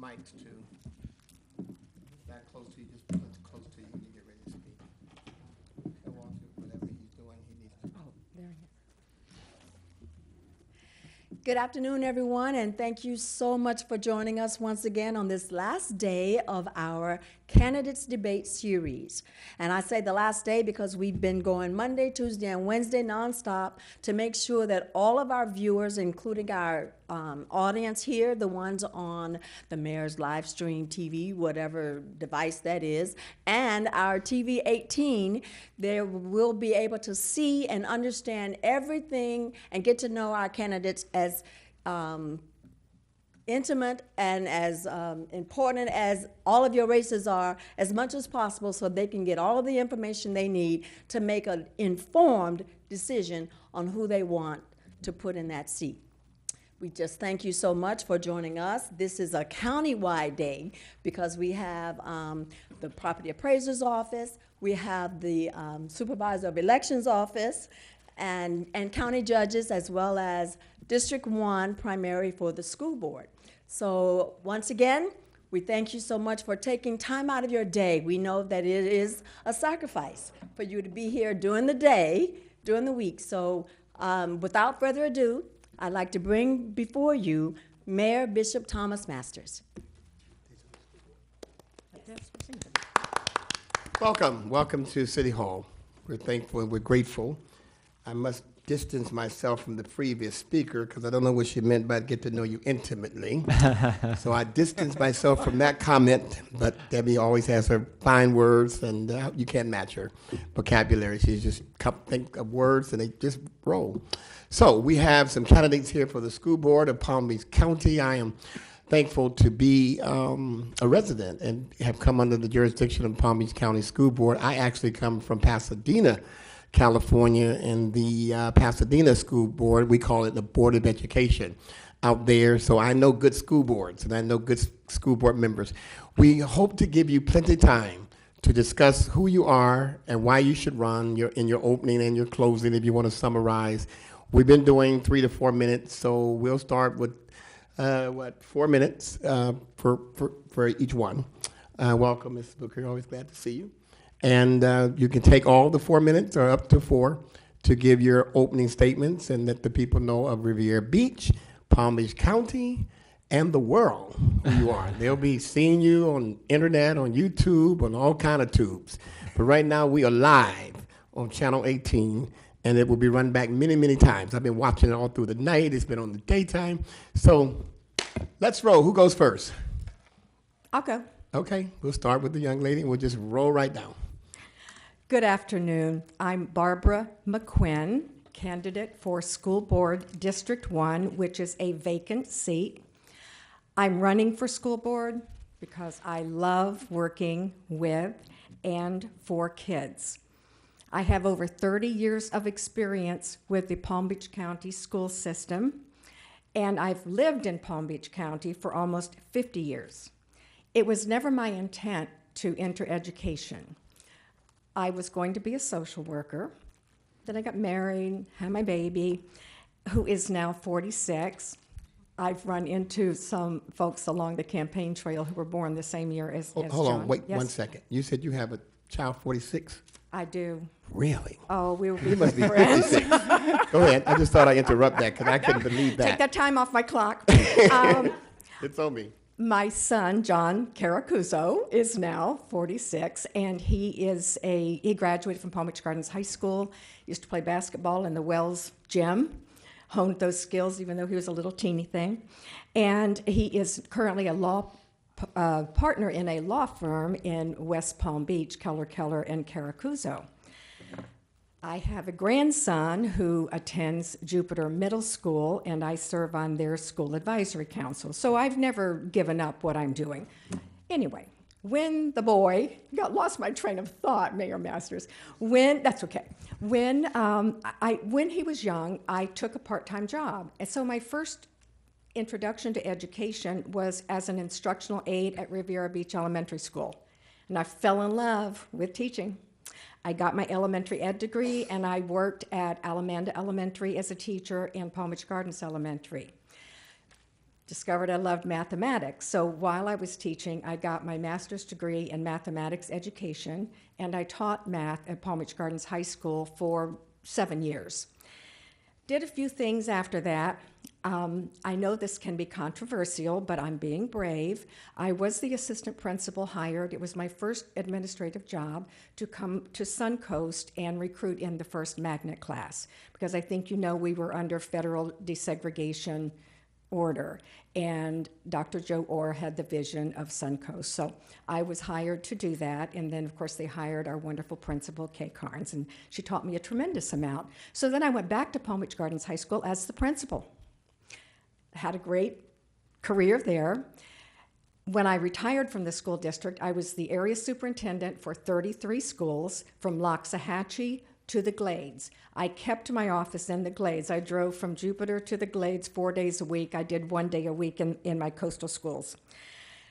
mics to that close to you, just put it close to you when you get ready to speak. He'll walk through whatever he's doing, he needs to. Oh, there he is. Good afternoon, everyone, and thank you so much for joining us once again on this last day of our Candidates Debate Series. And I say the last day because we've been going Monday, Tuesday, and Wednesday nonstop to make sure that all of our viewers, including our audience here, the ones on the Mayor's live stream TV, whatever device that is, and our TV 18, they will be able to see and understand everything and get to know our candidates as intimate and as important as all of your races are, as much as possible, so they can get all of the information they need to make an informed decision on who they want to put in that seat. We just thank you so much for joining us. This is a county-wide day because we have the property appraiser's office, we have the supervisor of elections office, and county judges, as well as District 1 primary for the school board. So once again, we thank you so much for taking time out of your day. We know that it is a sacrifice for you to be here during the day, during the week. So without further ado, I'd like to bring before you Mayor Bishop Thomas Masters. Welcome to City Hall. We're thankful and we're grateful. I must distance myself from the previous speaker because I don't know what she meant by get to know you intimately. So I distance myself from that comment, but Debbie always has her fine words, and you can't match her vocabulary. She's just think of words and they just roll. So we have some candidates here for the school board of Palm Beach County. I am thankful to be a resident and have come under the jurisdiction of Palm Beach County School Board. I actually come from Pasadena, California, and the Pasadena School Board, we call it the Board of Education out there. So I know good school boards and I know good school board members. We hope to give you plenty of time to discuss who you are and why you should run in your opening and your closing if you want to summarize. We've been doing 3 to 4 minutes, so we'll start with 4 minutes for each one. Welcome, Ms. Booker, always glad to see you. And you can take all the 4 minutes or up to 4 to give your opening statements and let the people know of Riviera Beach, Palm Beach County, and the world who you are. They'll be seeing you on internet, on YouTube, on all kind of tubes. But right now we are live on Channel 18, and it will be run back many, many times. I've been watching it all through the night. It's been on the daytime. So let's roll. Who goes first? I'll go. Okay, we'll start with the young lady, and we'll just roll right down. Good afternoon. I'm Barbara McQuinn, candidate for School Board District 1, which is a vacant seat. I'm running for school board because I love working with and for kids. I have over 30 years of experience with the Palm Beach County school system, and I've lived in Palm Beach County for almost 50 years. It was never my intent to enter education. I was going to be a social worker. Then I got married, had my baby, who is now 46. I've run into some folks along the campaign trail who were born the same year as Hold John. on, wait Yes, 1 second. You said you have a child 46? I do. Really? Oh, we will be You must be friends. 56. Go ahead. I just thought I'd interrupt that because I couldn't believe Take that. that time off my clock. It's on me. My son, John Caracuzo, is now 46, and he graduated from Palm Beach Gardens High School, used to play basketball in the Wells gym, honed those skills even though he was a little teeny thing. And he is currently a law partner in a law firm in West Palm Beach, Keller and Caracuzo. I have a grandson who attends Jupiter Middle School, and I serve on their school advisory council. So I've never given up what I'm doing. Anyway, when the boy, lost my train of thought, Mayor Masters, that's okay. When he was young, I took a part-time job. And so my first introduction to education was as an instructional aide at Riviera Beach Elementary School. And I fell in love with teaching. I got my elementary ed degree, and I worked at Alamanda Elementary as a teacher and Palm Beach Gardens Elementary. discovered I loved mathematics. So while I was teaching, I got my master's degree in mathematics education, and I taught math at Palm Beach Gardens High School for 7 years. Did a few things after that. I know this can be controversial, but I'm being brave. I was the assistant principal hired. It was my first administrative job to come to Suncoast and recruit in the first magnet class, because I think you know we were under federal desegregation order, and Dr. Joe Orr had the vision of Suncoast. So I was hired to do that, and then of course they hired our wonderful principal, Kay Carnes, and she taught me a tremendous amount. So then I went back to Palm Beach Gardens High School as the principal. Had a great career there. When I retired from the school district, I was the area superintendent for 33 schools from Loxahatchee to the Glades. I kept my office in the Glades. I drove from Jupiter to the Glades 4 days a week. I did 1 day a week in my coastal schools.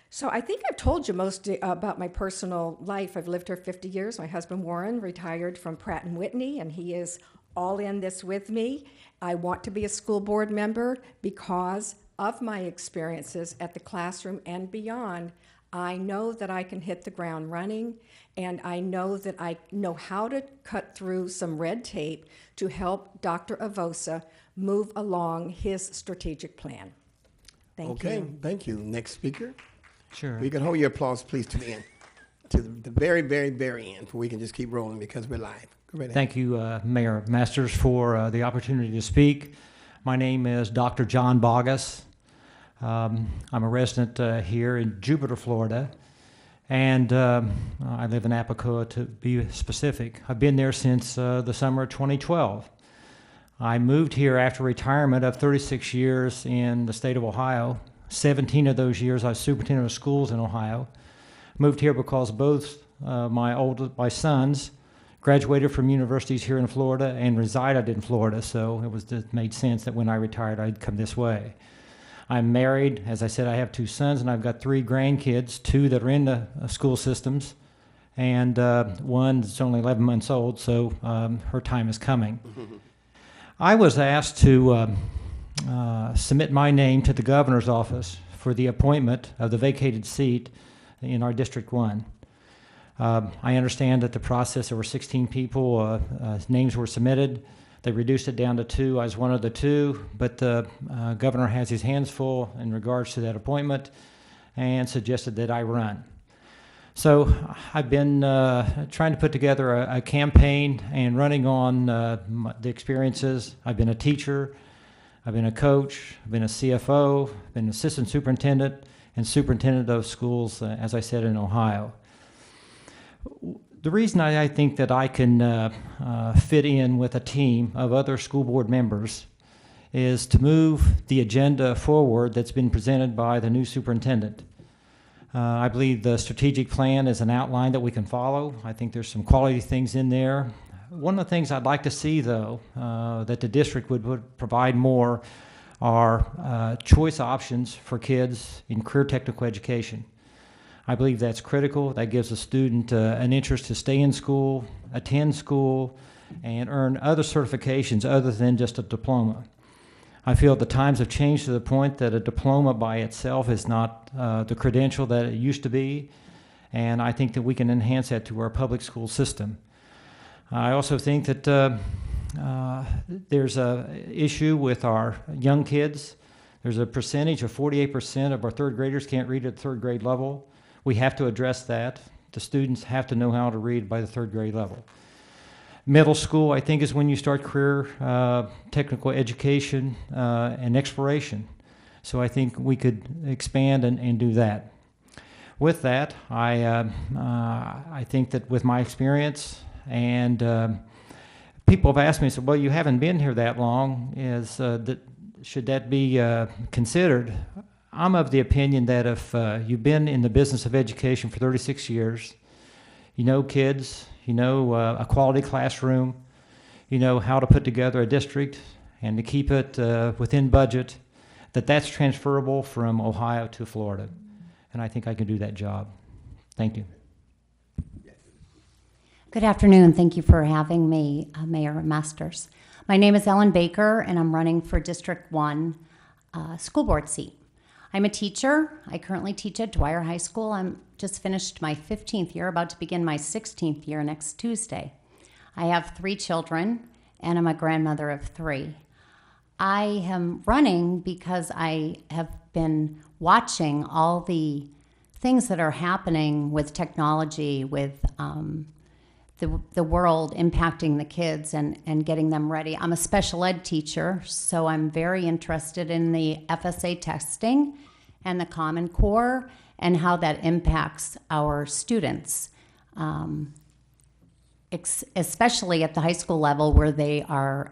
So I think I've told you most about my personal life. I've lived here 50 years. My husband Warren retired from Pratt & Whitney, and he is all in this with me. I want to be a school board member because of my experiences at the classroom and beyond. I know that I can hit the ground running, and I know that I know how to cut through some red tape to help Dr. Avosa move along his strategic plan. Thank you. Okay, thank you. Next speaker. Sure. You can hold your applause, please, to the end, to the very, very, very end, where we can just keep rolling because we're live. Go right ahead. Thank you, Mayor Masters, for the opportunity to speak. My name is Dr. John Bogus. I'm a resident here in Jupiter, Florida, and I live in Apicoa, to be specific. I've been there since the summer of 2012. I moved here after retirement of 36 years in the state of Ohio. 17 of those years I was superintendent of schools in Ohio. Moved here because both my sons graduated from universities here in Florida and resided in Florida, so it made sense that when I retired I'd come this way. I'm married. As I said, I have 2 sons, and I've got 3 grandkids, 2 that are in the school systems, and one that's only 11 months old, so her time is coming. I was asked to submit my name to the governor's office for the appointment of the vacated seat in our District 1. I understand that the process, there were 16 people, names were submitted. They reduced it down to 2. I was one of the 2, but the governor has his hands full in regards to that appointment and suggested that I run. So I've been trying to put together a campaign and running on the experiences. I've been a teacher, I've been a coach, I've been a CFO, I've been an assistant superintendent, and superintendent of schools, as I said, in Ohio. The reason I think that I can fit in with a team of other school board members is to move the agenda forward that's been presented by the new superintendent. I believe the strategic plan is an outline that we can follow. I think there's some quality things in there. One of the things I'd like to see, though, that the district would provide more are choice options for kids in career technical education. I believe that's critical. That gives a student an interest to stay in school, attend school, and earn other certifications other than just a diploma. I feel the times have changed to the point that a diploma by itself is not the credential that it used to be, and I think that we can enhance that to our public school system. I also think that there's an issue with our young kids. There's a percentage of 48% of our third graders can't read at the third grade level. We have to address that. The students have to know how to read by the third grade level. Middle school, I think, is when you start career technical education and exploration. So I think we could expand and do that. With that, I think that with my experience, and people have asked me, so, well, you haven't been here that long, should that be considered? I'm of the opinion that if you've been in the business of education for 36 years, you know kids, you know a quality classroom, you know how to put together a district and to keep it within budget, that's transferable from Ohio to Florida. And I think I can do that job. Thank you. Good afternoon. Thank you for having me, Mayor Masters. My name is Ellen Baker, and I'm running for District 1 school board seat. I'm a teacher. I currently teach at Dwyer High School. I'm just finished my 15th year, about to begin my 16th year next Tuesday. I have 3 children, and I'm a grandmother of 3. I am running because I have been watching all the things that are happening with technology, with the world impacting the kids and getting them ready. I'm a special ed teacher, so I'm very interested in the FSA testing and the Common Core and how that impacts our students, especially at the high school level where they are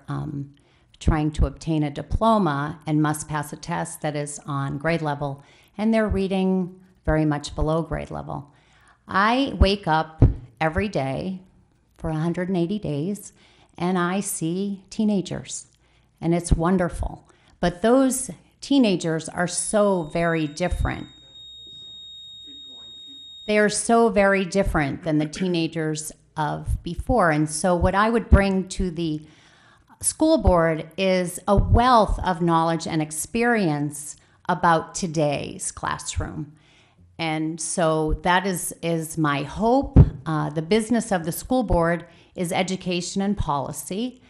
trying to obtain a diploma and must pass a test that is on grade level, and they're reading very much below grade level. I wake up every day for 180 days, and I see teenagers, and it's wonderful. But those teenagers are so very different. They are so very different than the teenagers of before. And so what I would bring to the school board is a wealth of knowledge and experience about today's classroom. And so that is my hope. The business of the school board is education and policy.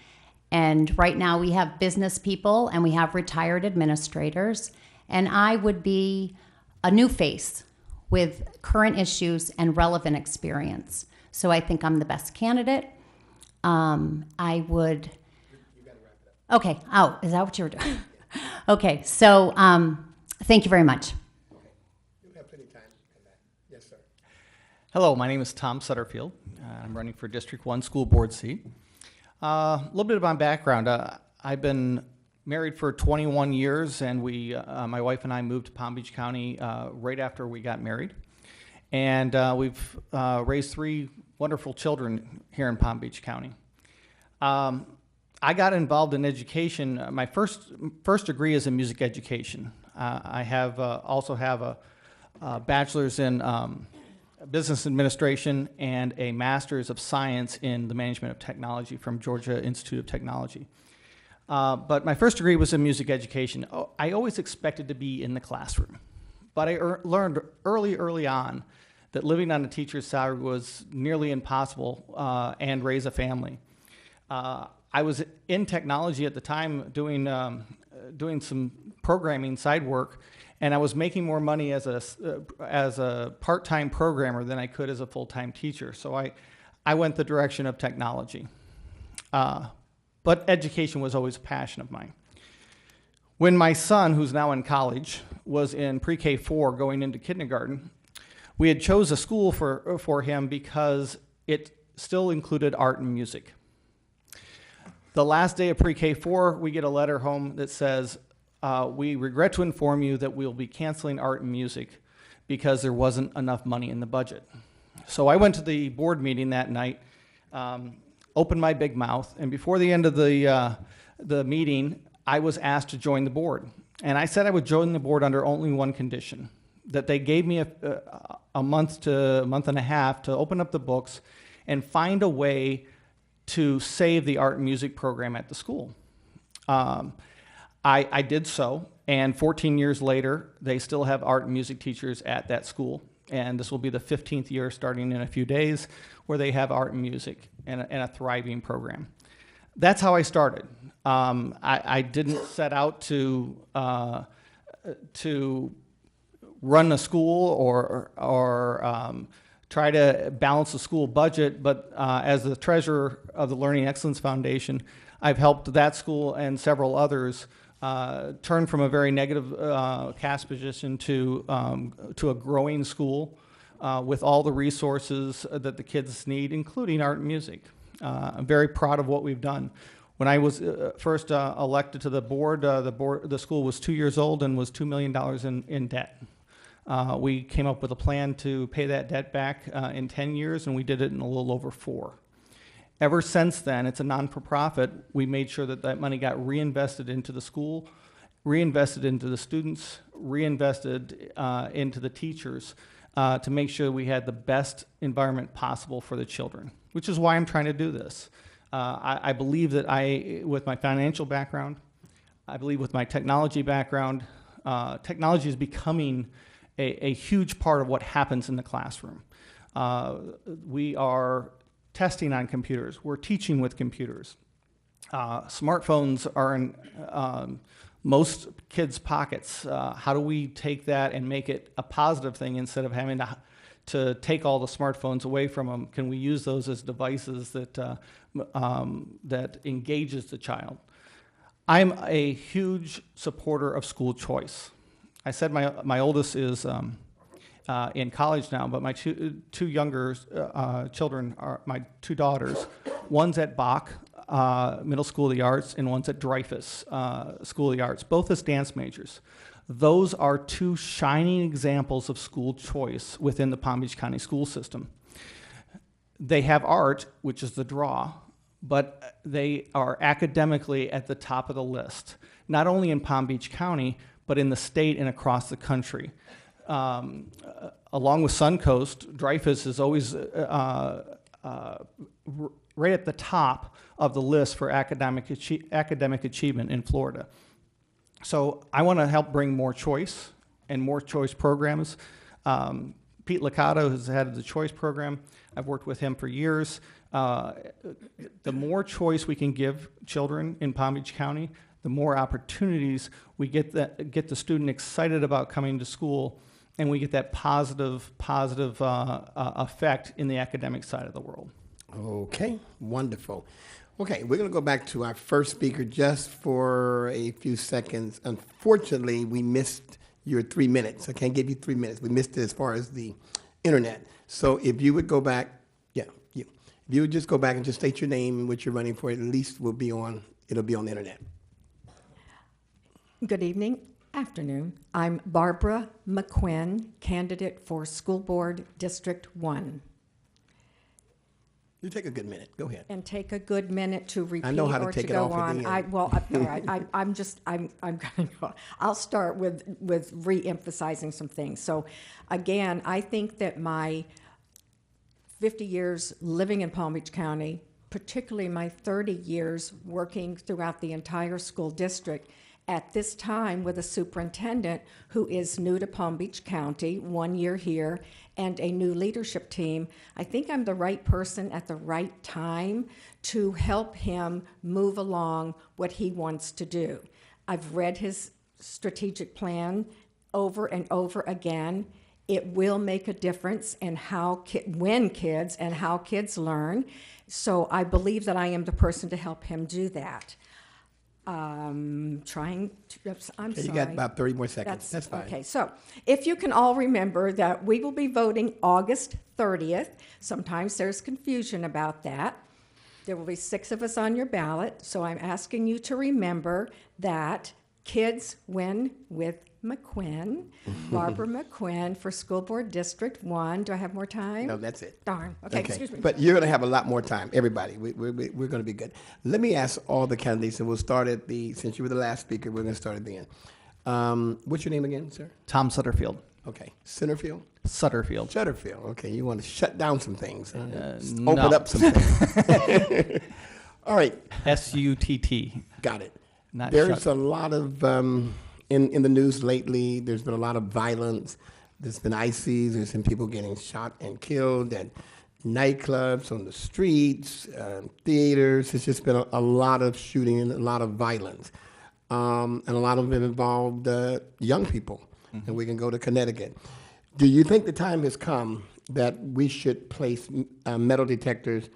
And right now we have business people and we have retired administrators. And I would be a new face with current issues and relevant experience. So I think I'm the best candidate. I would... Okay. Oh, is that what you were doing? Okay. So thank you very much. Hello, my name is Tom Sutterfield. I'm running for District 1 School Board seat. A little bit of my background. I've been married for 21 years, and my wife and I moved to Palm Beach County right after we got married. And we've raised 3 wonderful children here in Palm Beach County. I got involved in education. My first degree is in music education. I also have a bachelor's in business administration and a master's of science in the management of technology from Georgia Institute of Technology. But my first degree was in music education. I always expected to be in the classroom, but I learned early on that living on a teacher's salary was nearly impossible and raise a family. I was in technology at the time doing some programming side work, and I was making more money as a part-time programmer than I could as a full-time teacher. So I went the direction of technology. But education was always a passion of mine. When my son, who's now in college, was in pre-K 4 going into kindergarten, we had chose a school for him because it still included art and music. The last day of pre-K 4, we get a letter home that says, we regret to inform you that we'll be canceling art and music because there wasn't enough money in the budget. So I went to the board meeting that night, opened my big mouth, and before the end of the meeting, I was asked to join the board. And I said I would join the board under only one condition, that they gave me a month to a month and a half to open up the books and find a way to save the art and music program at the school. I did so, and 14 years later, they still have art and music teachers at that school. And this will be the 15th year starting in a few days where they have art and music and a thriving program. That's how I started. I didn't set out to run a school or try to balance the school budget, but as the treasurer of the Learning Excellence Foundation, I've helped that school and several others turn from a very negative cash position to a growing school with all the resources that the kids need, including art and music. I'm very proud of what we've done. When I was first elected to the board, the school was 2 years old and was $2 million in debt. We came up with a plan to pay that debt back in 10 years, and we did it in a little over 4. Ever since then, it's a non-for-profit. We made sure that that money got reinvested into the school, reinvested into the students, reinvested into the teachers to make sure we had the best environment possible for the children, which is why I'm trying to do this. I believe that with my financial background, I believe with my technology background, Technology is becoming a huge part of what happens in the classroom. We are testing on computers. We're teaching with computers. Smartphones are in most kids' pockets. How do we take that and make it a positive thing instead of having to take all the smartphones away from them? Can we use those as devices that engages the child? I'm a huge supporter of school choice. I said my oldest is in college now, but my two younger children are my two daughters. One's at Bach Middle School of the Arts, and one's at Dreyfus School of the Arts, both as dance majors. Those are two shining examples of school choice within the Palm Beach County school system. They have art, which is the draw, but they are academically at the top of the list, not only in Palm Beach County, but in the state and across the country. Along with Suncoast, Dreyfus is always right at the top of the list for academic achievement in Florida. So I want to help bring more choice and more choice programs. Pete Liccato has had the choice program. I've worked with him for years. The more choice we can give children in Palm Beach County, the more opportunities we get the student excited about coming to school, and we get that positive effect in the academic side of the world. Okay, wonderful. Okay, we're going to go back to our first speaker just for a few seconds. Unfortunately, we missed your 3 minutes. I can't give you 3 minutes. We missed it as far as the internet. So if you would go back, if you would just go back and just state your name and what you're running for, at least it'll be on the internet. Good evening, afternoon. I'm Barbara McQuinn, candidate for School Board District 1. You take a good minute. Go ahead. And take a good minute to repeat I know how to or take to it go off at on. the end. All right. I'm going to go. I'll start with re-emphasizing some things. So, again, I think that my 50 years living in Palm Beach County, particularly my 30 years working throughout the entire school district, at this time with a superintendent who is new to Palm Beach County, 1 year here, and a new leadership team, I think I'm the right person at the right time to help him move along what he wants to do. I've read his strategic plan over and over again. It will make a difference in when kids and how kids learn. So I believe that I am the person to help him do that. I'm sorry. You got about 30 more seconds. That's fine. Okay, so if you can all remember that we will be voting August 30th. Sometimes there's confusion about that. There will be 6 of us on your ballot, so I'm asking you to remember that kids win with McQuinn, Barbara McQuinn for School Board District 1. Do I have more time? No, that's it. Darn. Okay, excuse me. But you're going to have a lot more time, everybody. We're going to be good. Let me ask all the candidates, and we'll start since you were the last speaker, we're going to start at the end. What's your name again, sir? Tom Sutterfield. Okay. Centerfield? Sutterfield. Shutterfield. Okay. You want to shut down some things. No. Open up some things. All right. SUTT. Got it. Not There's shut. a lot of, in the news lately, there's been a lot of violence. There's been ICs. There's been people getting shot and killed at nightclubs, on the streets, theaters. It's just been a lot of shooting and a lot of violence. And a lot of it involved young people. Mm-hmm. And we can go to Connecticut. Do you think the time has come that we should place metal detectors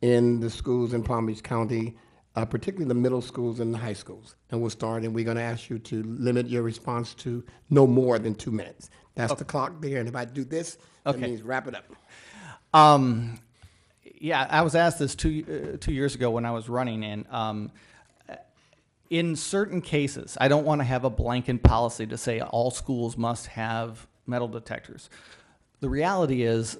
in the schools in Palm Beach County, particularly the middle schools and the high schools? And we'll start, and we're going to ask you to limit your response to no more than 2 minutes. That's the clock there, and if I do this, that means wrap it up. Yeah, I was asked this 2 years ago when I was running, and in certain cases, I don't want to have a blanket policy to say all schools must have metal detectors. The reality is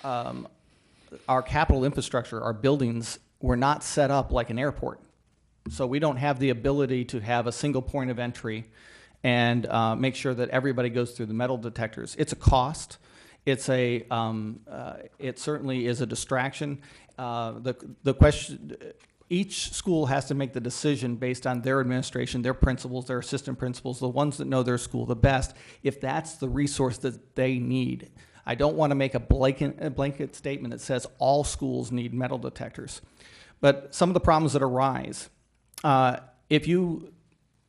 our capital infrastructure, our buildings, were not set up like an airport. So we don't have the ability to have a single point of entry and make sure that everybody goes through the metal detectors. It's a cost. It certainly is a distraction. The question, each school has to make the decision based on their administration, their principals, their assistant principals, the ones that know their school the best, if that's the resource that they need. I don't want to make a blanket statement that says all schools need metal detectors. But some of the problems that arise, if you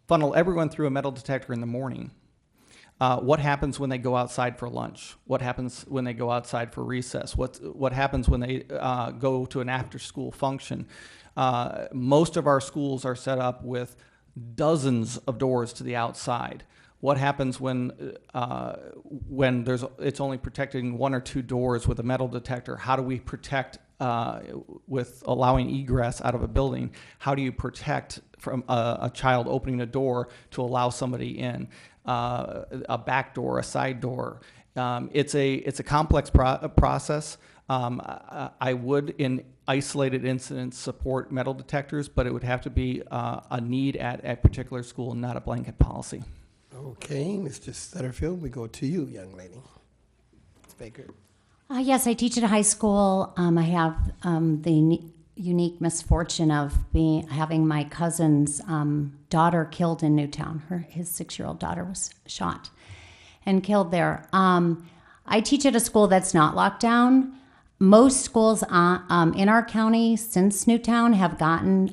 funnel everyone through a metal detector in the morning, what happens when they go outside for lunch? What happens when they go outside for recess? What happens when they go to an after-school function? Most of our schools are set up with dozens of doors to the outside. What happens when it's only protecting 1 or 2 doors with a metal detector? How do we protect with allowing egress out of a building? How do you protect from a child opening a door to allow somebody in? A back door, a side door. It's a complex process. I would, in isolated incidents, support metal detectors, but it would have to be a need at a particular school, not a blanket policy. Okay, Mr. Setterfield, we go to you, young lady. Ms. Baker. Yes, I teach at a high school. I have the unique misfortune of having my cousin's daughter killed in Newtown. His 6-year-old daughter was shot and killed there. I teach at a school that's not locked down. Most schools in our county since Newtown have gotten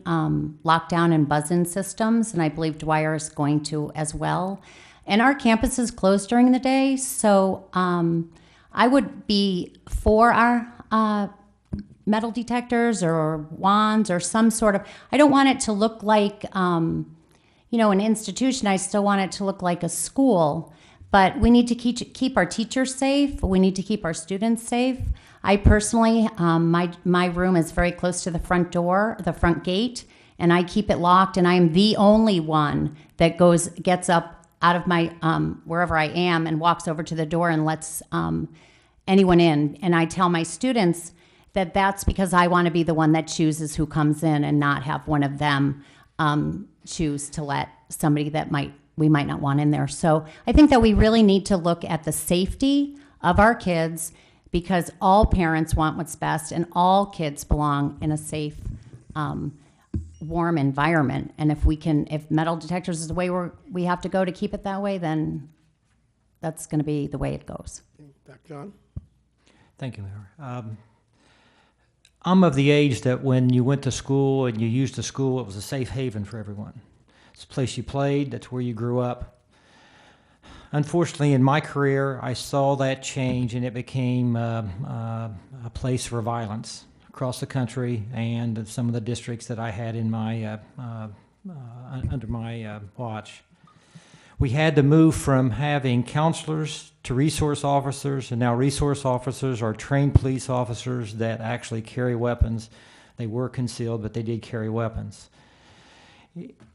lockdown and buzz-in systems, and I believe Dwyer is going to as well. And our campus is closed during the day, so I would be for our metal detectors or wands or some sort of, I don't want it to look like, an institution. I still want it to look like a school, but we need to keep our teachers safe. We need to keep our students safe. I personally, my room is very close to the front door, the front gate, and I keep it locked, and I am the only one that gets up out of my, wherever I am and walks over to the door and lets anyone in. And I tell my students that that's because I want to be the one that chooses who comes in and not have one of them choose to let somebody that we might not want in there. So I think that we really need to look at the safety of our kids, because all parents want what's best and all kids belong in a safe, warm environment. And if metal detectors is the way we have to go to keep it that way, then that's going to be the way it goes. Dr. John? Thank you, Mayor. I'm of the age that when you went to school and you used the school, it was a safe haven for everyone. It's a place you played, that's where you grew up. Unfortunately, in my career, I saw that change, and it became a place for violence across the country and some of the districts that I had in my under my watch. We had to move from having counselors to resource officers, and now resource officers are trained police officers that actually carry weapons. They were concealed, but they did carry weapons.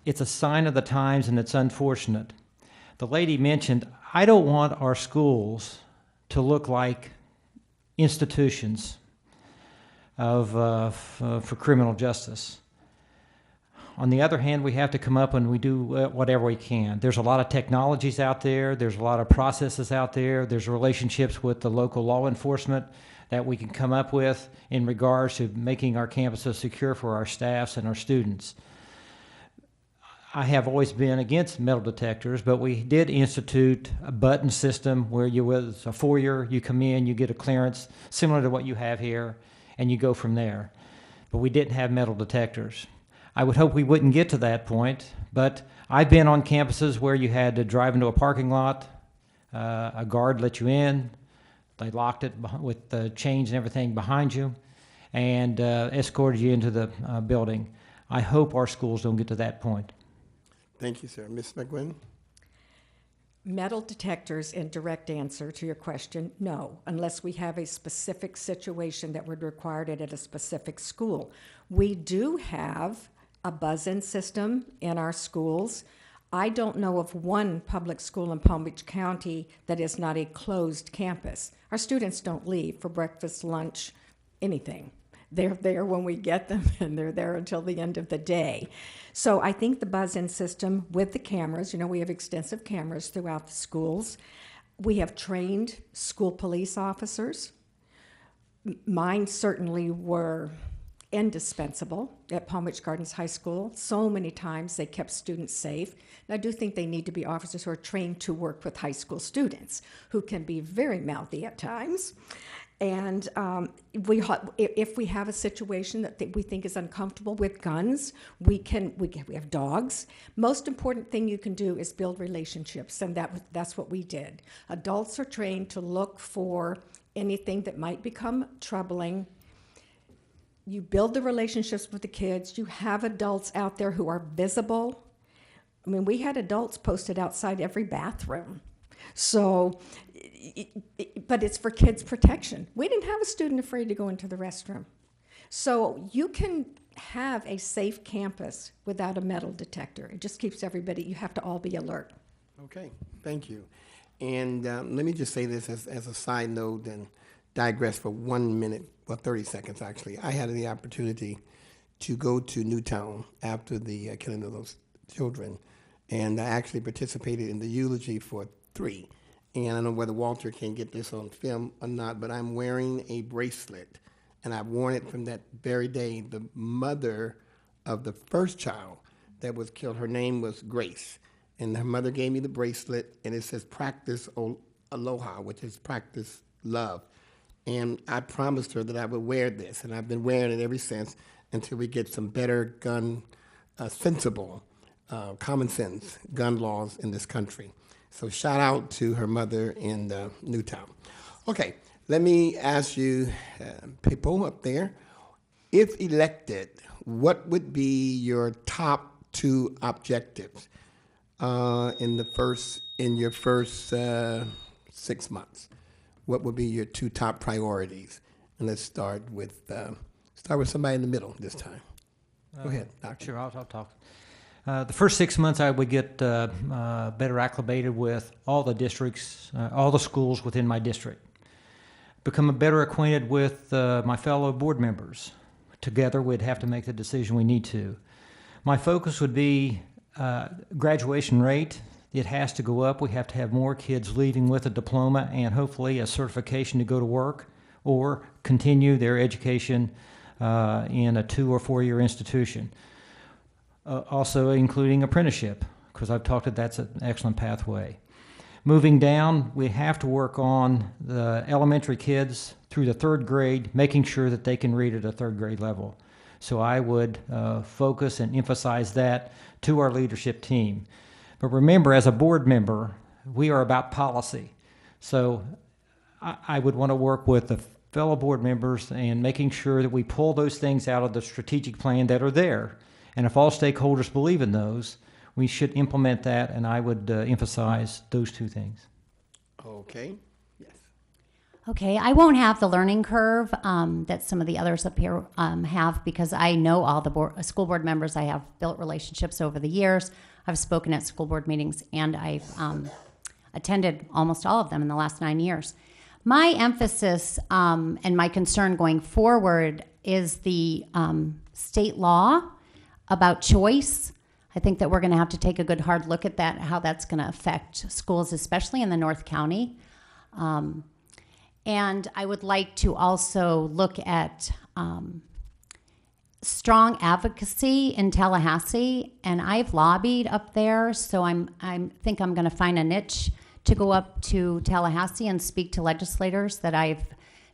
It's a sign of the times, and it's unfortunate. The lady mentioned, I don't want our schools to look like institutions for criminal justice. On the other hand, we have to come up and we do whatever we can. There's a lot of technologies out there. There's a lot of processes out there. There's relationships with the local law enforcement that we can come up with in regards to making our campuses secure for our staffs and our students. I have always been against metal detectors, but we did institute a button system where with a foyer, you come in, you get a clearance similar to what you have here, and you go from there. But we didn't have metal detectors. I would hope we wouldn't get to that point, but I've been on campuses where you had to drive into a parking lot, a guard let you in, they locked it with the chains and everything behind you, and escorted you into the building. I hope our schools don't get to that point. Thank you, sir. Ms. McGuinn? Metal detectors, in direct answer to your question, no, unless we have a specific situation that would require it at a specific school. We do have a buzz-in system in our schools. I don't know of one public school in Palm Beach County that is not a closed campus. Our students don't leave for breakfast, lunch, anything. They're there when we get them, and they're there until the end of the day. So I think the buzz-in system with the cameras, we have extensive cameras throughout the schools. We have trained school police officers. Mine certainly were indispensable at Palm Beach Gardens High School. So many times they kept students safe. And I do think they need to be officers who are trained to work with high school students, who can be very mouthy at times. And if we have a situation that we think is uncomfortable with guns, we have dogs. Most important thing you can do is build relationships, and that's what we did. Adults are trained to look for anything that might become troubling. You build the relationships with the kids. You have adults out there who are visible. I mean, we had adults posted outside every bathroom. So, but it's for kids' protection. We didn't have a student afraid to go into the restroom. So you can have a safe campus without a metal detector. It just keeps everybody, you have to all be alert. Okay, thank you. And let me just say this as a side note and digress for 1 minute, well, 30 seconds actually. I had the opportunity to go to Newtown after the killing of those children, and I actually participated in the eulogy for 3. And I don't know whether Walter can get this on film or not, but I'm wearing a bracelet, and I've worn it from that very day. The mother of the first child that was killed, her name was Grace, and her mother gave me the bracelet, and it says practice aloha, which is practice love. And I promised her that I would wear this, and I've been wearing it ever since until we get some better sensible, common sense gun laws in this country. So shout out to her mother in Newtown. Okay, let me ask you, people up there, if elected, what would be your top 2 objectives in your first 6 months? What would be your 2 top priorities? And let's start with somebody in the middle this time. Go ahead, Doctor. Sure, I'll talk. The first 6 months, I would get better acclimated with all the districts, all the schools within my district. Become better acquainted with my fellow board members. Together, we'd have to make the decision we need to. My focus would be graduation rate. It has to go up. We have to have more kids leaving with a diploma and hopefully a certification to go to work or continue their education in a 2 or 4 year institution. Also including apprenticeship, because I've talked that that's an excellent pathway. Moving down, we have to work on the elementary kids through the 3rd grade, making sure that they can read at a 3rd grade level. So I would focus and emphasize that to our leadership team. But remember, as a board member, we are about policy. So I would want to work with the fellow board members and making sure that we pull those things out of the strategic plan that are there. And if all stakeholders believe in those, we should implement that, and I would emphasize those 2 things. Okay, yes. Okay, I won't have the learning curve that some of the others up here have, because I know all the school board members. I have built relationships over the years. I've spoken at school board meetings, and I've attended almost all of them in the last 9 years. My emphasis and my concern going forward is the state law about choice. I think that we're going to have to take a good hard look at that, how that's going to affect schools, especially in the North County. And I would like to also look at strong advocacy in Tallahassee, and I've lobbied up there, so I think I'm going to find a niche to go up to Tallahassee and speak to legislators that I've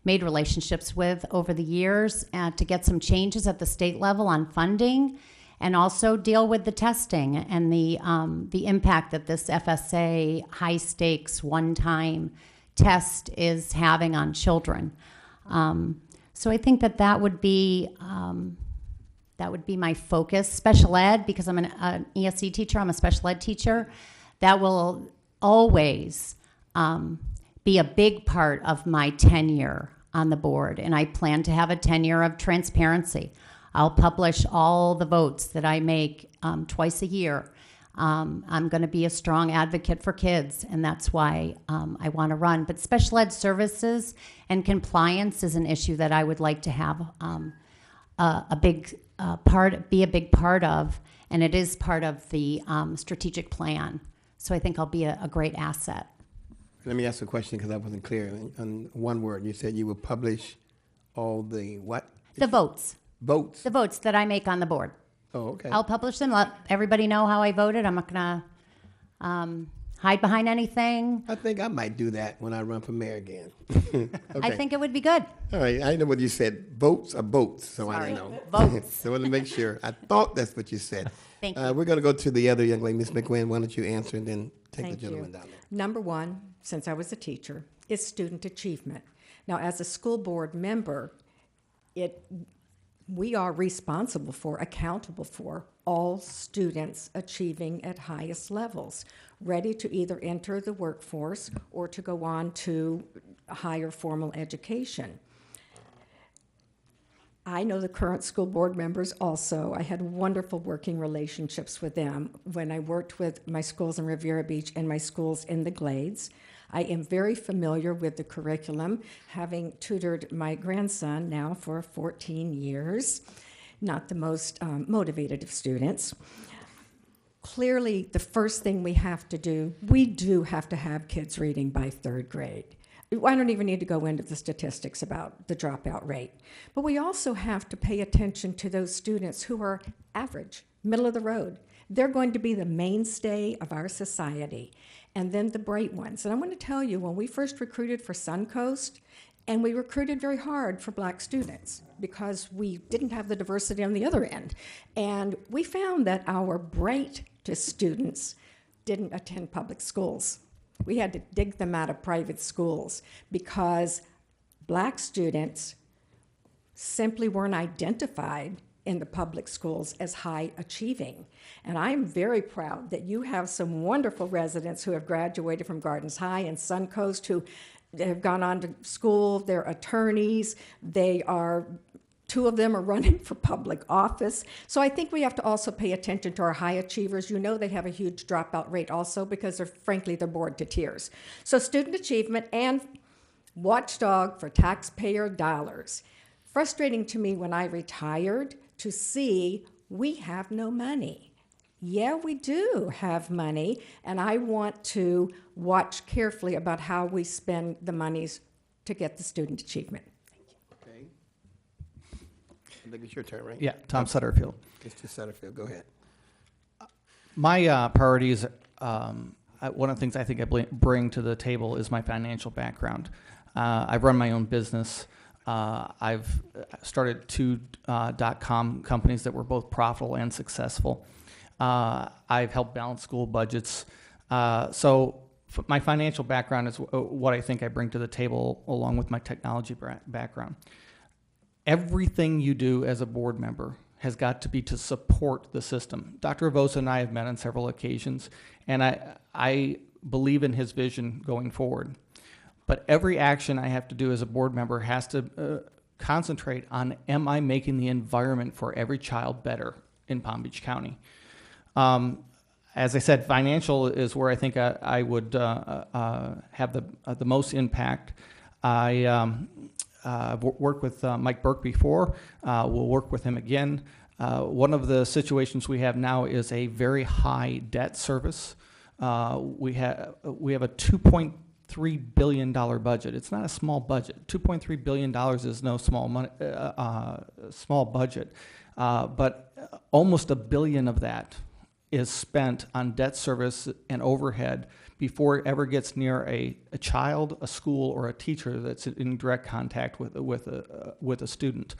made relationships with over the years to get some changes at the state level on funding, and also deal with the testing and the impact that this FSA high stakes one-time test is having on children. So I think that would be my focus. Special ed, because I'm an ESC teacher, I'm a special ed teacher. That will always be a big part of my tenure on the board, and I plan to have a tenure of transparency. I'll publish all the votes that I make twice a year. I'm going to be a strong advocate for kids, and that's why I want to run. But special ed services and compliance is an issue that I would like to have a big part of, and it is part of the strategic plan. So I think I'll be a great asset. Let me ask a question because I wasn't clear. On one word, you said you would publish all the what? The votes. Votes. The votes that I make on the board. Oh, okay. I'll publish them, let everybody know how I voted. I'm not gonna hide behind anything. I think I might do that when I run for mayor again. I think it would be good. All right, I know what you said. Votes are boats, so I don't know. Votes. So I want to make sure. I thought that's what you said. Thank you. We're going to go to the other young lady, Ms. McGuinn. Why don't you answer and then take Thank the gentleman you. down there? Number one, since I was a teacher, is student achievement. Now, as a school board member, we are responsible for, accountable for all students achieving at highest levels, ready to either enter the workforce or to go on to higher formal education. I know the current school board members also. I had wonderful working relationships with them when I worked with my schools in Riviera Beach and my schools in the Glades. I am very familiar with the curriculum, having tutored my grandson now for 14 years, not the most motivated of students. Clearly, the first thing we have to do, we do have to have kids reading by third grade. I don't even need to go into the statistics about the dropout rate. But we also have to pay attention to those students who are average, middle of the road. They're going to be the mainstay of our society. And then the bright ones. And I'm going to tell you, when we first recruited for Suncoast, and we recruited very hard for black students because we didn't have the diversity on the other end. And we found that our brightest students didn't attend public schools. We had to dig them out of private schools because black students simply weren't identified in the public schools as high achieving. And I'm very proud that you have some wonderful residents who have graduated from Gardens High and Suncoast who have gone on to school, they're attorneys, two of them are running for public office. So I think we have to also pay attention to our high achievers. You know they have a huge dropout rate also because they're bored to tears. So student achievement and watchdog for taxpayer dollars. Frustrating to me when I retired to see we have no money. Yeah, we do have money, and I want to watch carefully about how we spend the monies to get the student achievement. Okay. I think it's your turn, right? Yeah, Tom Sutterfield. Mr. Sutterfield, go ahead. My priorities, one of the things I think I bring to the table is my financial background. I've run my own business. I've started two .com companies that were both profitable and successful. I've helped balance school budgets. My financial background is what I think I bring to the table along with my technology background. Everything you do as a board member has got to be to support the system. Dr. Avosa and I have met on several occasions, and I believe in his vision going forward. But every action I have to do as a board member has to concentrate on, am I making the environment for every child better in Palm Beach County? As I said, financial is where I think I would have the most impact. I've worked with Mike Burke before. We'll work with him again. One of the situations we have now is a very high debt service. We have a $2.3 billion budget. It's not a small budget. $2.3 billion is no small money, small budget, but almost $1 billion of that is spent on debt service and overhead before it ever gets near a child, a school, or a teacher that's in direct contact with a student.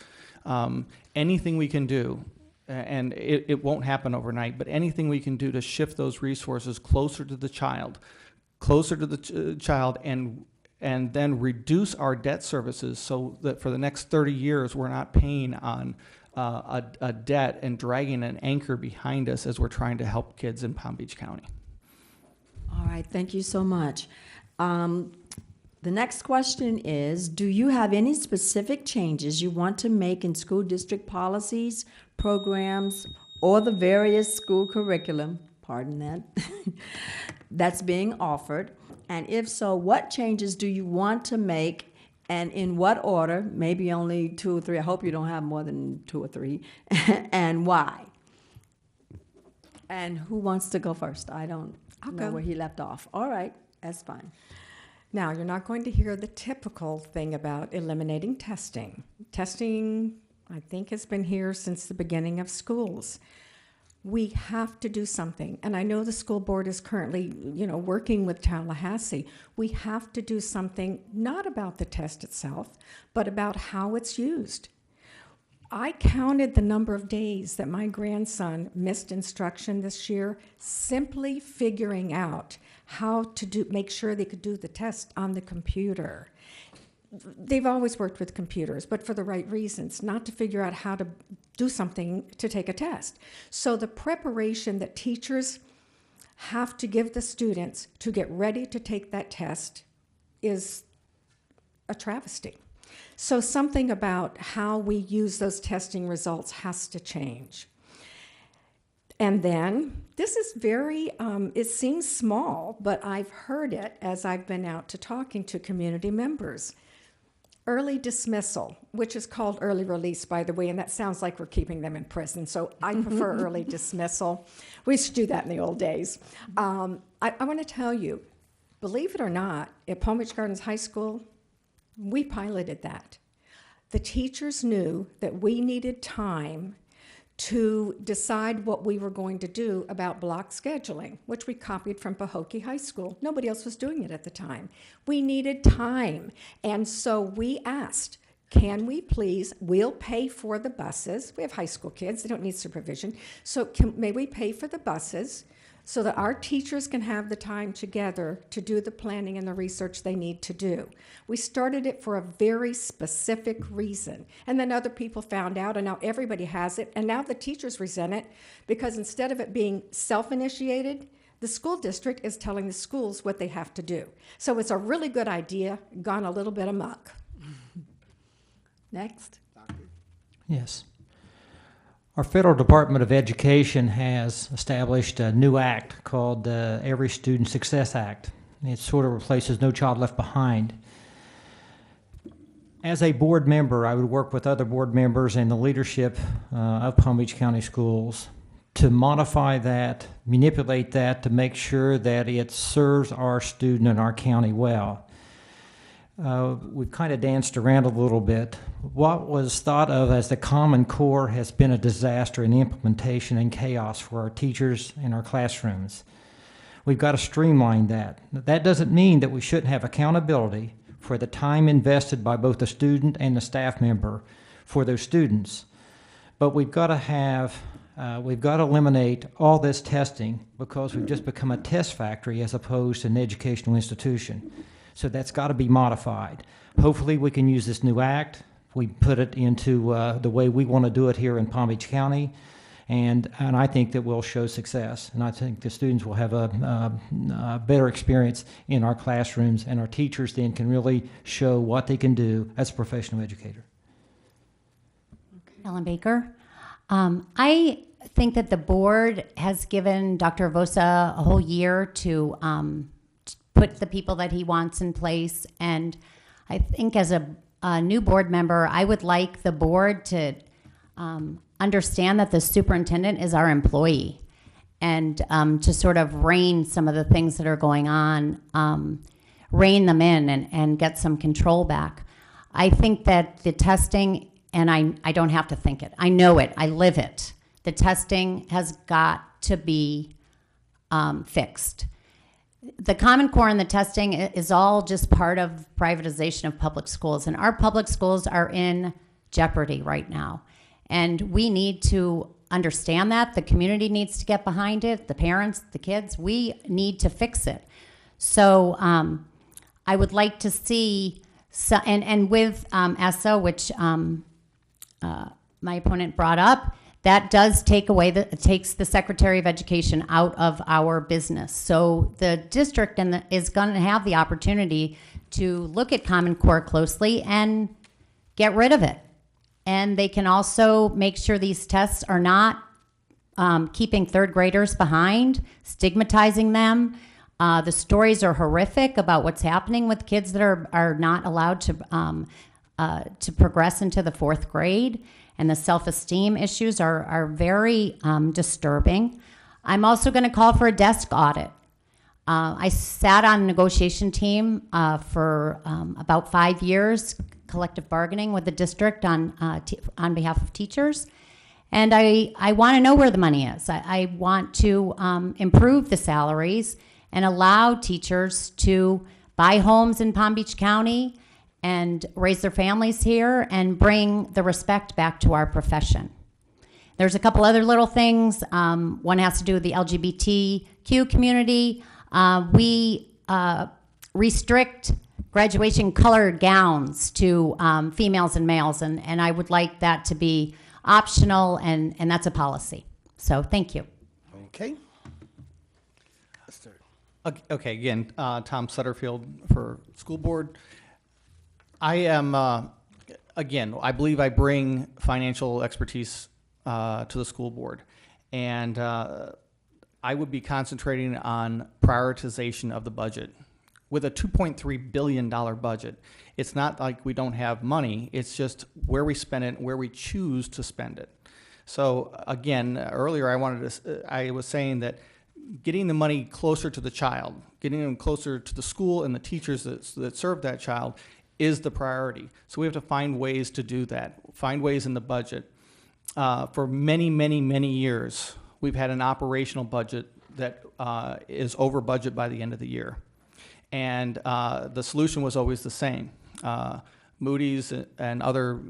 Anything we can do, and it won't happen overnight, but anything we can do to shift those resources closer to the child, and then reduce our debt services so that for the next 30 years we're not paying on a debt and dragging an anchor behind us as we're trying to help kids in Palm Beach County. All right, thank you so much. The next question is, do you have any specific changes you want to make in school district policies, programs, or the various school curriculum, pardon that, that's being offered? And if so, what changes do you want to make, and in what order? Maybe only 2 or 3. I hope you don't have more than 2 or 3. And why? And who wants to go first? I don't I'll know go. where he left off. All right, that's fine. Now, you're not going to hear the typical thing about eliminating testing. Testing, I think has been here since the beginning of schools. We have to do something. And I know the school board is currently, working with Tallahassee. We have to do something not about the test itself, but about how it's used. I counted the number of days that my grandson missed instruction this year, simply figuring out how to make sure they could do the test on the computer. They've always worked with computers, but for the right reasons, not to figure out how to do something to take a test. So the preparation that teachers have to give the students to get ready to take that test is a travesty. So something about how we use those testing results has to change. And then, this is very, it seems small, but I've heard it as I've been out to talking to community members. Early dismissal, which is called early release, by the way, and that sounds like we're keeping them in prison, so I prefer early dismissal. We used to do that in the old days. I want to tell you, believe it or not, at Palm Beach Gardens High School, we piloted that. The teachers knew that we needed time to decide what we were going to do about block scheduling, which we copied from Pahokee High School. Nobody else was doing it at the time. We needed time, and so we asked, can we please, we'll pay for the buses. We have high school kids, they don't need supervision. So may we pay for the buses so that our teachers can have the time together to do the planning and the research they need to do. We started it for a very specific reason. And then other people found out, and now everybody has it, and now the teachers resent it because instead of it being self-initiated, the school district is telling the schools what they have to do. So it's a really good idea, gone a little bit amok. Next. Yes. Our federal Department of Education has established a new act called the Every Student Success Act. It sort of replaces No Child Left Behind. As a board member, I would work with other board members and the leadership of Palm Beach County Schools to modify that, manipulate that to make sure that it serves our student and our county well. We've kind of danced around a little bit. What was thought of as the Common Core has been a disaster in implementation and chaos for our teachers and our classrooms. We've got to streamline that. That doesn't mean that we shouldn't have accountability for the time invested by both the student and the staff member for those students. But we've got to eliminate all this testing because we've just become a test factory as opposed to an educational institution. So that's got to be modified. Hopefully we can use this new act. We put it into the way we want to do it here in Palm Beach County, and I think that we'll show success. And I think the students will have a better experience in our classrooms, and our teachers then can really show what they can do as a professional educator. Ellen Baker. I think that the board has given Dr. Avosa a whole year to put the people that he wants in place. And I think as a new board member, I would like the board to understand that the superintendent is our employee and to sort of rein some of the things that are going on, rein them in and get some control back. I think that the testing, and I don't have to think it, I know it, I live it. The testing has got to be fixed. The Common Core and the testing is all just part of privatization of public schools, and our public schools are in jeopardy right now. And we need to understand that. The community needs to get behind it, the parents, the kids, we need to fix it. So I would like to see, and with ESSA, which my opponent brought up, that does takes the Secretary of Education out of our business. So the district is going to have the opportunity to look at Common Core closely and get rid of it. And they can also make sure these tests are not keeping third graders behind, stigmatizing them. The stories are horrific about what's happening with kids that are not allowed to progress into the fourth grade. And the self-esteem issues are very disturbing. I'm also going to call for a desk audit. I sat on a negotiation team for about 5 years, collective bargaining with the district on behalf of teachers. And I want to know where the money is. I want to improve the salaries and allow teachers to buy homes in Palm Beach County and raise their families here and bring the respect back to our profession. There's a couple other little things. One has to do with the LGBTQ community. We restrict graduation colored gowns to females and males, and I would like that to be optional, and that's a policy. So thank you. Okay. Okay, again, Tom Sutterfield for School Board. I am, again, I believe I bring financial expertise to the school board. And I would be concentrating on prioritization of the budget. With a $2.3 billion budget, it's not like we don't have money, it's just where we spend it, where we choose to spend it. So again, earlier I was saying that getting the money closer to the child, getting them closer to the school and the teachers that serve that child is the priority. So we have to find ways to do that, find ways in the budget. For many, many, many years, we've had an operational budget that is over budget by the end of the year. And the solution was always the same. Moody's and other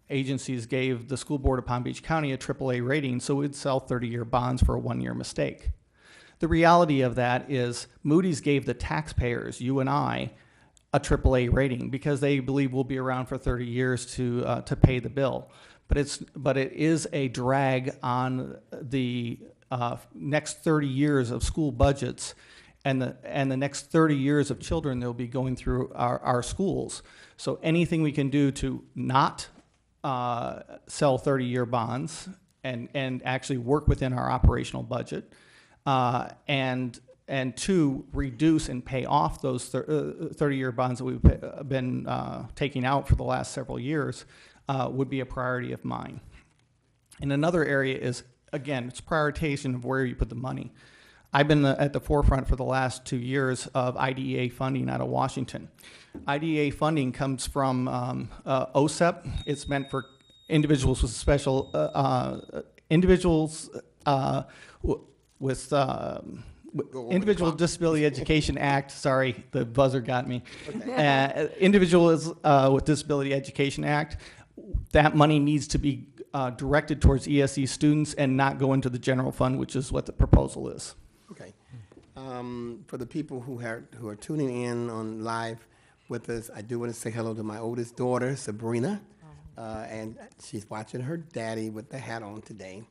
agencies gave the school board of Palm Beach County a AAA rating, so we'd sell 30-year bonds for a one-year mistake. The reality of that is Moody's gave the taxpayers, you and I, a AAA rating because they believe we'll be around for 30 years to pay the bill. But it is a drag on the next 30 years of school budgets and the next 30 years of children that will be going through our schools. So anything we can do to not sell 30-year bonds and actually work within our operational budget, and two, reduce and pay off those 30-year bonds that we've been taking out for the last several years would be a priority of mine. And another area is, again, it's prioritization of where you put the money. I've been at the forefront for the last 2 years of IDEA funding out of Washington. IDEA funding comes from OSEP. It's meant for individuals with special, individuals with Individual Disability Education Act. Sorry, the buzzer got me. Okay. Individuals with Disability Education Act. That money needs to be directed towards ESE students and not go into the general fund, which is what the proposal is. Okay. For the people who are tuning in on live with us, I do want to say hello to my oldest daughter, Sabrina, and she's watching her daddy with the hat on today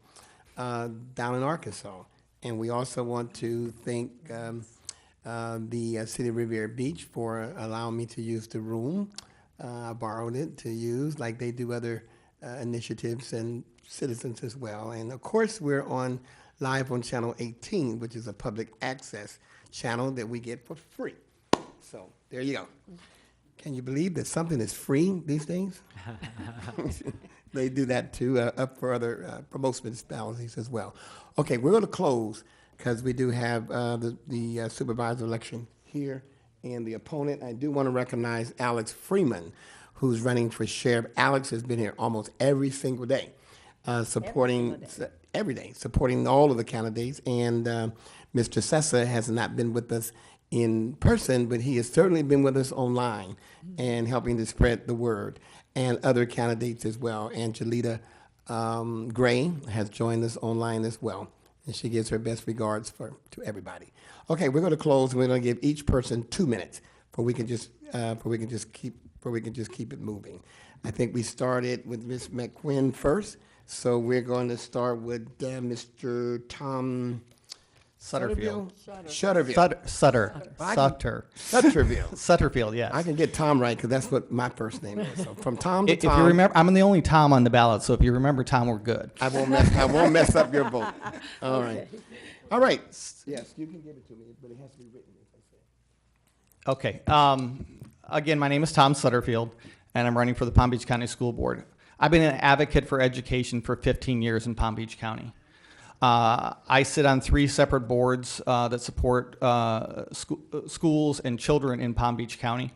down in Arkansas. And we also want to thank the City of Riviera Beach for allowing me to use the room. I borrowed it to use like they do other initiatives and citizens as well. And of course, we're on live on Channel 18, which is a public access channel that we get for free. So there you go. Can you believe that something is free these days? They do that too, up for other promotion municipalities as well. Okay, we're going to close because we do have the supervisor election here and the opponent. I do want to recognize Alex Freeman, who's running for sheriff. Alex has been here almost every single day, supporting every day, supporting all of the candidates. And Mr. Sessa has not been with us in person, but he has certainly been with us online and helping to spread the word, and other candidates as well. Angelita Gray has joined us online as well, and she gives her best regards to everybody. Okay, we're going to close, and we're going to give each person 2 minutes for we can just keep it moving. I think we started with Ms. McQuinn first, so we're going to start with Mr. Tom Sutterfield. Sutterfield, yes. I can get Tom right because that's what my first name is. So from Tom to If Tom. you remember, I'm the only Tom on the ballot, so if you remember Tom, we're good. I won't mess up your vote. All right. All right. Yes, you can give it to me, but it has to be written. Okay. Again, my name is Tom Sutterfield, and I'm running for the Palm Beach County School Board. I've been an advocate for education for 15 years in Palm Beach County. I sit on 3 separate boards that support schools and children in Palm Beach County.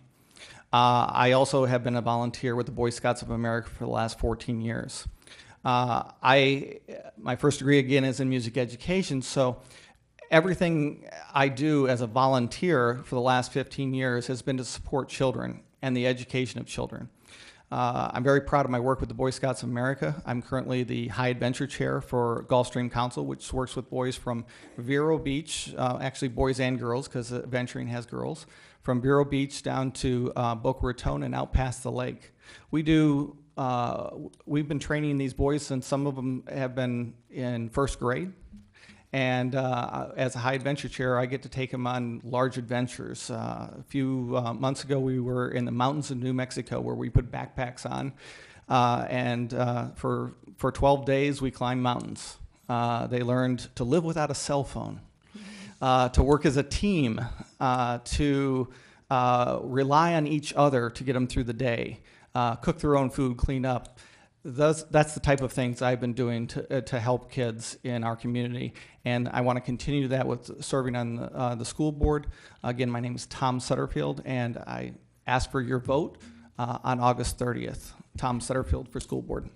I also have been a volunteer with the Boy Scouts of America for the last 14 years. My first degree, again, is in music education, so everything I do as a volunteer for the last 15 years has been to support children and the education of children. I'm very proud of my work with the Boy Scouts of America. I'm currently the High Adventure Chair for Gulfstream Council, which works with boys from Vero Beach, actually boys and girls, because adventuring has girls, from Vero Beach down to Boca Raton and out past the lake. We've been training these boys since some of them have been in first grade. And as a High Adventure Chair, I get to take them on large adventures. A few months ago, we were in the mountains of New Mexico where we put backpacks on. And for 12 days, we climbed mountains. They learned to live without a cell phone, to work as a team, to rely on each other to get them through the day, cook their own food, clean up. That's the type of things I've been doing to help kids in our community, and I want to continue that with serving on the school board. Again, my name is Tom Sutterfield, and I ask for your vote on August 30th. Tom Sutterfield for school board.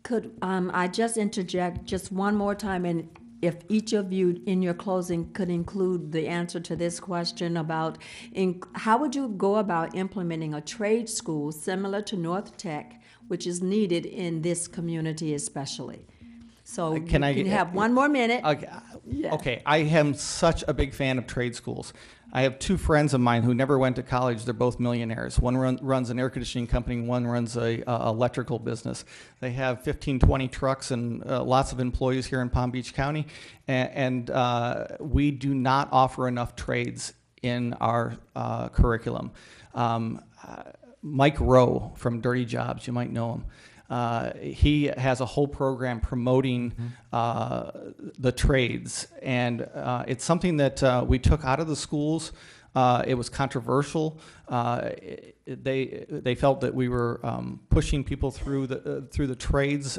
Could I just interject just one more time, and if each of you in your closing could include the answer to this question about how would you go about implementing a trade school similar to North Tech, which is needed in this community especially. So Can I have one more minute. Okay, I am such a big fan of trade schools. I have two friends of mine who never went to college. They're both millionaires. One runs an air conditioning company, one runs a electrical business. They have 15, 20 trucks and lots of employees here in Palm Beach County. And we do not offer enough trades in our curriculum. Mike Rowe from Dirty Jobs, you might know him. He has a whole program promoting the trades, and it's something that we took out of the schools. It was controversial. They felt that we were pushing people through the trades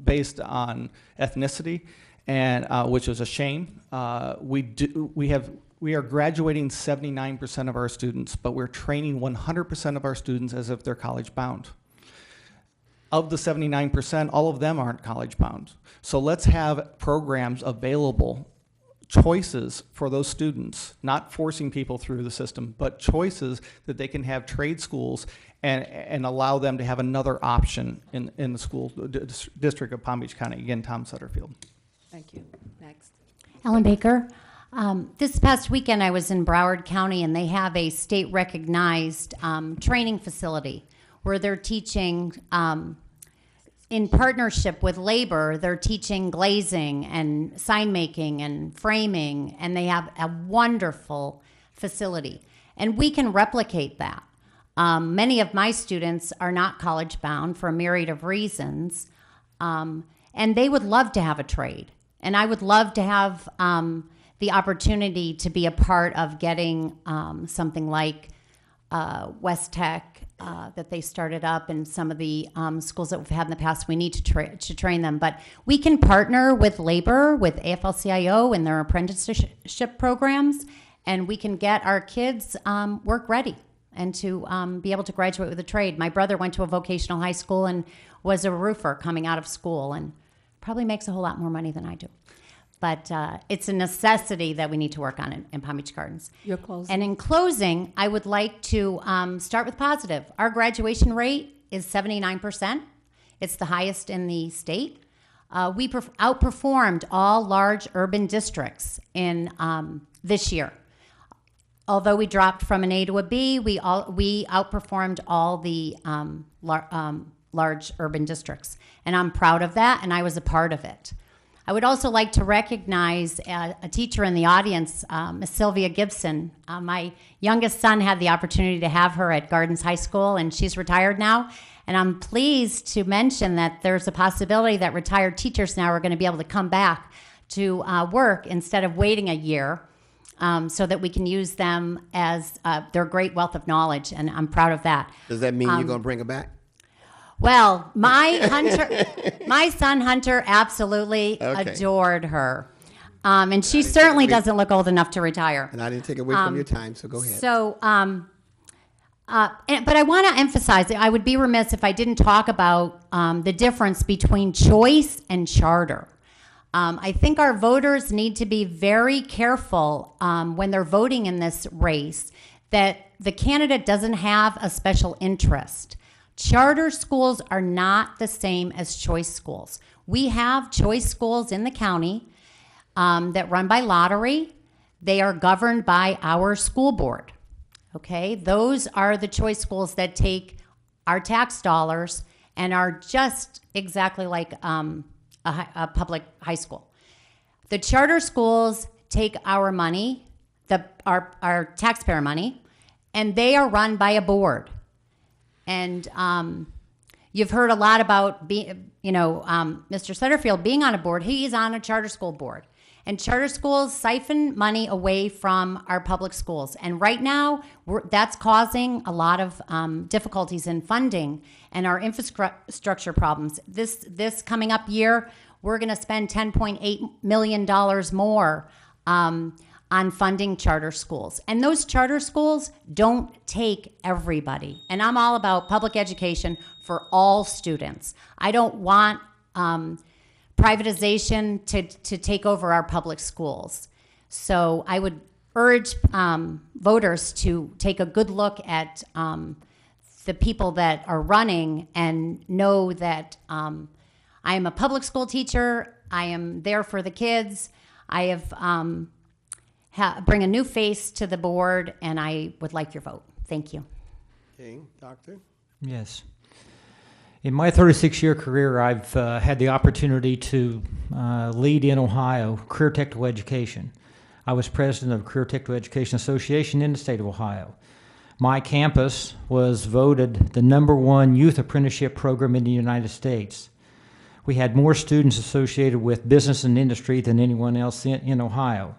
based on ethnicity, and which is a shame. We are graduating 79% of our students, but we're training 100% of our students as if they're college bound. Of the 79%, all of them aren't college bound. So let's have programs available, choices for those students, not forcing people through the system, but choices that they can have trade schools and allow them to have another option in the school district of Palm Beach County. Again, Tom Sutterfield. Thank you. Next. Ellen Baker. This past weekend, I was in Broward County, and they have a state-recognized training facility where they're teaching, in partnership with labor, they're teaching glazing and sign making and framing, and they have a wonderful facility. And we can replicate that. Many of my students are not college-bound for a myriad of reasons, and they would love to have a trade. And I would love to have the opportunity to be a part of getting something like West Tech that they started up, and some of the schools that we've had in the past. We need to train them, but we can partner with labor, with AFL-CIO and their apprenticeship programs, and we can get our kids work ready and to be able to graduate with a trade. My brother went to a vocational high school and was a roofer coming out of school, and probably makes a whole lot more money than I do. But it's a necessity that we need to work on in Palm Beach Gardens. Your closing. And in closing, I would like to start with positive. Our graduation rate is 79%. It's the highest in the state. We outperformed all large urban districts in this year. Although we dropped from an A to a B, we outperformed all the large urban districts. And I'm proud of that, and I was a part of it. I would also like to recognize a teacher in the audience, Miss Sylvia Gibson. My youngest son had the opportunity to have her at Gardens High School, and she's retired now. And I'm pleased to mention that there's a possibility that retired teachers now are going to be able to come back to work instead of waiting a year, so that we can use them as their great wealth of knowledge, and I'm proud of that. Does that mean you're going to bring her back? Well, my son Hunter absolutely adored her. And she certainly doesn't look old enough to retire. And I didn't take away from your time, so go ahead. So But I want to emphasize, I would be remiss if I didn't talk about the difference between choice and charter. I think our voters need to be very careful when they're voting in this race that the candidate doesn't have a special interest. Charter schools are not the same as choice schools. We have choice schools in the county that run by lottery. They are governed by our school board. Okay, those are the choice schools that take our tax dollars and are just exactly like a public high school. The charter schools take our money, our taxpayer money, and they are run by a board. And you've heard a lot about Mr. Sutterfield being on a board. He is on a charter school board. And charter schools siphon money away from our public schools. And right now, that's causing a lot of difficulties in funding and our infrastructure problems. This coming up year, we're going to spend $10.8 million more on funding charter schools. And those charter schools don't take everybody. And I'm all about public education for all students. I don't want privatization to take over our public schools. So I would urge voters to take a good look at the people that are running and know that I am a public school teacher. I am there for the kids. I have bring a new face to the board, and I would like your vote. Thank you. Okay, Doctor? Yes. In my 36-year career, I've had the opportunity to lead in Ohio career technical education. I was president of Career Technical Education Association in the state of Ohio. My campus was voted the #1 youth apprenticeship program in the United States. We had more students associated with business and industry than anyone else in Ohio.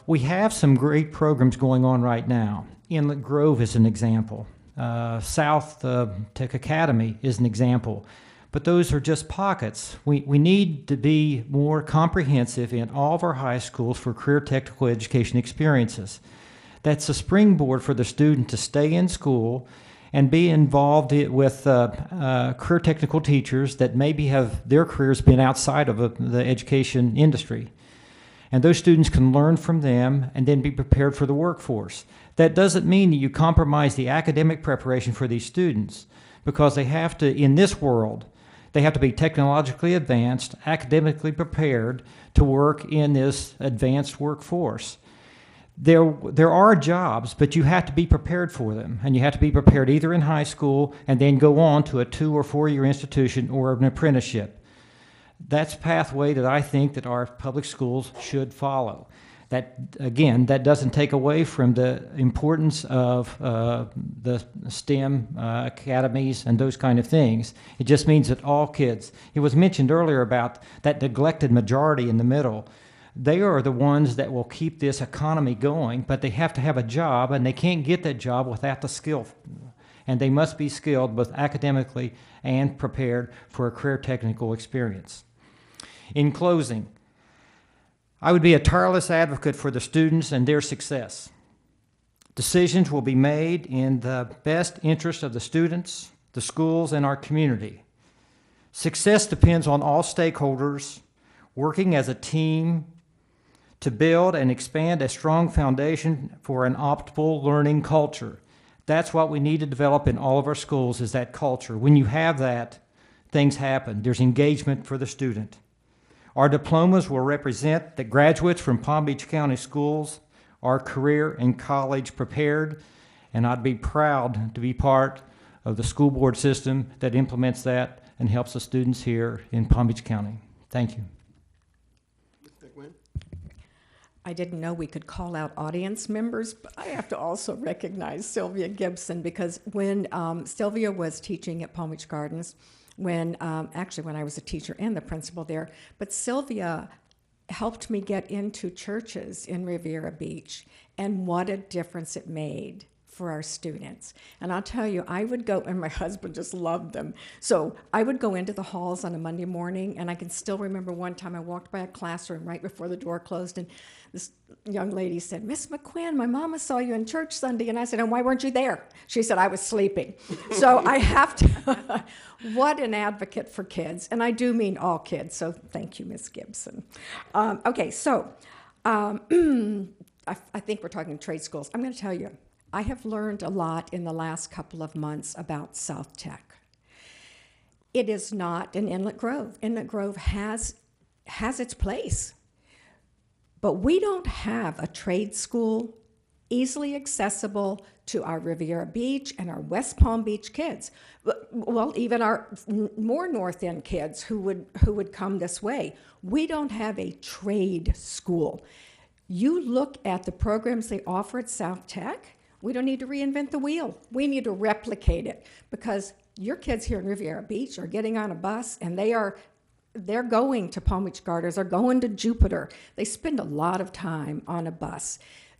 We have some great programs going on right now. Inlet Grove is an example. South Tech Academy is an example, but those are just pockets. We need to be more comprehensive in all of our high schools for career technical education experiences. That's a springboard for the student to stay in school and be involved with career technical teachers that maybe have their careers been outside of the education industry. And those students can learn from them and then be prepared for the workforce. That doesn't mean that you compromise the academic preparation for these students, because they have to, in this world, they have to be technologically advanced, academically prepared to work in this advanced workforce. There are jobs, but you have to be prepared for them, and you have to be prepared either in high school and then go on to a 2 or 4 year institution or an apprenticeship. That's a pathway that I think that our public schools should follow. That, again, that doesn't take away from the importance of the STEM academies and those kind of things. It just means that all kids, it was mentioned earlier about that neglected majority in the middle. They are the ones that will keep this economy going, but they have to have a job, and they can't get that job without the skill. And they must be skilled both academically and prepared for a career technical experience. In closing, I would be a tireless advocate for the students and their success. Decisions will be made in the best interest of the students, the schools, and our community. Success depends on all stakeholders working as a team to build and expand a strong foundation for an optimal learning culture. That's what we need to develop in all of our schools, is that culture. When you have that, things happen. There's engagement for the student. Our diplomas will represent that graduates from Palm Beach County schools are career and college prepared, and I'd be proud to be part of the school board system that implements that and helps the students here in Palm Beach County. Thank you. I didn't know we could call out audience members, but I have to also recognize Sylvia Gibson, because when Sylvia was teaching at Palm Beach Gardens, when I was a teacher and the principal there, but Sylvia helped me get into churches in Riviera Beach, and what a difference it made for our students. And I'll tell you, I would go, and my husband just loved them. So I would go into the halls on a Monday morning, and I can still remember one time I walked by a classroom right before the door closed, and this young lady said, "Miss McQuinn, my mama saw you in church Sunday." And I said, "And why weren't you there?" She said, "I was sleeping." So I have to, what an advocate for kids. And I do mean all kids, so thank you, Miss Gibson. Okay, so I think we're talking trade schools. I'm going to tell you, I have learned a lot in the last couple of months about South Tech. It is not an Inlet Grove. Inlet Grove has its place. But we don't have a trade school easily accessible to our Riviera Beach and our West Palm Beach kids. Well, even our more North End kids who would come this way. We don't have a trade school. You look at the programs they offer at South Tech, we don't need to reinvent the wheel. We need to replicate it, because your kids here in Riviera Beach are getting on a bus and they're going to Palm Beach Gardens, or going to Jupiter. They spend a lot of time on a bus.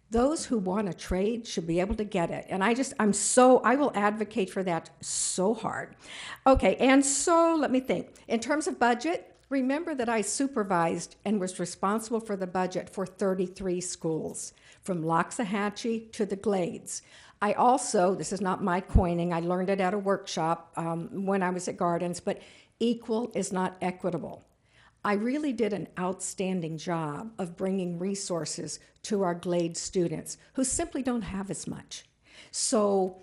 Those who want to trade should be able to get it. And I will advocate for that so hard. Okay, and so let me think. In terms of budget, remember that I supervised and was responsible for the budget for 33 schools, from Loxahatchee to the Glades. I also, this is not my coining, I learned it at a workshop when I was at Gardens, but equal is not equitable. I really did an outstanding job of bringing resources to our Glade students who simply don't have as much. So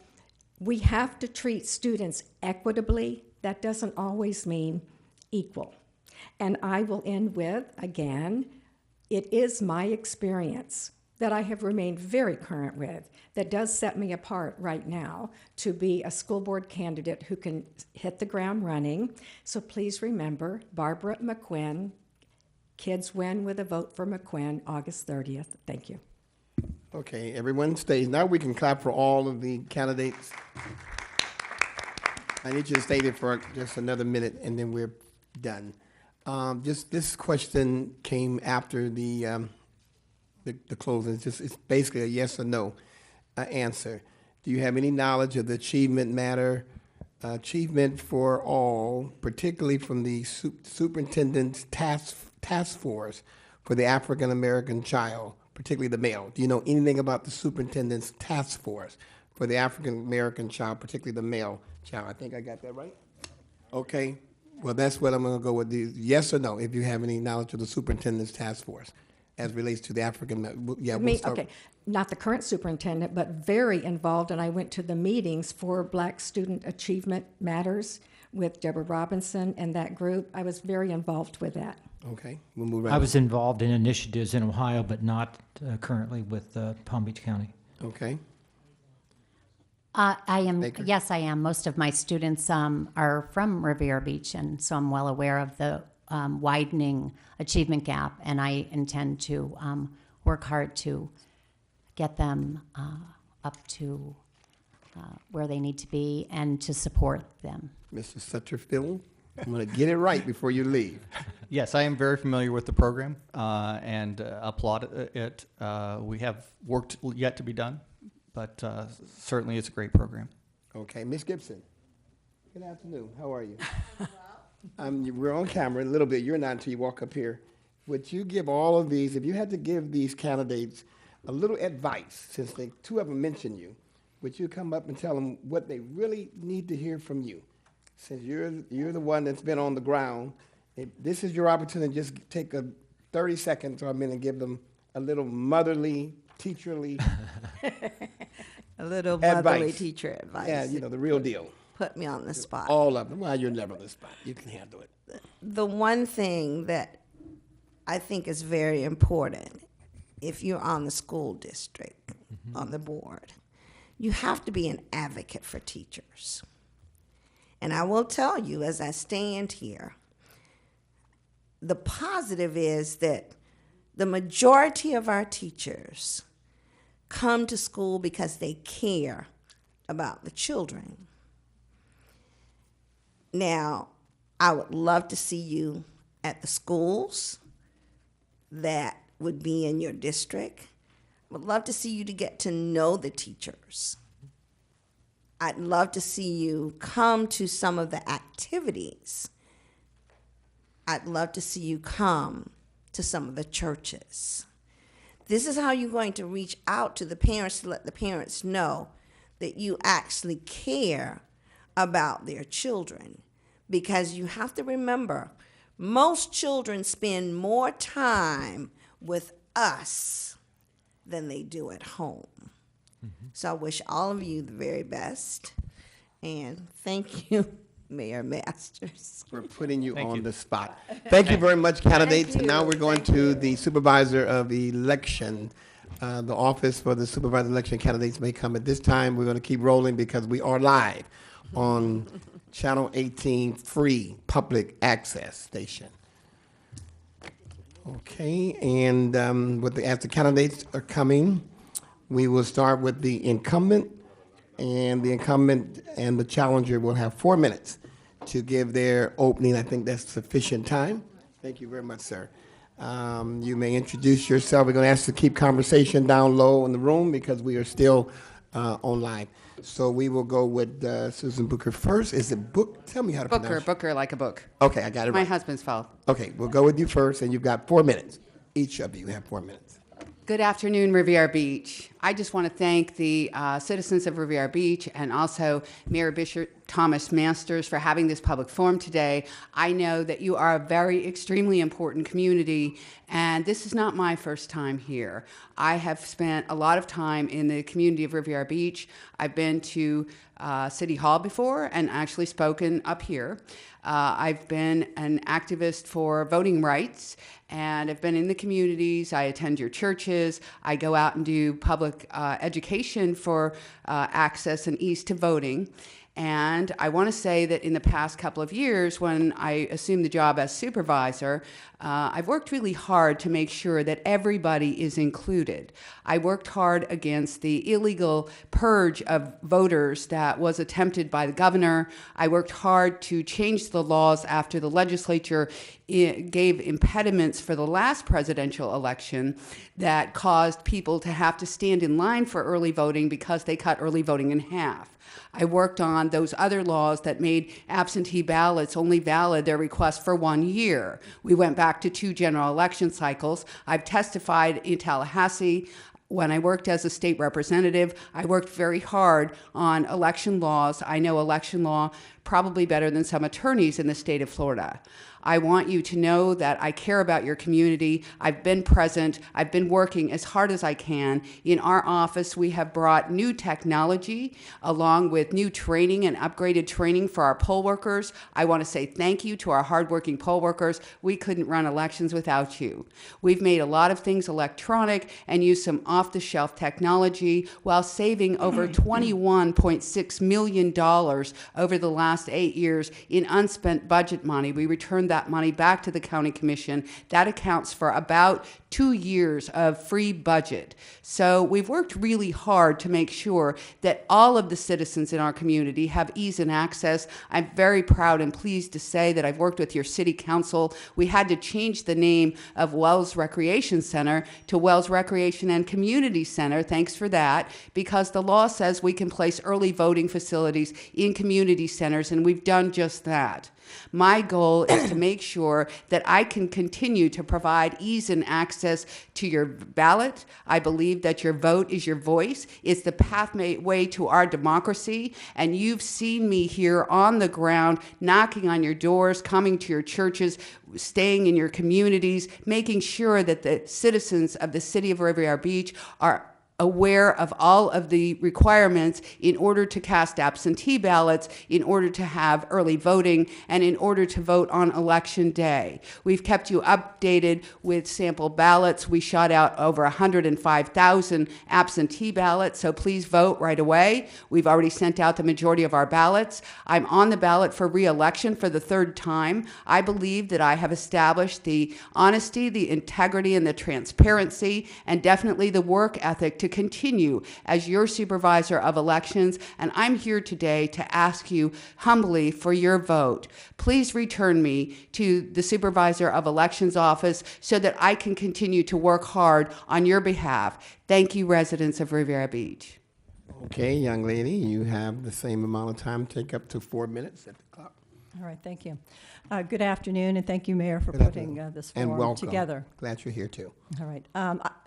we have to treat students equitably. That doesn't always mean equal. And I will end with, again, it is my experience that I have remained very current with that does set me apart right now to be a school board candidate who can hit the ground running. So please remember, Barbara McQuinn, kids win with a vote for McQuinn, August 30th. Thank you. Okay, everyone stays. Now we can clap for all of the candidates. I need you to stay there for just another minute, and then we're done. Just this question came after the closing. It's basically a yes or no answer. Do you have any knowledge of the achievement matter, achievement for all, particularly from the superintendent's task force for the African American child, particularly the male? Do you know anything about the superintendent's task force for the African American child, particularly the male child? I think I got that right. Okay. Well, that's what I'm going to go with. Yes or no, if you have any knowledge of the superintendent's task force as relates to the African. Yeah, we'll start. Okay, not the current superintendent, but very involved, and I went to the meetings for Black Student Achievement Matters with Deborah Robinson and that group. I was very involved with that. Okay, we'll move right I on. was involved in initiatives in Ohio, but not currently with Palm Beach County. Okay. I am. Baker? Yes, I am. Most of my students are from Riviera Beach, and so I'm well aware of the widening achievement gap, and I intend to work hard to get them up to where they need to be and to support them. Mr. Sutterfield, I'm going to get it right before you leave. Yes, I am very familiar with the program and applaud it. We have work yet to be done, but certainly it's a great program. Okay, Ms. Gibson. Good afternoon. How are you? We're on camera a little bit. You're not until you walk up here. Would you give all of these, if you had to give these candidates a little advice, since two of them mentioned you, would you come up and tell them what they really need to hear from you? Since you're the one that's been on the ground, this is your opportunity. Just take 30 seconds or a minute and give them a little motherly, teacherly A little advice. motherly teacher advice. Yeah, the real deal. Put me on the spot. All of them. Well, you're never on the spot. You can handle it. The one thing that I think is very important, if you're on the school district, on the board, you have to be an advocate for teachers. And I will tell you, as I stand here, the positive is that the majority of our teachers come to school because they care about the children. Now, I would love to see you at the schools that would be in your district. I would love to see you to get to know the teachers I'd love to see you come to some of the activities. I'd love to see you come to some of the churches. This is how you're going to reach out to the parents to let the parents know that you actually care about their children. Because you have to remember, most children spend more time with us than they do at home. So I wish all of you the very best. And thank you, Mayor Masters. We're putting you Thank on you. the spot. Thank you very much, candidates. Thank And now you. we're going Thank to you. the Supervisor of Election. The office for the Supervisor of Election candidates may come at this time. We're going to keep rolling because we are live on Channel 18 free public access station. Okay, and as the candidates are coming, we will start with the incumbent, and the challenger will have 4 minutes to give their opening. I think that's sufficient time. Thank you very much, sir. You may introduce yourself. We're going to ask to keep conversation down low in the room because we are still on live. So we will go with Susan Booker first. Is it Book? Tell me how to pronounce it. Booker like a book. Okay, I got it My right. husband's fault. Okay, we'll go with you first, and you've got 4 minutes. Each of you have 4 minutes. Good afternoon, Riviera Beach. I just want to thank the citizens of Riviera Beach and also Mayor Bishop Thomas Masters for having this public forum today. I know that you are a very extremely important community, and this is not my first time here. I have spent a lot of time in the community of Riviera Beach. I've been to City Hall before and actually spoken up here. I've been an activist for voting rights, and I've been in the communities. I attend your churches. I go out and do public education for access and ease to voting. And I want to say that in the past couple of years, when I assumed the job as supervisor, I've worked really hard to make sure that everybody is included. I worked hard against the illegal purge of voters that was attempted by the governor. I worked hard to change the laws after the legislature gave impediments for the last presidential election that caused people to have to stand in line for early voting because they cut early voting in half. I worked on those other laws that made absentee ballots only valid their request for 1 year. We went back to 2 general election cycles. I've testified in Tallahassee. When I worked as a state representative, I worked very hard on election laws. I know election law probably better than some attorneys in the state of Florida. I want you to know that I care about your community. I've been present. I've been working as hard as I can. In our office, we have brought new technology along with new training and upgraded training for our poll workers. I want to say thank you to our hardworking poll workers. We couldn't run elections without you. We've made a lot of things electronic and used some off-the-shelf technology while saving over $21.6 million over the last 8 years in unspent budget money. We returned that money back to the county commission. That accounts for about 2 years of free budget. So we've worked really hard to make sure that all of the citizens in our community have ease and access. I'm very proud and pleased to say that I've worked with your city council. We had to change the name of Wells Recreation Center to Wells Recreation and Community Center. Thanks for that, because the law says we can place early voting facilities in community centers, and we've done just that. My goal is to make sure that I can continue to provide ease and access to your ballot. I believe that your vote is your voice. It's the pathway to our democracy. And you've seen me here on the ground, knocking on your doors, coming to your churches, staying in your communities, making sure that the citizens of the city of Riviera Beach are aware of all of the requirements in order to cast absentee ballots, in order to have early voting, and in order to vote on election day. We've kept you updated with sample ballots. We shot out over 105,000 absentee ballots, so please vote right away. We've already sent out the majority of our ballots. I'm on the ballot for re-election for the 3rd time. I believe that I have established the honesty, the integrity, and the transparency, and definitely the work ethic to continue as your supervisor of elections, and I'm here today to ask you humbly for your vote. Please return me to the supervisor of elections office so that I can continue to work hard on your behalf. Thank you, residents of Riviera Beach. Okay, young lady, you have the same amount of time, take up to 4 minutes at the clock. All right, thank you. Good afternoon, and thank you, Mayor, for Good putting afternoon. this And forum welcome. together. Glad you're here too. All right.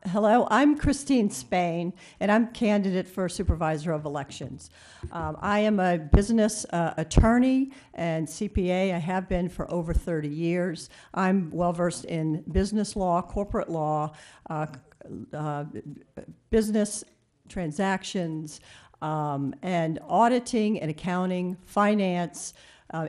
Hello, I'm Christine Spain, and I'm candidate for Supervisor of Elections. I am a business attorney and CPA. I have been for over 30 years. I'm well-versed in business law, corporate law, business transactions, and auditing and accounting, finance,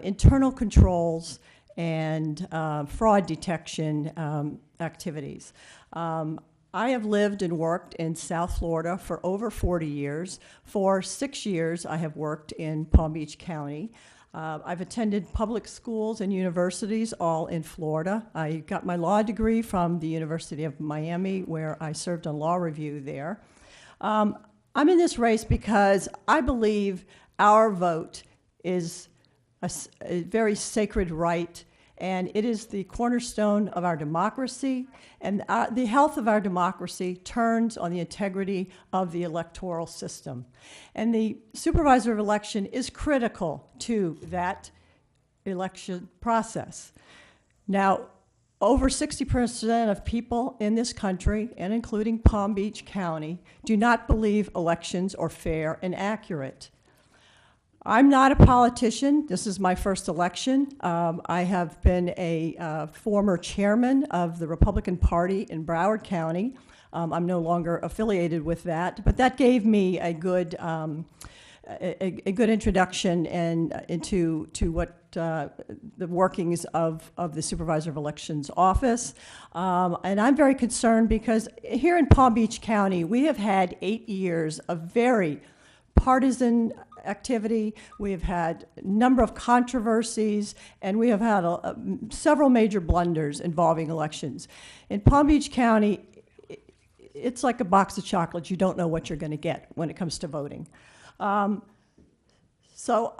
internal controls, and fraud detection activities. I have lived and worked in South Florida for over 40 years. For 6 years, I have worked in Palm Beach County. I've attended public schools and universities all in Florida. I got my law degree from the University of Miami, where I served on law review there. I'm in this race because I believe our vote is a very sacred right, and it is the cornerstone of our democracy, and the health of our democracy turns on the integrity of the electoral system. And the supervisor of election is critical to that election process. Now, over 60% of people in this country, and including Palm Beach County, do not believe elections are fair and accurate. I'm not a politician. This is my first election. I have been a former chairman of the Republican Party in Broward County. I'm no longer affiliated with that, but that gave me a good introduction into what the workings of the Supervisor of Elections office. And I'm very concerned because here in Palm Beach County, we have had 8 years of very partisan activity. We have had a number of controversies, and we have had several major blunders involving elections. In Palm Beach County, it's like a box of chocolates. You don't know what you're going to get when it comes to voting. So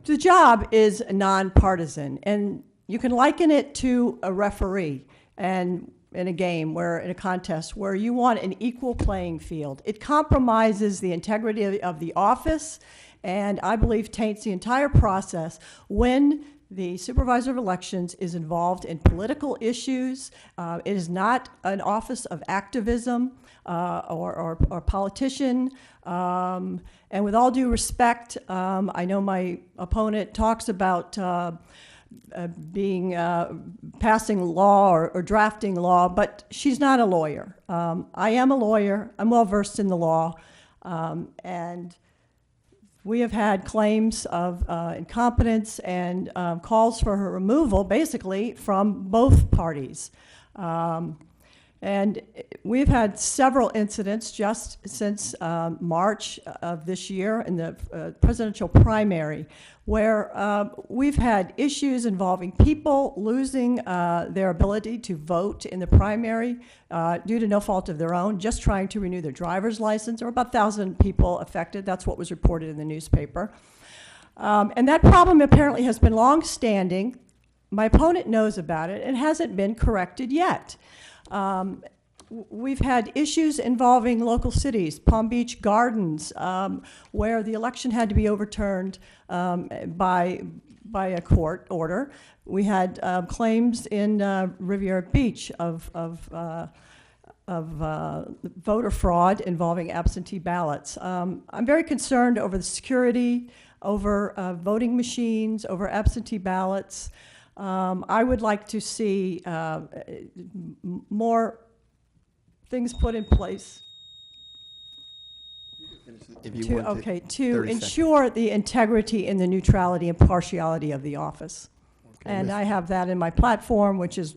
the job is nonpartisan, and you can liken it to a referee and in a game in a contest where you want an equal playing field. It compromises the integrity of the office, and I believe taints the entire process when the supervisor of elections is involved in political issues. It is not an office of activism or politician. And with all due respect, I know my opponent talks about passing law or drafting law, but she's not a lawyer. I am a lawyer. I'm well versed in the law, and we have had claims of incompetence and calls for her removal, basically from both parties. And we've had several incidents just since March of this year in the presidential primary, where we've had issues involving people losing their ability to vote in the primary due to no fault of their own, just trying to renew their driver's license. There were about 1,000 people affected. That's what was reported in the newspaper. And that problem apparently has been long-standing. My opponent knows about it. It hasn't been corrected yet. We've had issues involving local cities, Palm Beach Gardens, where the election had to be overturned by a court order. We had claims in Riviera Beach of voter fraud involving absentee ballots. I'm very concerned over the security, over voting machines, over absentee ballots. I would like to see more things put in place If you to, want okay, to 30 seconds. ensure the integrity and the neutrality and partiality of the office. Okay, And Ms. I have that in my platform, which is,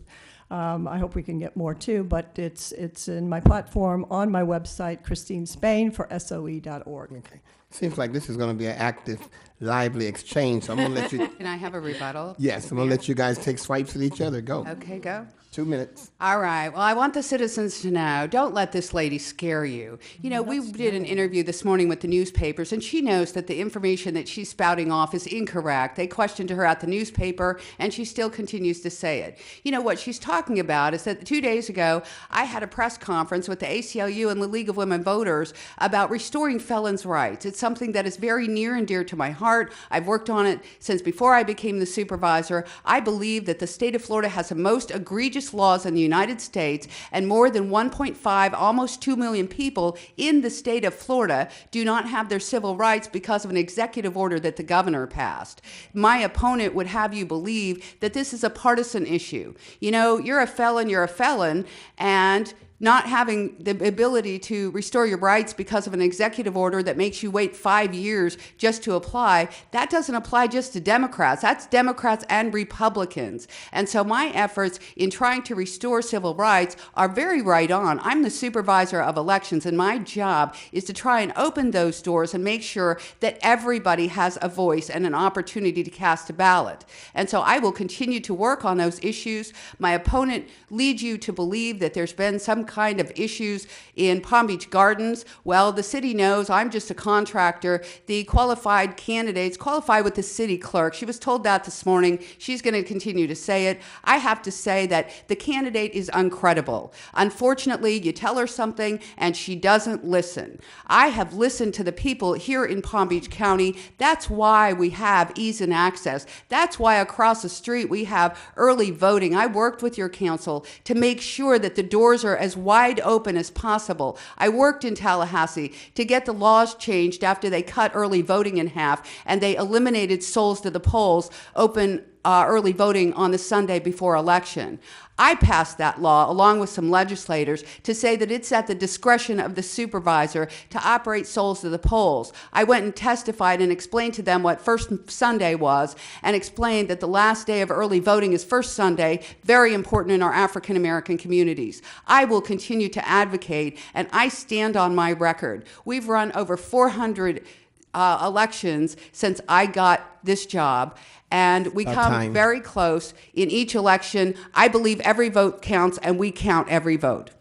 I hope we can get more too, but it's in my platform on my website, Christine Spain for SOE.org. Okay. Seems like this is going to be an active lively exchange. So I'm going to let you, Can I have a rebuttal? yes, I'm going to let you guys take swipes at each other. Go. Okay, go. 2 minutes. All right. Well, I want the citizens to know, don't let this lady scare you. You know, we did an interview this morning with the newspapers, and she knows that the information that she's spouting off is incorrect. They questioned her at the newspaper, and she still continues to say it. You know, what she's talking about is that 2 days ago, I had a press conference with the ACLU and the League of Women Voters about restoring felons' rights. It's something that is very near and dear to my heart. I've worked on it since before I became the supervisor. I believe that the state of Florida has the most egregious laws in the United States, and more than 1.5, almost 2 million people in the state of Florida do not have their civil rights because of an executive order that the governor passed. My opponent would have you believe that this is a partisan issue. You know, you're a felon, and not having the ability to restore your rights because of an executive order that makes you wait 5 years just to apply, that doesn't apply just to Democrats. That's Democrats and Republicans. And so my efforts in trying to restore civil rights are very right on. I'm the supervisor of elections, and my job is to try and open those doors and make sure that everybody has a voice and an opportunity to cast a ballot. And so I will continue to work on those issues. My opponent leads you to believe that there's been some kind of issues in Palm Beach Gardens. Well, the city knows I'm just a contractor. The qualified candidates qualify with the city clerk. She was told that this morning. She's going to continue to say it. I have to say that the candidate is uncredible. Unfortunately, you tell her something and she doesn't listen. I have listened to the people here in Palm Beach County. That's why we have ease and access. That's why across the street we have early voting. I worked with your council to make sure that the doors are as wide open as possible. I worked in Tallahassee to get the laws changed after they cut early voting in half and they eliminated souls to the polls, open early voting on the Sunday before election. I passed that law along with some legislators to say that it's at the discretion of the supervisor to operate souls to the polls. I went and testified and explained to them what First Sunday was and explained that the last day of early voting is First Sunday, very important in our African American communities. I will continue to advocate, and I stand on my record. We've run over 400 elections since I got this job, and we come very close in each election. I believe every vote counts, and we count every vote.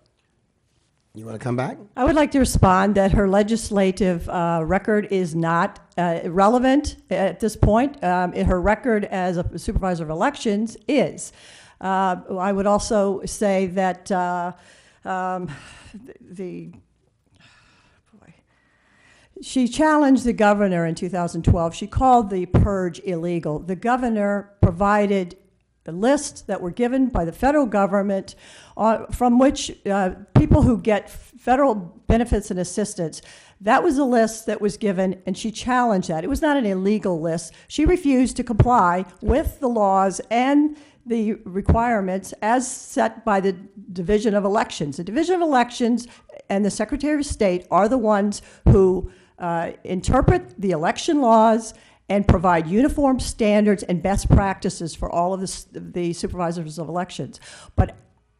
You want to come back? I would like to respond that her legislative record is not relevant at this point. Her record as a supervisor of elections is. I would also say that she challenged the governor in 2012. She called the purge illegal. The governor provided the lists that were given by the federal government from which people who get federal benefits and assistance, that was a list that was given, and she challenged that. It was not an illegal list. She refused to comply with the laws and the requirements as set by the Division of Elections. The Division of Elections and the Secretary of State are the ones who interpret the election laws and provide uniform standards and best practices for all of the supervisors of elections. But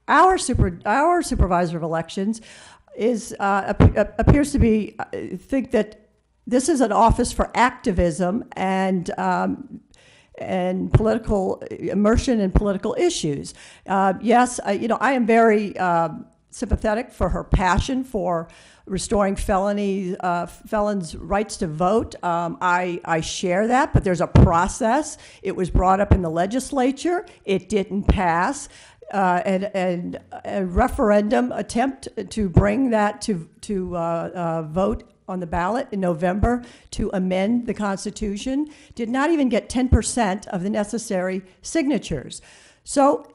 our supervisor of elections is appears to be think that this is an office for activism and political immersion in political issues. Yes, I am very sympathetic for her passion for restoring felons' rights to vote. I share that, but there's a process. It was brought up in the legislature. It didn't pass. And a referendum attempt to bring that to vote on the ballot in November to amend the Constitution did not even get 10% of the necessary signatures. So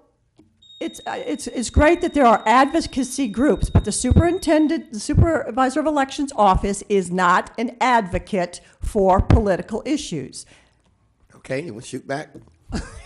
it's great that there are advocacy groups, but the supervisor of elections office is not an advocate for political issues. Okay, you want to shoot back?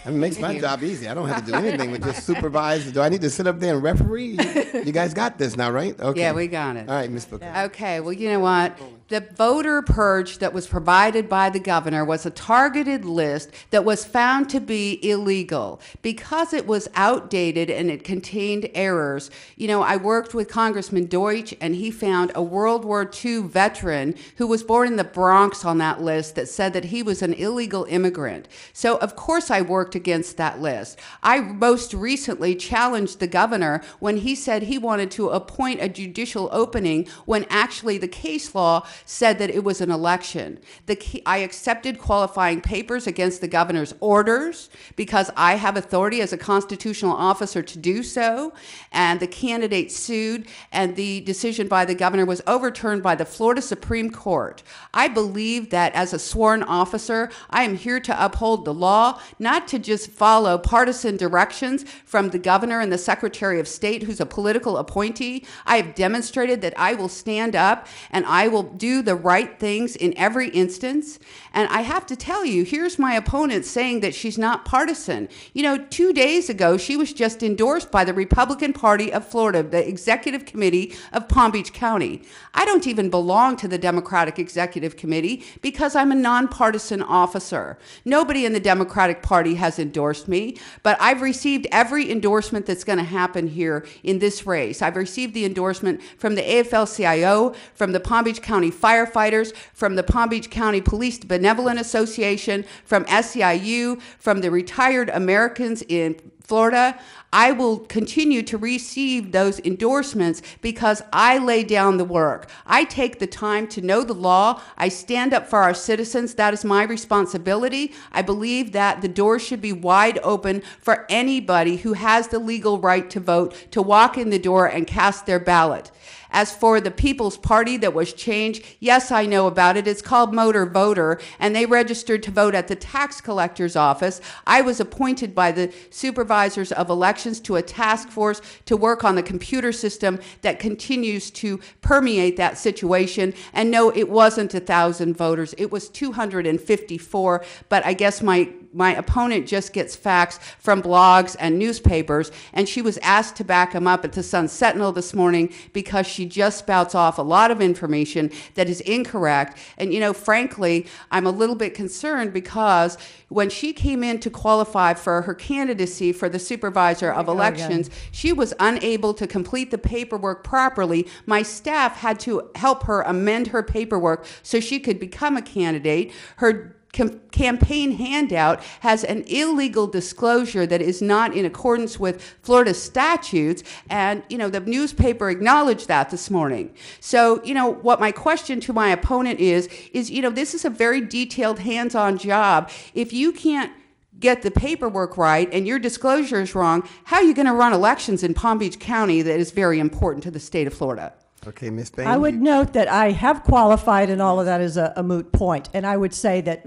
It makes my job easy. I don't have to do anything but just supervise. Do I need to sit up there and referee? You guys got this now, right? Okay. Yeah, we got it. All right, Ms. Booker. Okay, well, you know what? The voter purge that was provided by the governor was a targeted list that was found to be illegal because it was outdated and it contained errors. You know, I worked with Congressman Deutsch, and he found a World War II veteran who was born in the Bronx on that list that said that he was an illegal immigrant. So, of course, I worked against that list. I most recently challenged the governor when he said he wanted to appoint a judicial opening when actually the case law said that it was an election. I accepted qualifying papers against the governor's orders because I have authority as a constitutional officer to do so, and the candidate sued, and the decision by the governor was overturned by the Florida Supreme Court. I believe that as a sworn officer, I am here to uphold the law, not to just follow partisan directions from the governor and the Secretary of State, who's a political appointee. I have demonstrated that I will stand up and I will do the right things in every instance. And I have to tell you, here's my opponent saying that she's not partisan. You know, 2 days ago, she was just endorsed by the Republican Party of Florida, the Executive Committee of Palm Beach County. I don't even belong to the Democratic Executive Committee because I'm a nonpartisan officer. Nobody in the Democratic Party has endorsed me, but I've received every endorsement that's going to happen here in this race. I've received the endorsement from the AFL-CIO, from the Palm Beach County firefighters, from the Palm Beach County Police Benevolent Association, from SEIU, from the retired Americans in Florida. I will continue to receive those endorsements because I lay down the work. I take the time to know the law. I stand up for our citizens. That is my responsibility. I believe that the door should be wide open for anybody who has the legal right to vote to walk in the door and cast their ballot. As for the People's Party that was changed, yes, I know about it. It's called Motor Voter, and they registered to vote at the tax collector's office. I was appointed by the supervisors of elections to a task force to work on the computer system that continues to permeate that situation. And no, it wasn't 1,000 voters. It was 254, but I guess my opponent just gets facts from blogs and newspapers, and she was asked to back him up at the Sun Sentinel this morning because she just spouts off a lot of information that is incorrect. And, you know, frankly, I'm a little bit concerned because when she came in to qualify for her candidacy for the supervisor of elections, she was unable to complete the paperwork properly. My staff had to help her amend her paperwork so she could become a candidate. Her campaign handout has an illegal disclosure that is not in accordance with Florida statutes, and you know the newspaper acknowledged that this morning. So you know what my question to my opponent is you know this is a very detailed hands-on job. If you can't get the paperwork right and your disclosure is wrong, how are you going to run elections in Palm Beach County that is very important to the state of Florida? Okay, Ms. Bain. I would note that I have qualified, and all of that is a moot point. And I would say that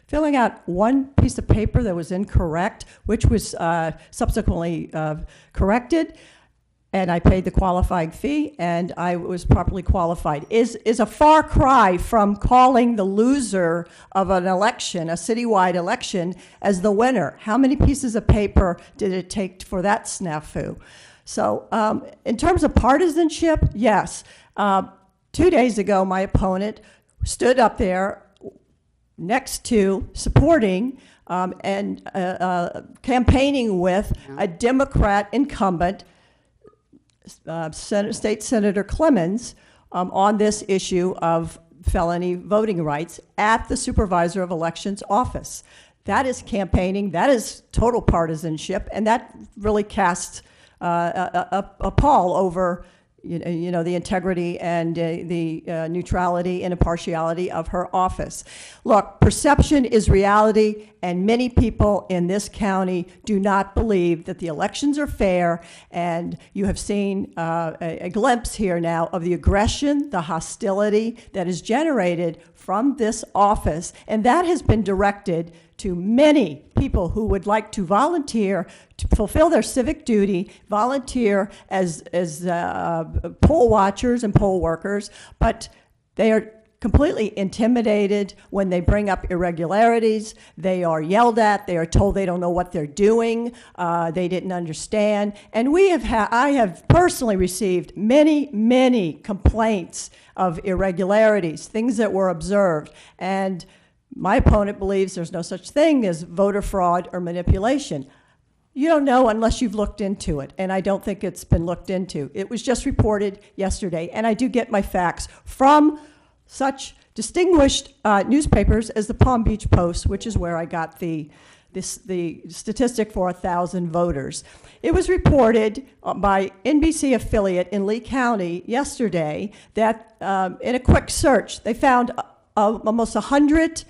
filling out one piece of paper that was incorrect, which was subsequently corrected, and I paid the qualifying fee, and I was properly qualified, is a far cry from calling the loser of an election, a citywide election, as the winner. How many pieces of paper did it take for that snafu? So in terms of partisanship, yes. 2 days ago, my opponent stood up there next to supporting and campaigning with a Democrat incumbent, State Senator Clemens, on this issue of felony voting rights at the Supervisor of Elections office. That is campaigning, that is total partisanship, and that really casts a pall over you know, the integrity and the neutrality and impartiality of her office. Look, perception is reality, and many people in this county do not believe that the elections are fair, and you have seen a glimpse here now of the aggression, the hostility that is generated from this office, and that has been directed to many people who would like to volunteer to fulfill their civic duty, volunteer as poll watchers and poll workers, but they are completely intimidated when they bring up irregularities. They are yelled at. They are told they don't know what they're doing. They didn't understand. And I have personally received many complaints of irregularities, things that were observed. And my opponent believes there's no such thing as voter fraud or manipulation. You don't know unless you've looked into it, and I don't think it's been looked into. It was just reported yesterday, and I do get my facts from such distinguished newspapers as the Palm Beach Post, which is where I got the statistic for 1,000 voters. It was reported by NBC affiliate in Lee County yesterday that in a quick search, they found almost 100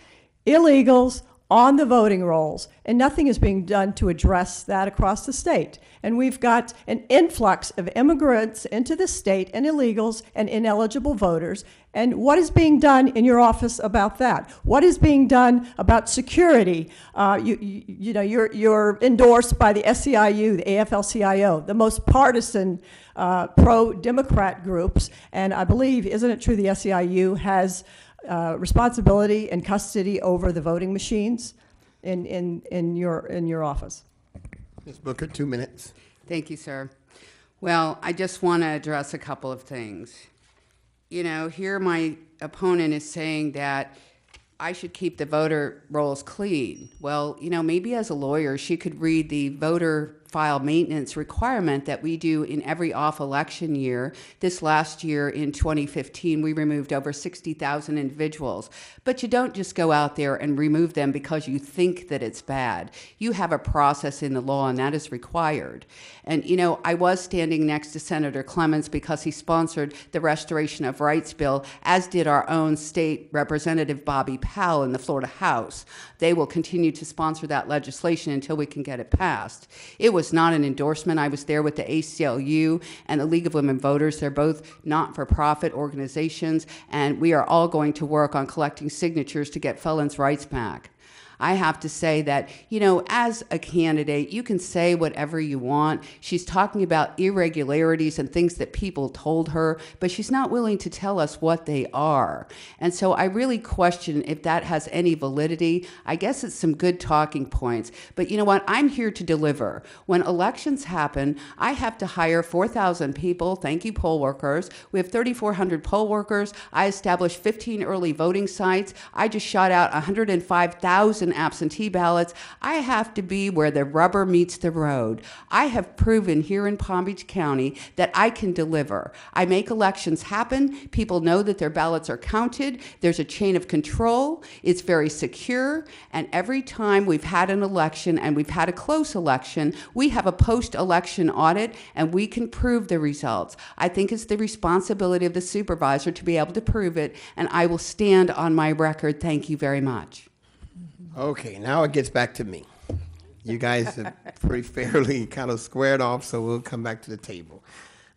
illegals on the voting rolls, and nothing is being done to address that across the state. And we've got an influx of immigrants into the state and illegals and ineligible voters. And what is being done in your office about that? What is being done about security? You know, you're endorsed by the SEIU, the AFL-CIO, the most partisan pro-Democrat groups. And I believe, isn't it true, the SEIU has responsibility and custody over the voting machines in your office? Ms. Booker, 2 minutes. Thank you, sir. Well, I just want to address a couple of things. You know, here my opponent is saying that I should keep the voter rolls clean. Well, you know, maybe as a lawyer, she could read the voter file maintenance requirement that we do in every off-election year. This last year in 2015, we removed over 60,000 individuals. But you don't just go out there and remove them because you think that it's bad. You have a process in the law, and that is required. And, you know, I was standing next to Senator Clements because he sponsored the Restoration of Rights bill, as did our own state representative Bobby Powell in the Florida House. They will continue to sponsor that legislation until we can get it passed. It was not an endorsement. I was there with the ACLU and the League of Women Voters. They're both not-for-profit organizations, and we are all going to work on collecting signatures to get felons' rights back. I have to say that, you know, as a candidate, you can say whatever you want. She's talking about irregularities and things that people told her, but she's not willing to tell us what they are. And so I really question if that has any validity. I guess it's some good talking points. But you know what? I'm here to deliver. When elections happen, I have to hire 4,000 people. Thank you, poll workers. We have 3,400 poll workers. I established 15 early voting sites. I just shot out 105,000 absentee ballots. I have to be where the rubber meets the road. I have proven here in Palm Beach County that I can deliver. I make elections happen. People know that their ballots are counted. There's a chain of control. It's very secure. And every time we've had an election, and we've had a close election, we have a post-election audit, and we can prove the results. I think it's the responsibility of the supervisor to be able to prove it, and I will stand on my record. Thank you very much. Okay, now it gets back to me. You guys are pretty fairly kind of squared off, so we'll come back to the table.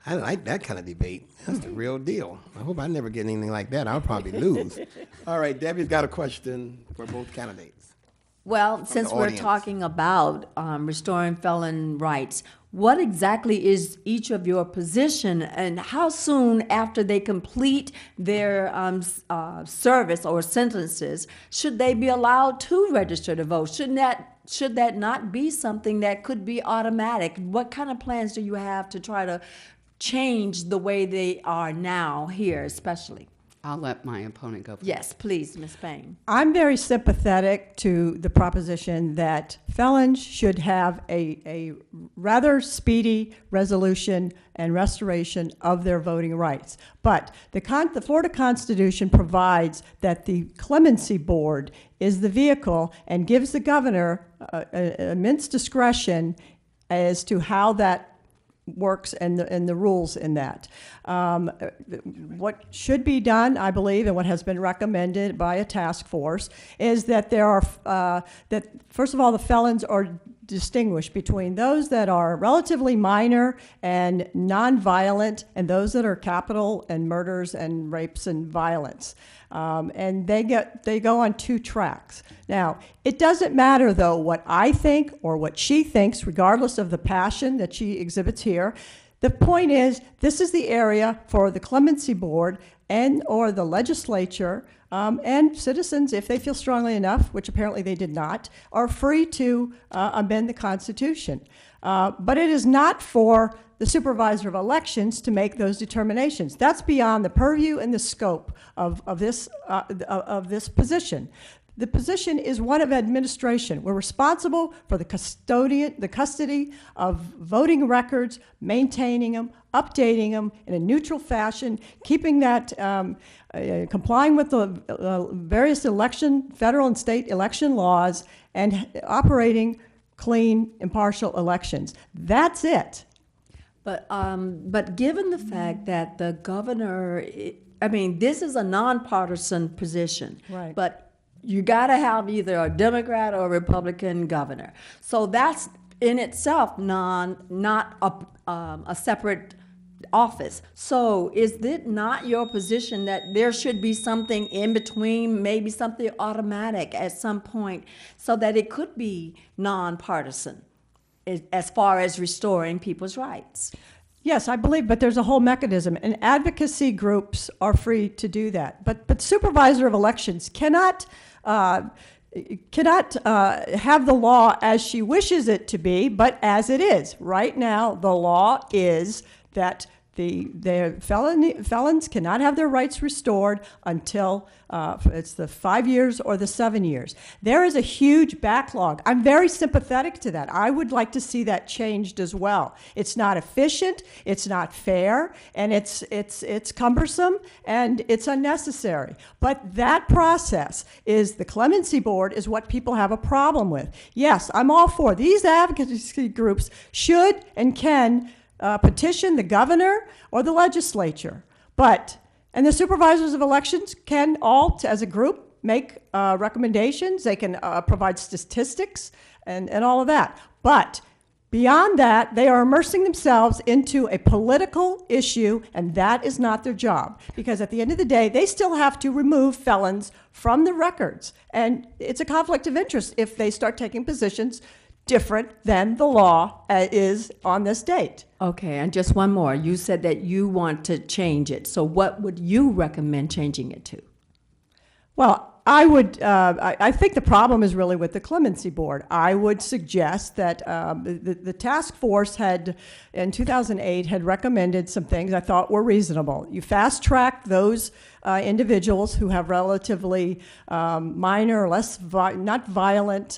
I like that kind of debate. That's the real deal. I hope I never get anything like that. I'll probably lose. All right, Debbie's got a question for both candidates. Well, since we're audience. talking about restoring felon rights, what exactly is each of your position, and how soon after they complete their service or sentences should they be allowed to register to vote? Should that not be something that could be automatic? What kind of plans do you have to try to change the way they are now here, especially? I'll let my opponent go first. Yes, please, Ms. Payne. I'm very sympathetic to the proposition that felons should have a rather speedy resolution and restoration of their voting rights. But the Florida Constitution provides that the Clemency Board is the vehicle and gives the governor immense discretion as to how that works and the rules in that. What should be done, I believe, and what has been recommended by a task force is that there are, that first of all, the felons are distinguished between those that are relatively minor and nonviolent and those that are capital and murders and rapes and violence. And they go on two tracks. Now, it doesn't matter, though, what I think or what she thinks, regardless of the passion that she exhibits here. The point is, this is the area for the Clemency Board and or the legislature and citizens, if they feel strongly enough, which apparently they did not, are free to amend the Constitution. But it is not for the supervisor of elections to make those determinations. That's beyond the purview and the scope of this position. The position is one of administration. We're responsible for the custody of voting records, maintaining them, updating them in a neutral fashion, keeping that, complying with the various federal and state election laws, and operating clean, impartial elections. That's it. But given the fact that the governor, I mean, this is a nonpartisan position. Right. But you got to have either a Democrat or a Republican governor. So that's in itself not a separate office. So is it not your position that there should be something in between, maybe something automatic at some point, so that it could be nonpartisan as far as restoring people's rights? Yes, I believe, but there's a whole mechanism, and advocacy groups are free to do that. But supervisor of elections cannot have the law as she wishes it to be, but as it is. Right now, the law is that the felons cannot have their rights restored until it's the 5 years or the 7 years. There is a huge backlog. I'm very sympathetic to that. I would like to see that changed as well. It's not efficient, it's not fair, and it's cumbersome, and it's unnecessary. But that process is the clemency board is what people have a problem with. Yes, I'm all for these advocacy groups should and can petition the governor or the legislature. And the supervisors of elections can all, as a group, make recommendations. They can provide statistics and all of that. But beyond that, they are immersing themselves into a political issue, and that is not their job. Because at the end of the day, they still have to remove felons from the records. And it's a conflict of interest if they start taking positions different than the law is on this date. Okay, and just one more. You said that you want to change it. So what would you recommend changing it to? Well, I think the problem is really with the clemency board. I would suggest that the task force in 2008, had recommended some things I thought were reasonable. You fast track those individuals who have relatively minor, not violent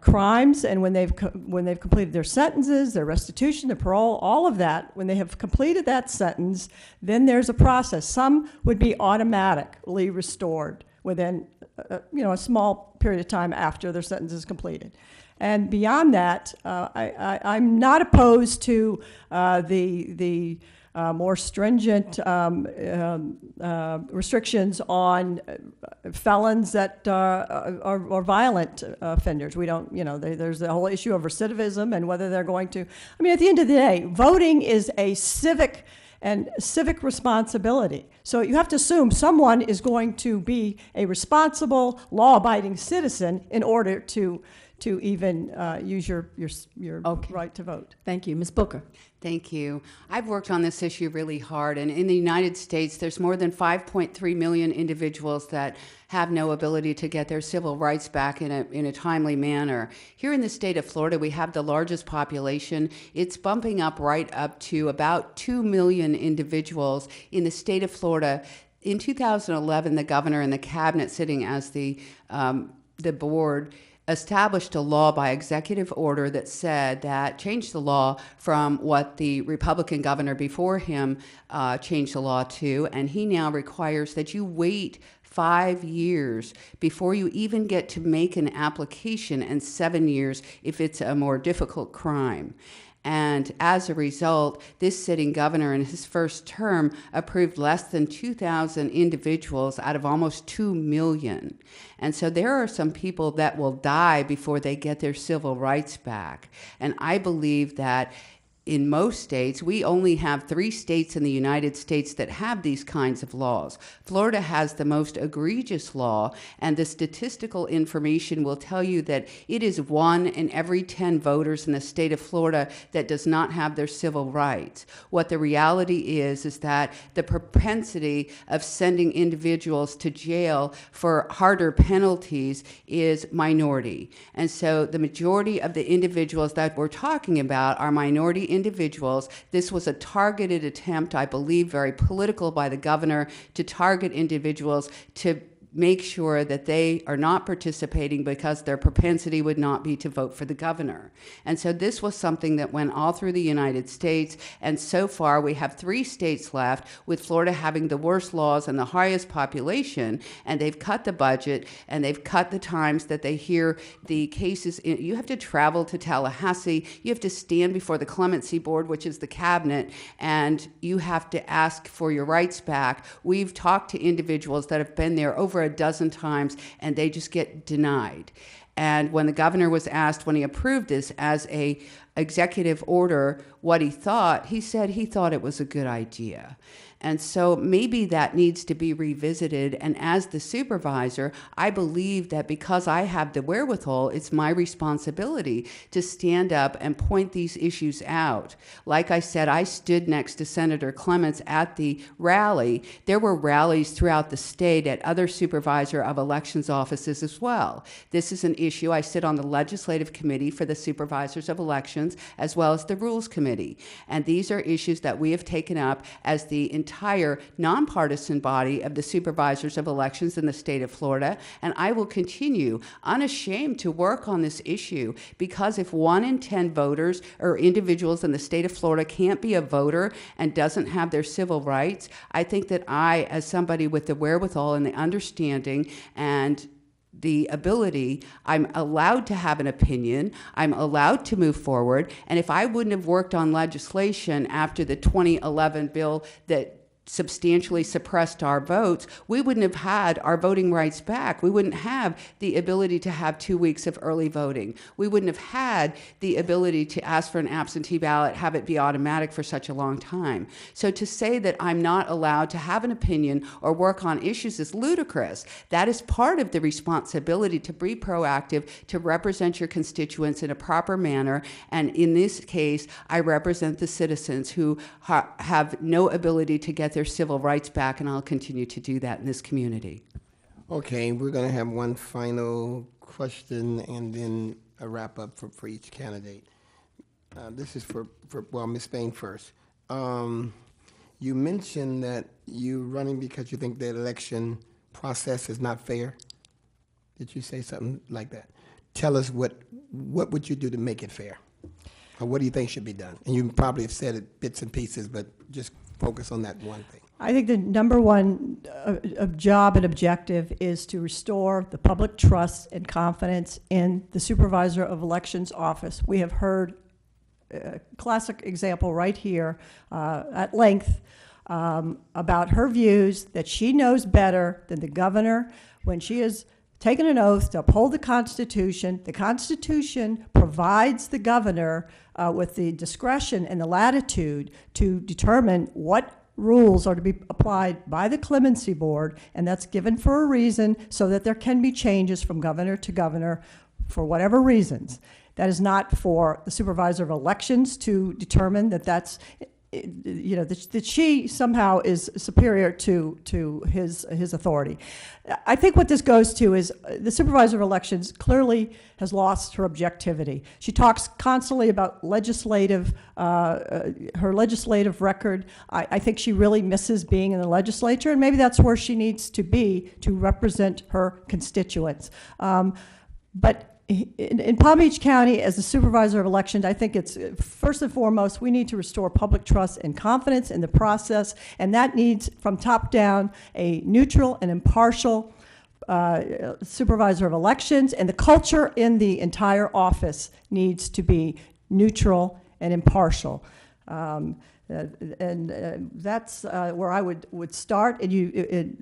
crimes, and when they've completed their sentences, their restitution, their parole, all of that, when they have completed that sentence, then there's a process. Some would be automatically restored within a small period of time after their sentence is completed. And beyond that, I'm not opposed to the more stringent restrictions on felons that are violent offenders. We don't, there's the whole issue of recidivism and whether they're going to. I mean, at the end of the day, voting is a civic responsibility. So you have to assume someone is going to be a responsible, law-abiding citizen in order to even use your Okay. right to vote. Thank you. Ms. Booker. Thank you. I've worked on this issue really hard, and in the United States, there's more than 5.3 million individuals that have no ability to get their civil rights back in a timely manner. Here in the state of Florida, we have the largest population. It's bumping up right up to about 2 million individuals in the state of Florida. In 2011, the governor and the cabinet, sitting as the board, established a law by executive order that said that changed the law from what the Republican governor before him changed the law to, and he now requires that you wait 5 years before you even get to make an application, and 7 years if it's a more difficult crime. And as a result, this sitting governor in his first term approved less than 2,000 individuals out of almost 2 million. And so there are some people that will die before they get their civil rights back. And I believe that in most states, we only have 3 states in the United States that have these kinds of laws. Florida has the most egregious law, and the statistical information will tell you that it is 1 in every 10 voters in the state of Florida that does not have their civil rights. What the reality is that the propensity of sending individuals to jail for harder penalties is minority. And so the majority of the individuals that we're talking about are minority individuals. This was a targeted attempt, I believe, very political by the governor, to target individuals to make sure that they are not participating because their propensity would not be to vote for the governor. And so this was something that went all through the United States, and so far we have 3 states left, with Florida having the worst laws and the highest population, and they've cut the budget, and they've cut the times that they hear the cases. You have to travel to Tallahassee, you have to stand before the clemency board, which is the cabinet, and you have to ask for your rights back. We've talked to individuals that have been there over a dozen times, and they just get denied. And when the governor was asked, when he approved this as a executive order, what he thought, he said he thought it was a good idea. And so maybe that needs to be revisited. And as the supervisor, I believe that because I have the wherewithal, it's my responsibility to stand up and point these issues out. Like I said, I stood next to Senator Clements at the rally. There were rallies throughout the state at other supervisor of elections offices as well. This is an issue. I sit on the legislative committee for the supervisors of elections as well as the rules committee. And these are issues that we have taken up as the entire nonpartisan body of the supervisors of elections in the state of Florida, and I will continue unashamed to work on this issue, because if 1 in 10 voters or individuals in the state of Florida can't be a voter and doesn't have their civil rights, I think that I, as somebody with the wherewithal and the understanding and the ability, I'm allowed to have an opinion, I'm allowed to move forward, and if I wouldn't have worked on legislation after the 2011 bill that substantially suppressed our votes, we wouldn't have had our voting rights back. We wouldn't have the ability to have 2 weeks of early voting. We wouldn't have had the ability to ask for an absentee ballot, have it be automatic for such a long time. So to say that I'm not allowed to have an opinion or work on issues is ludicrous. That is part of the responsibility, to be proactive, to represent your constituents in a proper manner. And in this case, I represent the citizens who have no ability to get their civil rights back, and I'll continue to do that in this community. Okay, we're going to have one final question and then a wrap up for each candidate. This is for Ms. Spain first. You mentioned that you're running because you think the election process is not fair. Did you say something like that? Tell us what would you do to make it fair? Or what do you think should be done? And you probably have said it bits and pieces, but just focus on that one thing. I think the number one job and objective is to restore the public trust and confidence in the supervisor of elections office. We have heard a classic example right here at length about her views, that she knows better than the governor when she has taken an oath to uphold the Constitution. The Constitution provides the governor with the discretion and the latitude to determine what rules are to be applied by the clemency board, and that's given for a reason, so that there can be changes from governor to governor for whatever reasons. That is not for the supervisor of elections to determine that that's, you know, that she somehow is superior to his authority. I think what this goes to is the supervisor of elections clearly has lost her objectivity. She talks constantly about legislative, her legislative record. I think she really misses being in the legislature, and maybe that's where she needs to be to represent her constituents. But in Palm Beach County, as the supervisor of elections, I think it's first and foremost, we need to restore public trust and confidence in the process, and that needs, from top down, a neutral and impartial supervisor of elections, and the culture in the entire office needs to be neutral and impartial. That's where I would start, and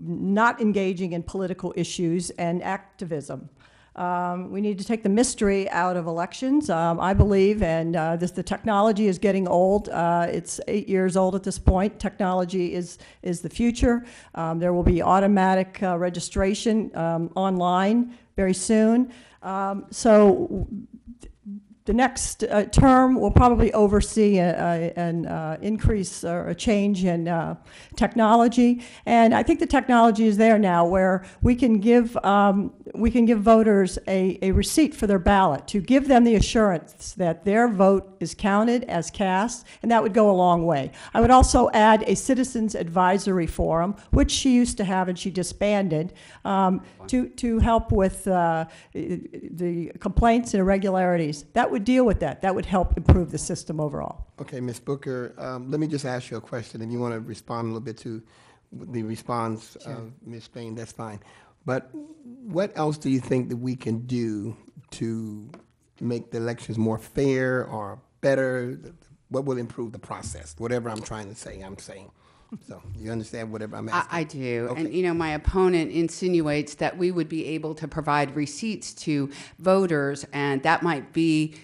not engaging in political issues and activism. We need to take the mystery out of elections, I believe, and the technology is getting old. It's 8 years old at this point. Technology is the future. There will be automatic registration online very soon. So the next term will probably oversee an increase or a change in technology, and I think the technology is there now, where we can give voters a receipt for their ballot to give them the assurance that their vote is counted as cast, and that would go a long way. I would also add a citizens advisory forum, which she used to have and she disbanded, to help with the complaints and irregularities. That would deal with that. That would help improve the system overall. Okay, Ms. Booker, let me just ask you a question. If you want to respond a little bit to the response of Ms. Spain, that's fine. But what else do you think that we can do to make the elections more fair or better? What will improve the process? Whatever I'm trying to say, I'm saying. So you understand whatever I'm asking? I do. Okay. And, you know, my opponent insinuates that we would be able to provide receipts to voters, and that might be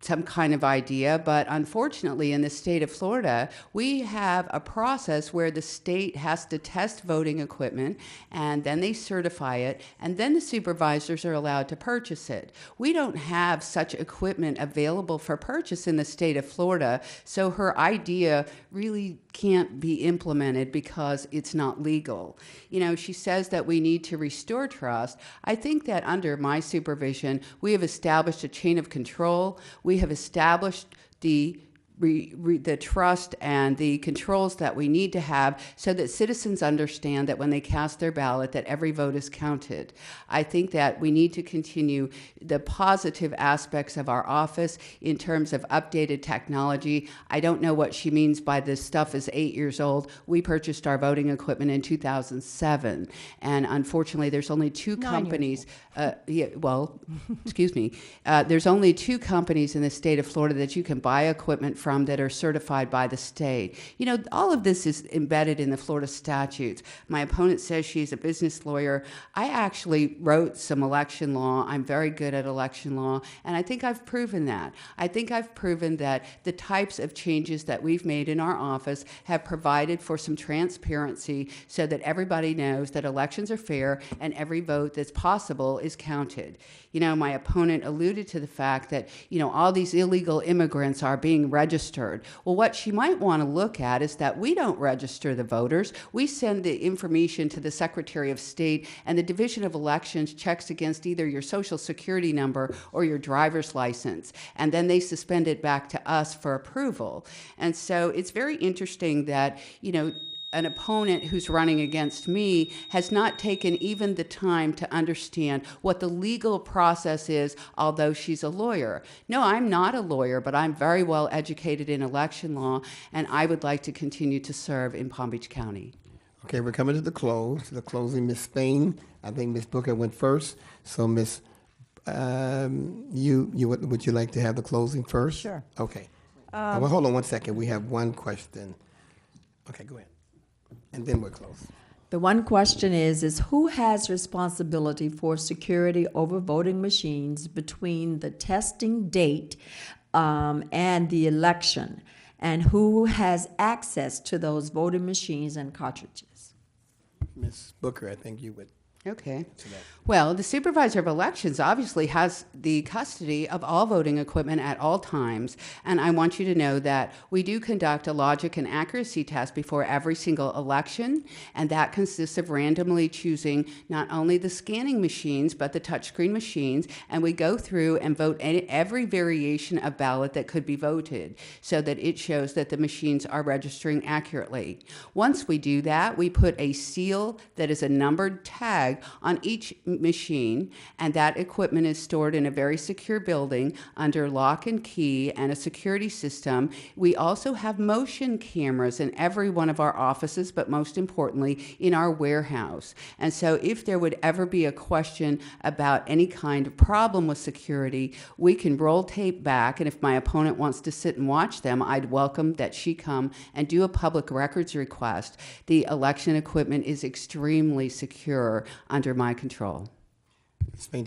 some kind of idea, but unfortunately in the state of Florida, we have a process where the state has to test voting equipment, and then they certify it, and then the supervisors are allowed to purchase it. We don't have such equipment available for purchase in the state of Florida, so her idea really can't be implemented because it's not legal. You know, she says that we need to restore trust. I think that under my supervision, we have established a chain of control. We have established the trust and the controls that we need to have so that citizens understand that when they cast their ballot that every vote is counted. I think that we need to continue the positive aspects of our office in terms of updated technology. I don't know what she means by this stuff is 8 years old. We purchased our voting equipment in 2007, and unfortunately there's only two companies, excuse me, there's only two companies in the state of Florida that you can buy equipment from that are certified by the state. You know, all of this is embedded in the Florida statutes. My opponent says she's a business lawyer. I actually wrote some election law. I'm very good at election law, and I think I've proven that. I think I've proven that the types of changes that we've made in our office have provided for some transparency so that everybody knows that elections are fair and every vote that's possible is counted. You know, my opponent alluded to the fact that, you know, all these illegal immigrants are being registered. Well, what she might want to look at is that we don't register the voters. We send the information to the Secretary of State, and the Division of Elections checks against either your Social Security number or your driver's license, and then they suspend it back to us for approval. And so it's very interesting that, you know, an opponent who's running against me has not taken even the time to understand what the legal process is, although she's a lawyer. No, I'm not a lawyer, but I'm very well educated in election law, and I would like to continue to serve in Palm Beach County. Okay, we're coming to the closing. Ms. Spain, I think Ms. Booker went first. So, Ms. Would you like to have the closing first? Sure. Okay. Well, hold on one second. We have one question. Okay, go ahead. And then we're close. The one question is who has responsibility for security over voting machines between the testing date and the election? And who has access to those voting machines and cartridges? Ms. Booker, I think you would. Okay. Well, the supervisor of elections obviously has the custody of all voting equipment at all times, and I want you to know that we do conduct a logic and accuracy test before every single election, and that consists of randomly choosing not only the scanning machines, but the touchscreen machines, and we go through and vote every variation of ballot that could be voted so that it shows that the machines are registering accurately. Once we do that, we put a seal that is a numbered tag on each machine, and that equipment is stored in a very secure building under lock and key and a security system. We also have motion cameras in every one of our offices, but most importantly in our warehouse. And so if there would ever be a question about any kind of problem with security, we can roll tape back, and if my opponent wants to sit and watch them, I'd welcome that she come and do a public records request. The election equipment is extremely secure under my control. Spain,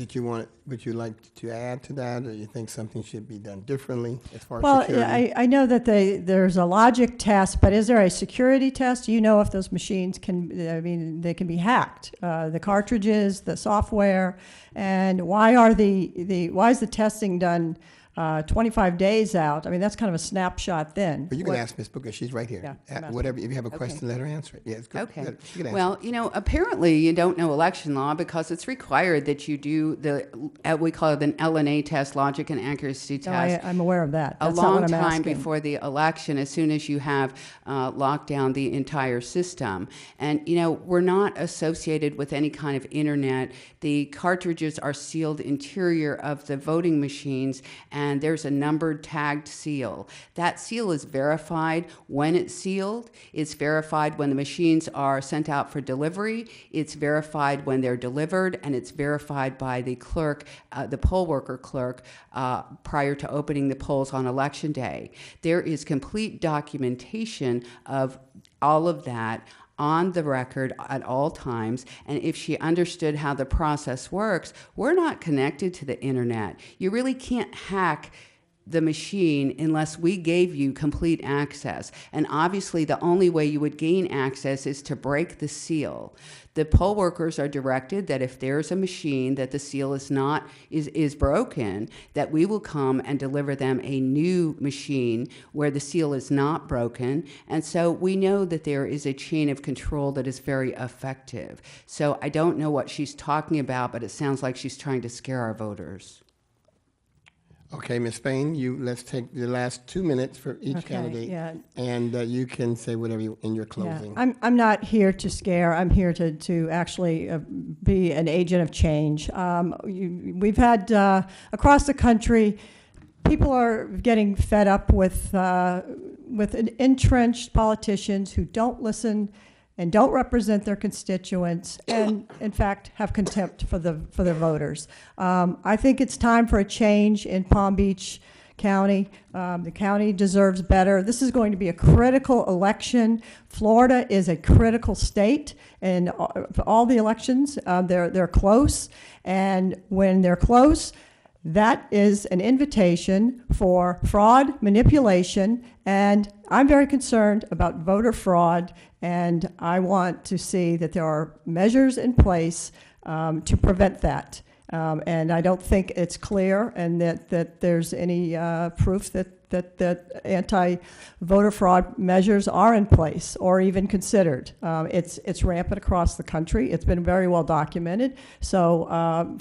would you like to add to that, or you think something should be done differently as far as Well, security? I know that there's a logic test, but is there a security test? Do you know if those machines they can be hacked, the cartridges, the software, and why is the testing done 25 days out? I mean, that's kind of a snapshot then. But you can ask Ms. Booker, she's right here. Yeah, Whatever, if you have a question, let her answer it. Yes, go. Okay. She can answer. Well, apparently you don't know election law because it's required that you do we call it an LNA test, logic and accuracy No, test. I'm aware of that. A That's not long what I'm time asking. before the election, as soon as you have locked down the entire system. And, we're not associated with any kind of internet. The cartridges are sealed interior of the voting machines, and there's a numbered tagged seal. That seal is verified when it's sealed. It's verified when the machines are sent out for delivery. It's verified when they're delivered, and it's verified by the clerk, the poll worker clerk, prior to opening the polls on election day. There is complete documentation of all of that on the record at all times, and if she understood how the process works, we're not connected to the internet. You really can't hack the machine unless we gave you complete access. And obviously the only way you would gain access is to break the seal. The poll workers are directed that if there's a machine that the seal is broken, that we will come and deliver them a new machine where the seal is not broken. And so we know that there is a chain of control that is very effective. So I don't know what she's talking about, but it sounds like she's trying to scare our voters. Okay, Ms. Spain, let's take the last 2 minutes for each candidate. Yeah. And you can say whatever in your closing. Yeah. I'm not here to scare. I'm here to actually be an agent of change. We've had across the country, people are getting fed up with entrenched politicians who don't listen and don't represent their constituents, and in fact have contempt for their voters. I think it's time for a change in Palm Beach County. The county deserves better. This is going to be a critical election. Florida is a critical state, and for all the elections, they're close. And when they're close, that is an invitation for fraud, manipulation, and I'm very concerned about voter fraud, and I want to see that there are measures in place to prevent that. And I don't think it's clear, and that there's any proof that anti-voter fraud measures are in place or even considered. It's rampant across the country. It's been very well documented. So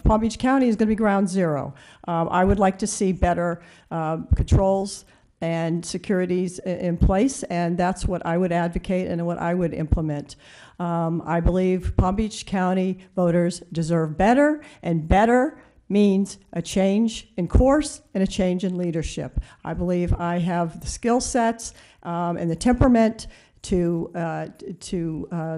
Palm Beach County is going to be ground zero. I would like to see better controls and securities in place, and that's what I would advocate and what I would implement. I believe Palm Beach County voters deserve better, and better means a change in course and a change in leadership. I believe I have the skill sets and the temperament to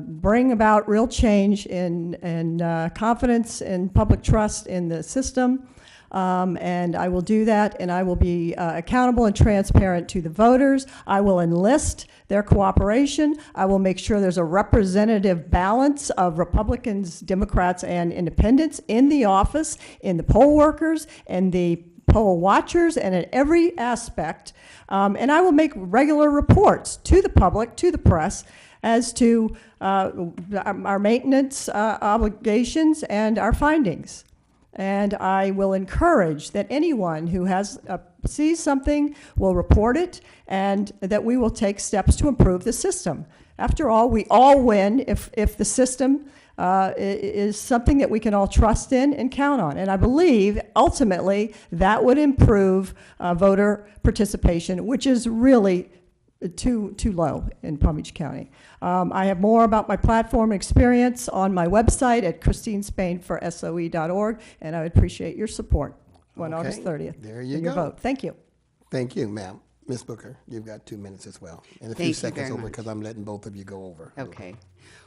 bring about real change and confidence and public trust in the system. And I will do that, and I will be accountable and transparent to the voters. I will enlist their cooperation. I will make sure there's a representative balance of Republicans, Democrats, and independents in the office, in the poll workers, and the poll watchers, and in every aspect. And I will make regular reports to the public, to the press, as to our maintenance obligations and our findings. And I will encourage that anyone who sees something will report it, and that we will take steps to improve the system. After all, we all win if the system is something that we can all trust in and count on. And I believe, ultimately, that would improve voter participation, which is really too low in Palm Beach County. I have more about my platform experience on my website at christinespainforsoe.org, and I would appreciate your support on August 30th. There you your go. vote. Thank you. Thank you, ma'am. Ms. Booker, you've got 2 minutes as well. And a Thank few you seconds very over, much. because I'm letting both of you go over. Okay.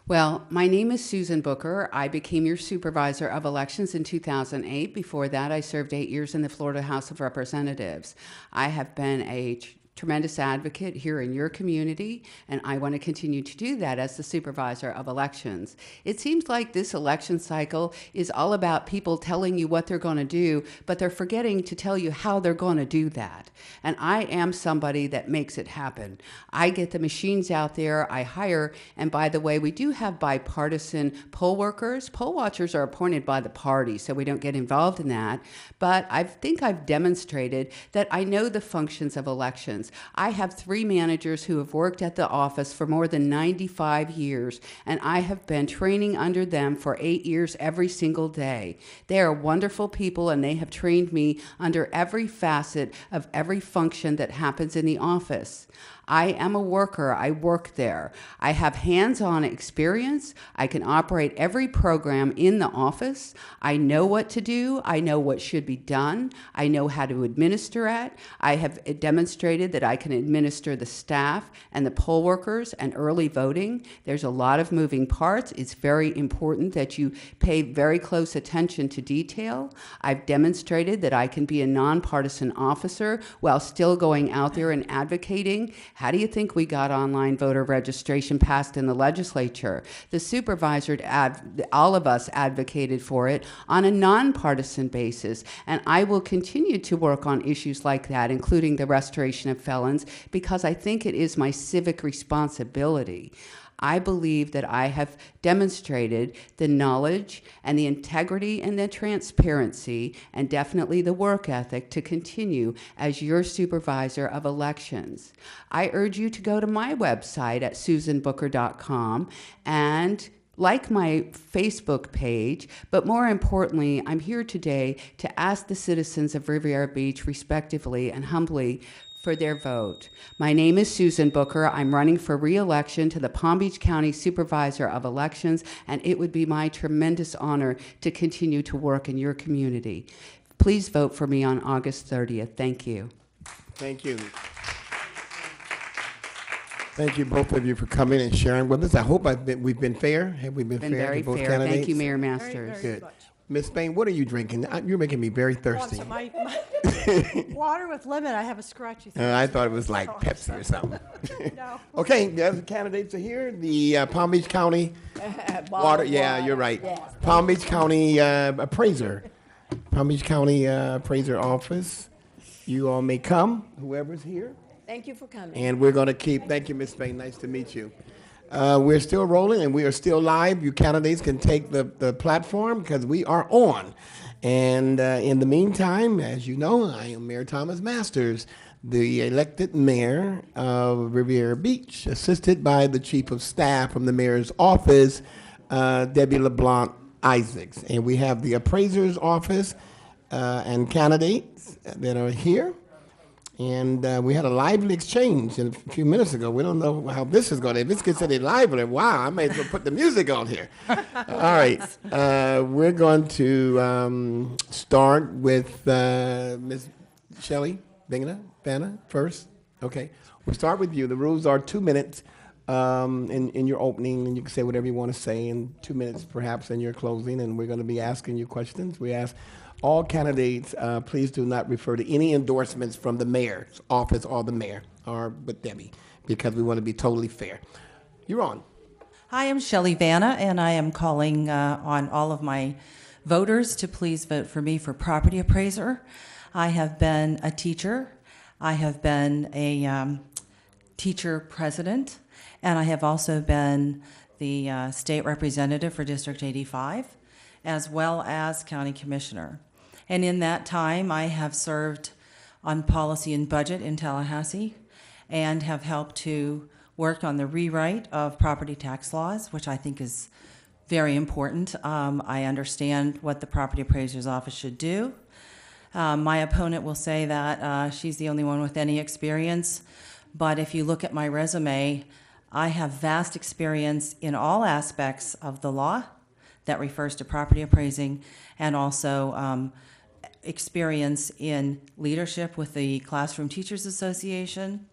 Well, my name is Susan Booker. I became your supervisor of elections in 2008. Before that, I served 8 years in the Florida House of Representatives. I have been a tremendous advocate here in your community, and I want to continue to do that as the supervisor of elections. It seems like this election cycle is all about people telling you what they're going to do, but they're forgetting to tell you how they're going to do that. And I am somebody that makes it happen. I get the machines out there, I hire, and by the way, we do have bipartisan poll workers. Poll watchers are appointed by the party, so we don't get involved in that. But I think I've demonstrated that I know the functions of elections. I have 3 managers who have worked at the office for more than 95 years, and I have been training under them for 8 years every single day. They are wonderful people, and they have trained me under every facet of every function that happens in the office. I am a worker. I work there. I have hands-on experience. I can operate every program in the office. I know what to do. I know what should be done. I know how to administer it. I have demonstrated that I can administer the staff and the poll workers and early voting. There's a lot of moving parts. It's very important that you pay very close attention to detail. I've demonstrated that I can be a nonpartisan officer while still going out there and advocating. How do you think we got online voter registration passed in the legislature? The supervisor, all of us advocated for it on a nonpartisan basis, and I will continue to work on issues like that, including the restoration of felons, because I think it is my civic responsibility. I believe that I have demonstrated the knowledge and the integrity and the transparency and definitely the work ethic to continue as your supervisor of elections. I urge you to go to my website at susanbooker.com and like my Facebook page, but more importantly, I'm here today to ask the citizens of Riviera Beach respectively and humbly for their vote. My name is Susan Booker. I'm running for re-election to the Palm Beach County Supervisor of Elections, and it would be my tremendous honor to continue to work in your community. Please vote for me on August 30th. Thank you. Thank you. Thank you, both of you, for coming and sharing with us. I hope we've been fair. Have we been fair Very to both fair. candidates? Thank you, Mayor Masters. Good. Ms. Spain, what are you drinking? You're making me very thirsty. My water with lemon, I have a scratchy throat. I thought it was like Pepsi or something. No. Okay, the other candidates are here. The Palm Beach County Water, yeah, you're right. Palm Beach County Appraiser. Palm Beach County Appraiser Office. You all may come, whoever's here. Thank you for coming. And we're going to keep, thank you, Ms. Spain, nice to meet you. We're still rolling and we are still live. You candidates can take the platform because we are on. And in the meantime, as you know, I am Mayor Thomas Masters, the elected mayor of Riviera Beach, assisted by the chief of staff from the mayor's office, Debbie LeBlanc Isaacs. And we have the appraiser's office and candidates that are here. And we had a lively exchange a few minutes ago. We don't know how this is going to. If this gets any livelier, wow, I may as well put the music on here. All right. We're going to start with Ms. Shelley Vanna first. Okay. We'll start with you. The rules are 2 minutes in your opening, and you can say whatever you want to say, and 2 minutes perhaps in your closing, and we're going to be asking you questions. We ask all candidates, please do not refer to any endorsements from the mayor's office or the mayor or with Debbie, because we want to be totally fair. You're on. Hi, I'm Shelley Vanna, and I am calling on all of my voters to please vote for me for property appraiser. I have been a teacher. I have been a teacher president, and I have also been the state representative for District 85, as well as county commissioner. And in that time, I have served on policy and budget in Tallahassee and have helped to work on the rewrite of property tax laws, which I think is very important. I understand what the property appraiser's office should do. My opponent will say that she's the only one with any experience, but if you look at my resume, I have vast experience in all aspects of the law that refers to property appraising, and also experience in leadership with the Classroom Teachers Association.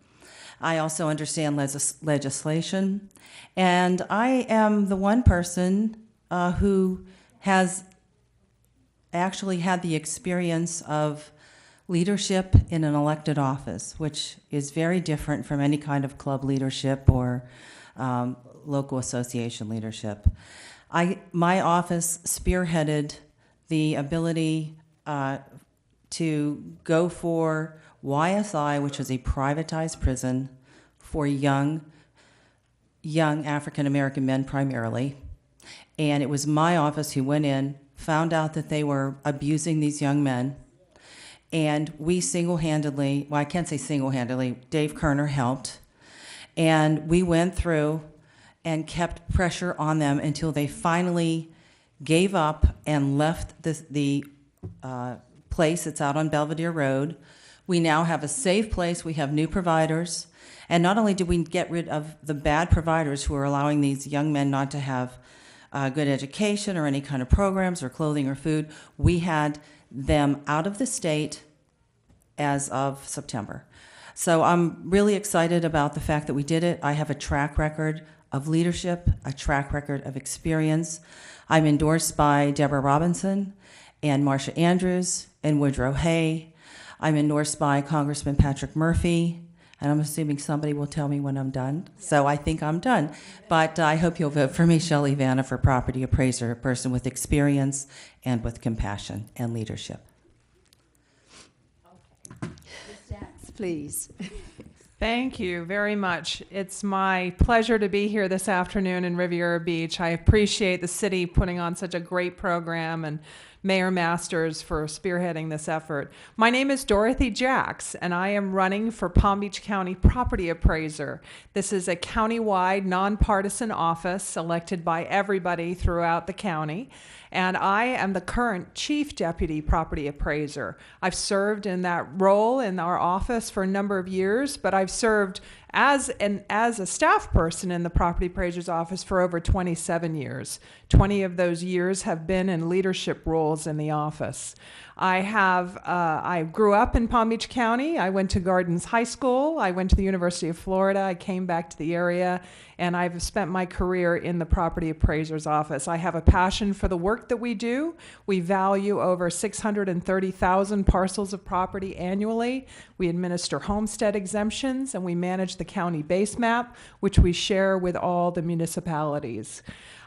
I also understand legislation, and I am the one person who has actually had the experience of leadership in an elected office, which is very different from any kind of club leadership or local association leadership. My office spearheaded the ability to go for YSI, which is a privatized prison for young African American men primarily. And it was my office who went in, found out that they were abusing these young men, and we single-handedly, well, I can't say single-handedly, Dave Kerner helped, and we went through and kept pressure on them until they finally gave up and left the place that's out on Belvedere Road. We now have a safe place. We have new providers. And not only did we get rid of the bad providers who are allowing these young men not to have good education or any kind of programs or clothing or food, we had them out of the state as of September. So I'm really excited about the fact that we did it. I have a track record of leadership, a track record of experience. I'm endorsed by Deborah Robinson and Marcia Andrews and Woodrow Hay. I'm endorsed by Congressman Patrick Murphy, and I'm assuming somebody will tell me when I'm done. So I think I'm done. But I hope you'll vote for me, Shelley Vanna, for property appraiser, a person with experience and with compassion and leadership. Please. Thank you very much. It's my pleasure to be here this afternoon in Riviera Beach. I appreciate the city putting on such a great program and Mayor Masters for spearheading this effort. My name is Dorothy Jacks, and I am running for Palm Beach County Property Appraiser. This is a countywide, nonpartisan office elected by everybody throughout the county, and I am the current Chief Deputy Property Appraiser. I've served in that role in our office for a number of years, but I've served as a staff person in the Property Appraiser's office for over 27 years. 20 of those years have been in leadership roles in the office. I grew up in Palm Beach County. I went to Gardens High School. I went to the University of Florida. I came back to the area, and I've spent my career in the Property Appraiser's office. I have a passion for the work that we do. We value over 630,000 parcels of property annually. We administer homestead exemptions, and we manage the county base map, which we share with all the municipalities.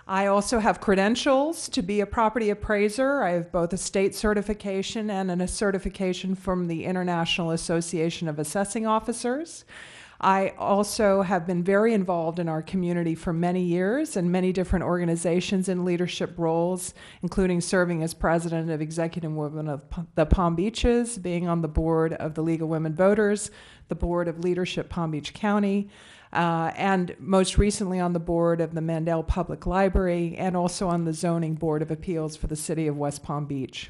I also have credentials to be a property appraiser. I have both a state certification and a certification from the International Association of Assessing Officers. I also have been very involved in our community for many years in many different organizations in leadership roles, including serving as president of Executive Women of the Palm Beaches, being on the board of the League of Women Voters, the board of Leadership Palm Beach County, and most recently on the board of the Mandel Public Library and also on the Zoning Board of Appeals for the City of West Palm Beach.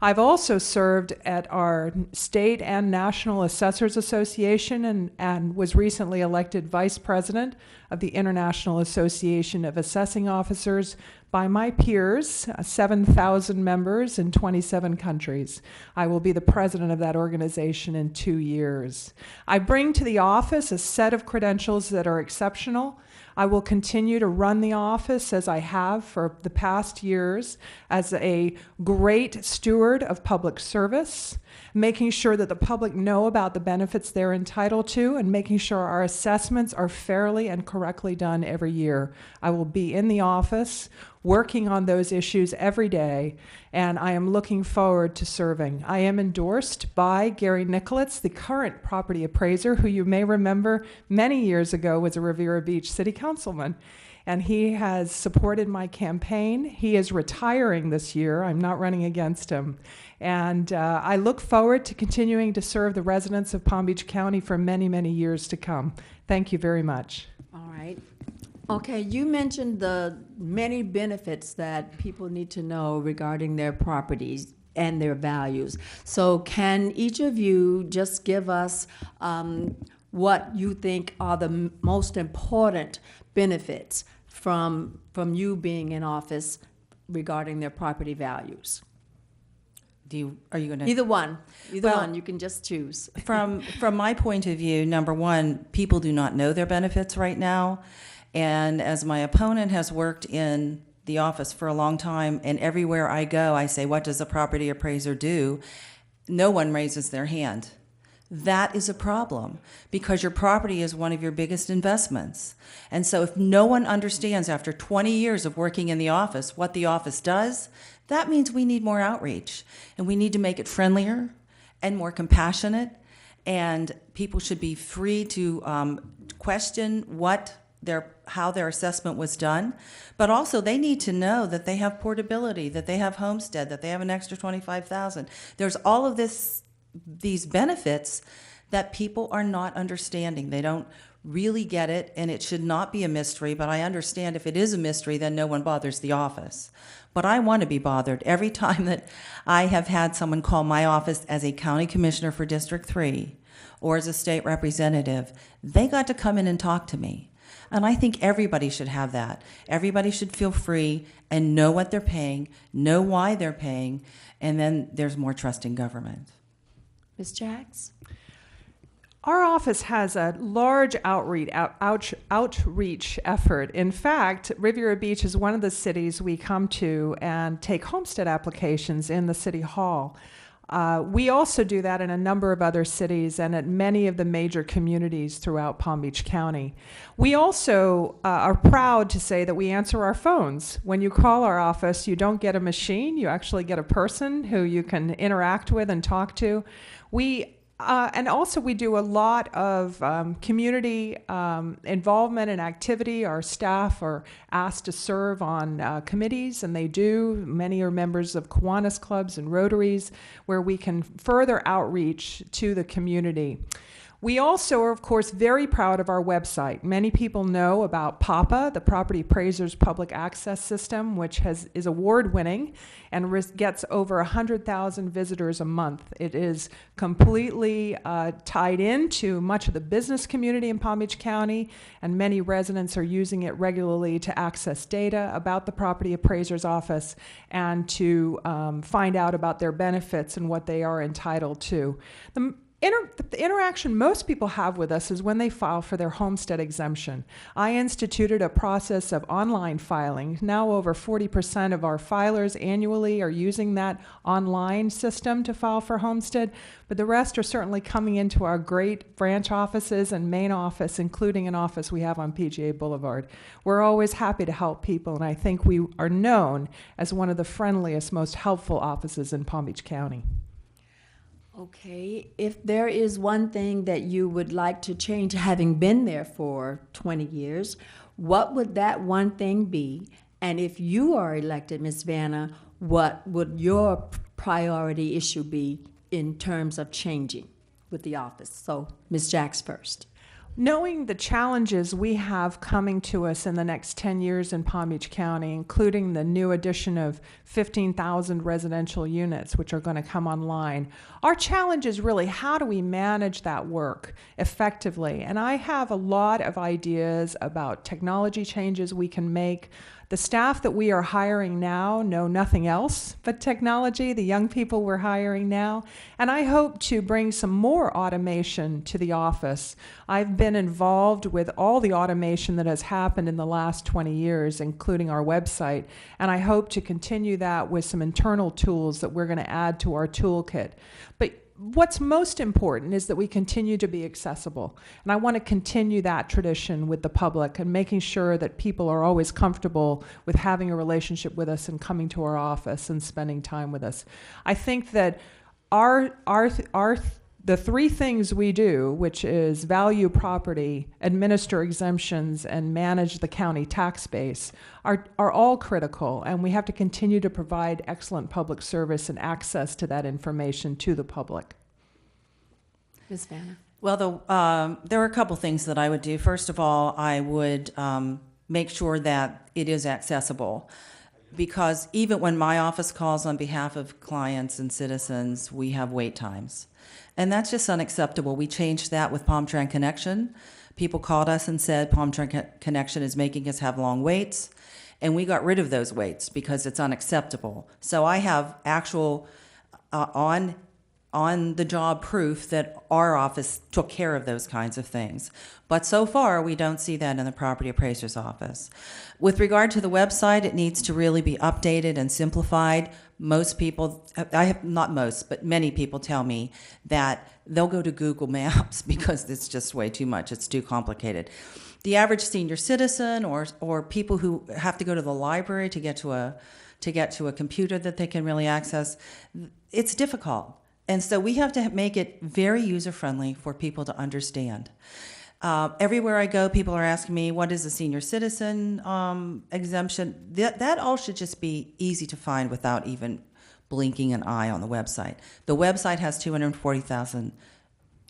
I've also served at our State and National Assessors Association and was recently elected Vice President of the International Association of Assessing Officers by my peers, 7,000 members in 27 countries. I will be the president of that organization in 2 years. I bring to the office a set of credentials that are exceptional. I will continue to run the office as I have for the past years as a great steward of public service, making sure that the public know about the benefits they're entitled to and making sure our assessments are fairly and correctly done every year. I will be in the office working on those issues every day, and I am looking forward to serving. I am endorsed by Gary Nicolets, the current property appraiser, who you may remember many years ago was a Riviera Beach city councilman, and he has supported my campaign. He is retiring this year. I'm not running against him. And I look forward to continuing to serve the residents of Palm Beach County for many, many years to come. Thank you very much. All right. Okay, you mentioned the many benefits that people need to know regarding their properties and their values. So can each of you just give us what you think are the most important benefits from you being in office regarding their property values? Are you going to? Either one. Either Well, one. You can just choose. From my point of view, number one, people do not know their benefits right now. And as my opponent has worked in the office for a long time, and everywhere I go, I say, what does a property appraiser do? no one raises their hand. That is a problem because your property is one of your biggest investments. And so if no one understands after 20 years of working in the office what the office does, that means we need more outreach and we need to make it friendlier and more compassionate, and people should be free to question how their assessment was done, but also they need to know that they have portability, that they have homestead, that they have an extra $25,000. There's all of these benefits that people are not understanding. They don't really get it, and it should not be a mystery, but I understand if it is a mystery, then no one bothers the office. But I want to be bothered. Every time that I have had someone call my office as a county commissioner for District 3 or as a state representative, they got to come in and talk to me. And I think everybody should have that. Everybody should feel free and know what they're paying, know why they're paying, and then there's more trust in government. Ms. Jacks? Our office has a large outreach effort. In fact, Riviera Beach is one of the cities we come to and take homestead applications in the city hall. We also do that in a number of other cities and at many of the major communities throughout Palm Beach County. We also are proud to say that we answer our phones. When you call our office, you don't get a machine, you actually get a person who you can interact with and talk to. And also we do a lot of community involvement and activity. Our staff are asked to serve on committees, and they do. Many are members of Kiwanis clubs and Rotaries, where we can further outreach to the community. We also are, of course, very proud of our website. Many people know about PAPA, the Property Appraisers Public Access System, which is award-winning and gets over 100,000 visitors a month. It is completely tied into much of the business community in Palm Beach County, and many residents are using it regularly to access data about the Property Appraiser's Office and to find out about their benefits and what they are entitled to. The interaction most people have with us is when they file for their homestead exemption. I instituted a process of online filing. Now over 40% of our filers annually are using that online system to file for homestead, but the rest are certainly coming into our great branch offices and main office, including an office we have on PGA Boulevard. We're always happy to help people, and I think we are known as one of the friendliest, most helpful offices in Palm Beach County. Okay, if there is one thing that you would like to change, having been there for 20 years, what would that one thing be? And if you are elected, Ms. Vanna, what would your priority issue be in terms of changing with the office? So, Ms. Jacks first. Knowing the challenges we have coming to us in the next 10 years in Palm Beach County, including the new addition of 15,000 residential units, which are going to come online, our challenge is really how do we manage that work effectively? And I have a lot of ideas about technology changes we can make. The staff that we are hiring now know nothing else but technology, the young people we're hiring now, and I hope to bring some more automation to the office. I've been involved with all the automation that has happened in the last 20 years, including our website, and I hope to continue that with some internal tools that we're going to add to our toolkit. But what's most important is that we continue to be accessible. And I want to continue that tradition with the public and making sure that people are always comfortable with having a relationship with us and coming to our office and spending time with us. I think that the three things we do, which is value property, administer exemptions, and manage the county tax base, are all critical, and we have to continue to provide excellent public service and access to that information to the public. Ms. Vanna. Well, there are a couple things that I would do. First of all, I would make sure that it is accessible, because even when my office calls on behalf of clients and citizens, we have wait times. And that's just unacceptable. We changed that with Palm Tran Connection. People called us and said Palm Tran Connection is making us have long waits, and we got rid of those waits because it's unacceptable. So I have actual on on-the-job proof that our office took care of those kinds of things. But so far, we don't see that in the property appraiser's office. With regard to the website, it needs to really be updated and simplified. Most people, not most, but many people tell me that they'll go to Google Maps because it's just way too much. It's too complicated. The average senior citizen or people who have to go to the library to get to a computer that they can really access, it's difficult. And so we have to make it very user-friendly for people to understand. Everywhere I go, people are asking me, what is a senior citizen exemption? That all should just be easy to find without even blinking an eye on the website. The website has 240,000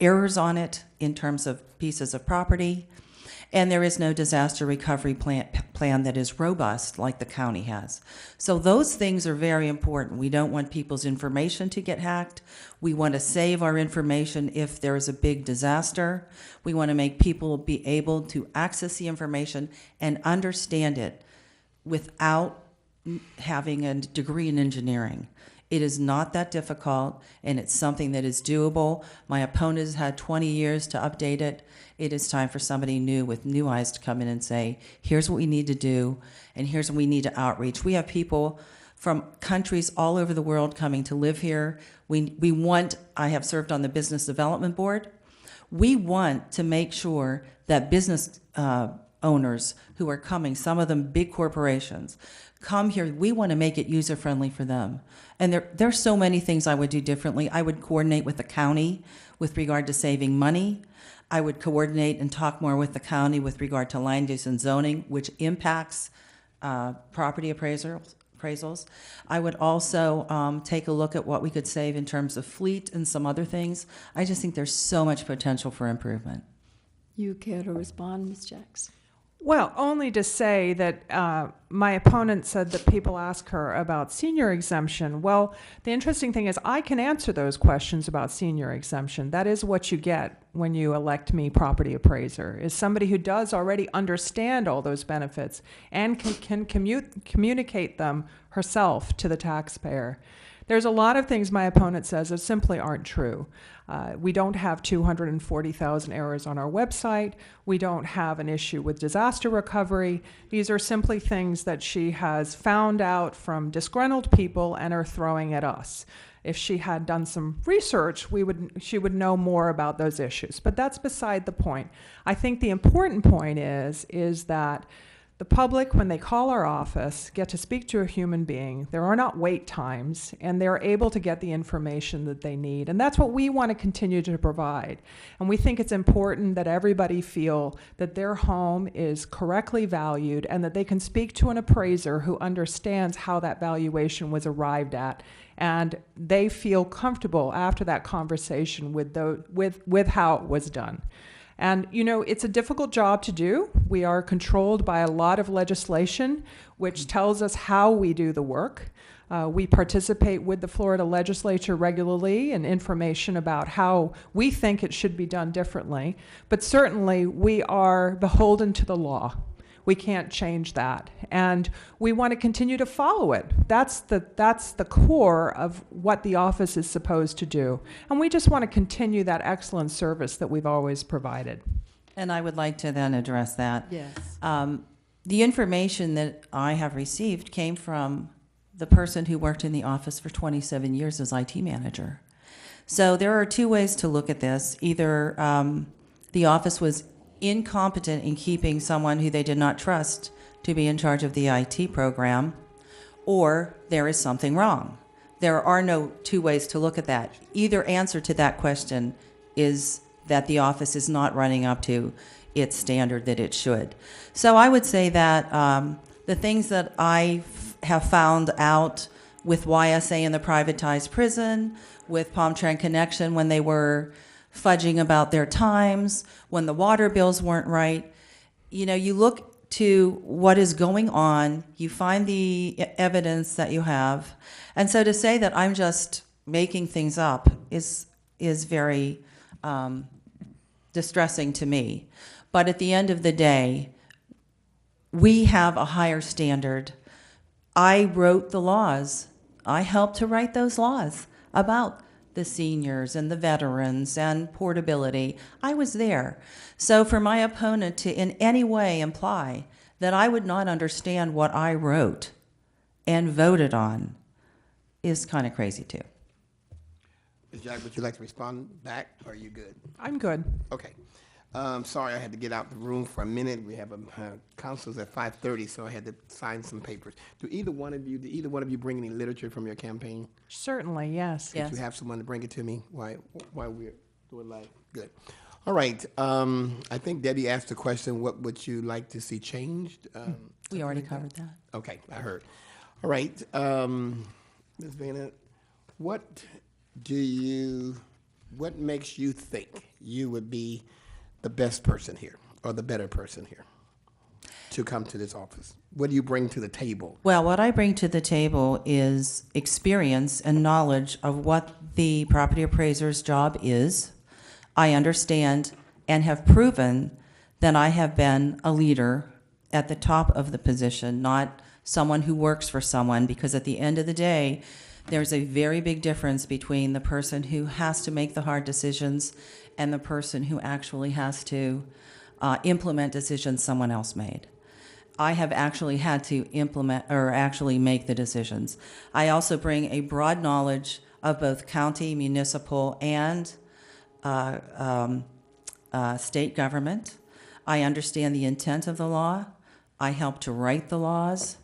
errors on it in terms of pieces of property, and there is no disaster recovery plan that is robust like the county has. So those things are very important. We don't want people's information to get hacked. We want to save our information if there is a big disaster. We want to make people be able to access the information and understand it without having a degree in engineering. It is not that difficult, and it's something that is doable. My opponent has had 20 years to update it. It is time for somebody new with new eyes to come in and say, here's what we need to do, and here's what we need to outreach. We have people from countries all over the world coming to live here. I have served on the Business Development Board. We want to make sure that business owners who are coming, some of them big corporations, come here. We want to make it user-friendly for them. And there's so many things I would do differently. I would coordinate with the county with regard to saving money. I would coordinate and talk more with the county with regard to land use and zoning, which impacts property appraisals. I would also take a look at what we could save in terms of fleet and some other things. I just think there's so much potential for improvement. You care to respond, Ms. Jacks? Well, only to say that my opponent said that people ask her about senior exemption. Well, the interesting thing is I can answer those questions about senior exemption. That is what you get when you elect me property appraiser, is somebody who does already understand all those benefits and can communicate them herself to the taxpayer. There's a lot of things my opponent says that simply aren't true. We don't have 240,000 errors on our website. We don't have an issue with disaster recovery. These are simply things that she has found out from disgruntled people and are throwing at us. If she had done some research, she would know more about those issues. But that's beside the point. I think the important point is that the public, when they call our office, get to speak to a human being. There are not wait times, and they're able to get the information that they need. And that's what we want to continue to provide. And we think it's important that everybody feel that their home is correctly valued and that they can speak to an appraiser who understands how that valuation was arrived at. And they feel comfortable after that conversation with how it was done. And, you know, it's a difficult job to do. We are controlled by a lot of legislation, which tells us how we do the work. We participate with the Florida legislature regularly in information about how we think it should be done differently. But certainly, we are beholden to the law. We can't change that. And we want to continue to follow it. That's the core of what the office is supposed to do. And we just want to continue that excellent service that we've always provided. And I would like to then address that. Yes. The information that I have received came from the person who worked in the office for 27 years as IT manager. So there are two ways to look at this. Either the office was incompetent in keeping someone who they did not trust to be in charge of the IT program, or there is something wrong. There are no two ways to look at that. Either answer to that question is that the office is not running up to its standard that it should. So I would say that the things that I have found out with YSA in the privatized prison, with Palm Trend Connection when they were fudging about their times, when the water bills weren't right. You know, you look to what is going on, you find the evidence that you have. And so to say that I'm just making things up is very distressing to me. But at the end of the day, we have a higher standard. I wrote the laws. I helped to write those laws about the seniors and the veterans and portability. I was there. So for my opponent to in any way imply that I would not understand what I wrote and voted on is kind of crazy too. Ms. Jack, would you like to respond back, or are you good? I'm good. Okay. Sorry, I had to get out the room for a minute. We have councils at 5:30, so I had to sign some papers. Did either one of you bring any literature from your campaign? Certainly, yes. Yes. Did you have someone to bring it to me while we're doing live? Good. All right. I think Debbie asked the question, what would you like to see changed? We already covered that. Okay, I heard. All right. Ms. Vanna, what makes you think you would be the best person here or the better person here to come to this office? What do you bring to the table? Well, what I bring to the table is experience and knowledge of what the property appraiser's job is. I understand and have proven that I have been a leader at the top of the position, not someone who works for someone, because at the end of the day, there's a very big difference between the person who has to make the hard decisions and the person who actually has to implement decisions someone else made. I have actually had to implement or actually make the decisions. I also bring a broad knowledge of both county, municipal, and state government. I understand the intent of the law. I help to write the laws.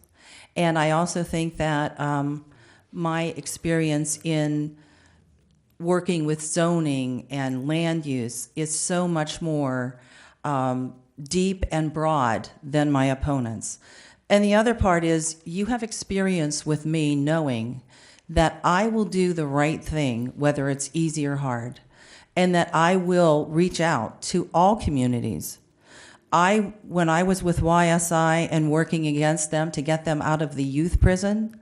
And I also think that my experience in working with zoning and land use is so much more deep and broad than my opponents. And the other part is you have experience with me knowing that I will do the right thing, whether it's easy or hard, and that I will reach out to all communities. When I was with YSI and working against them to get them out of the youth prison,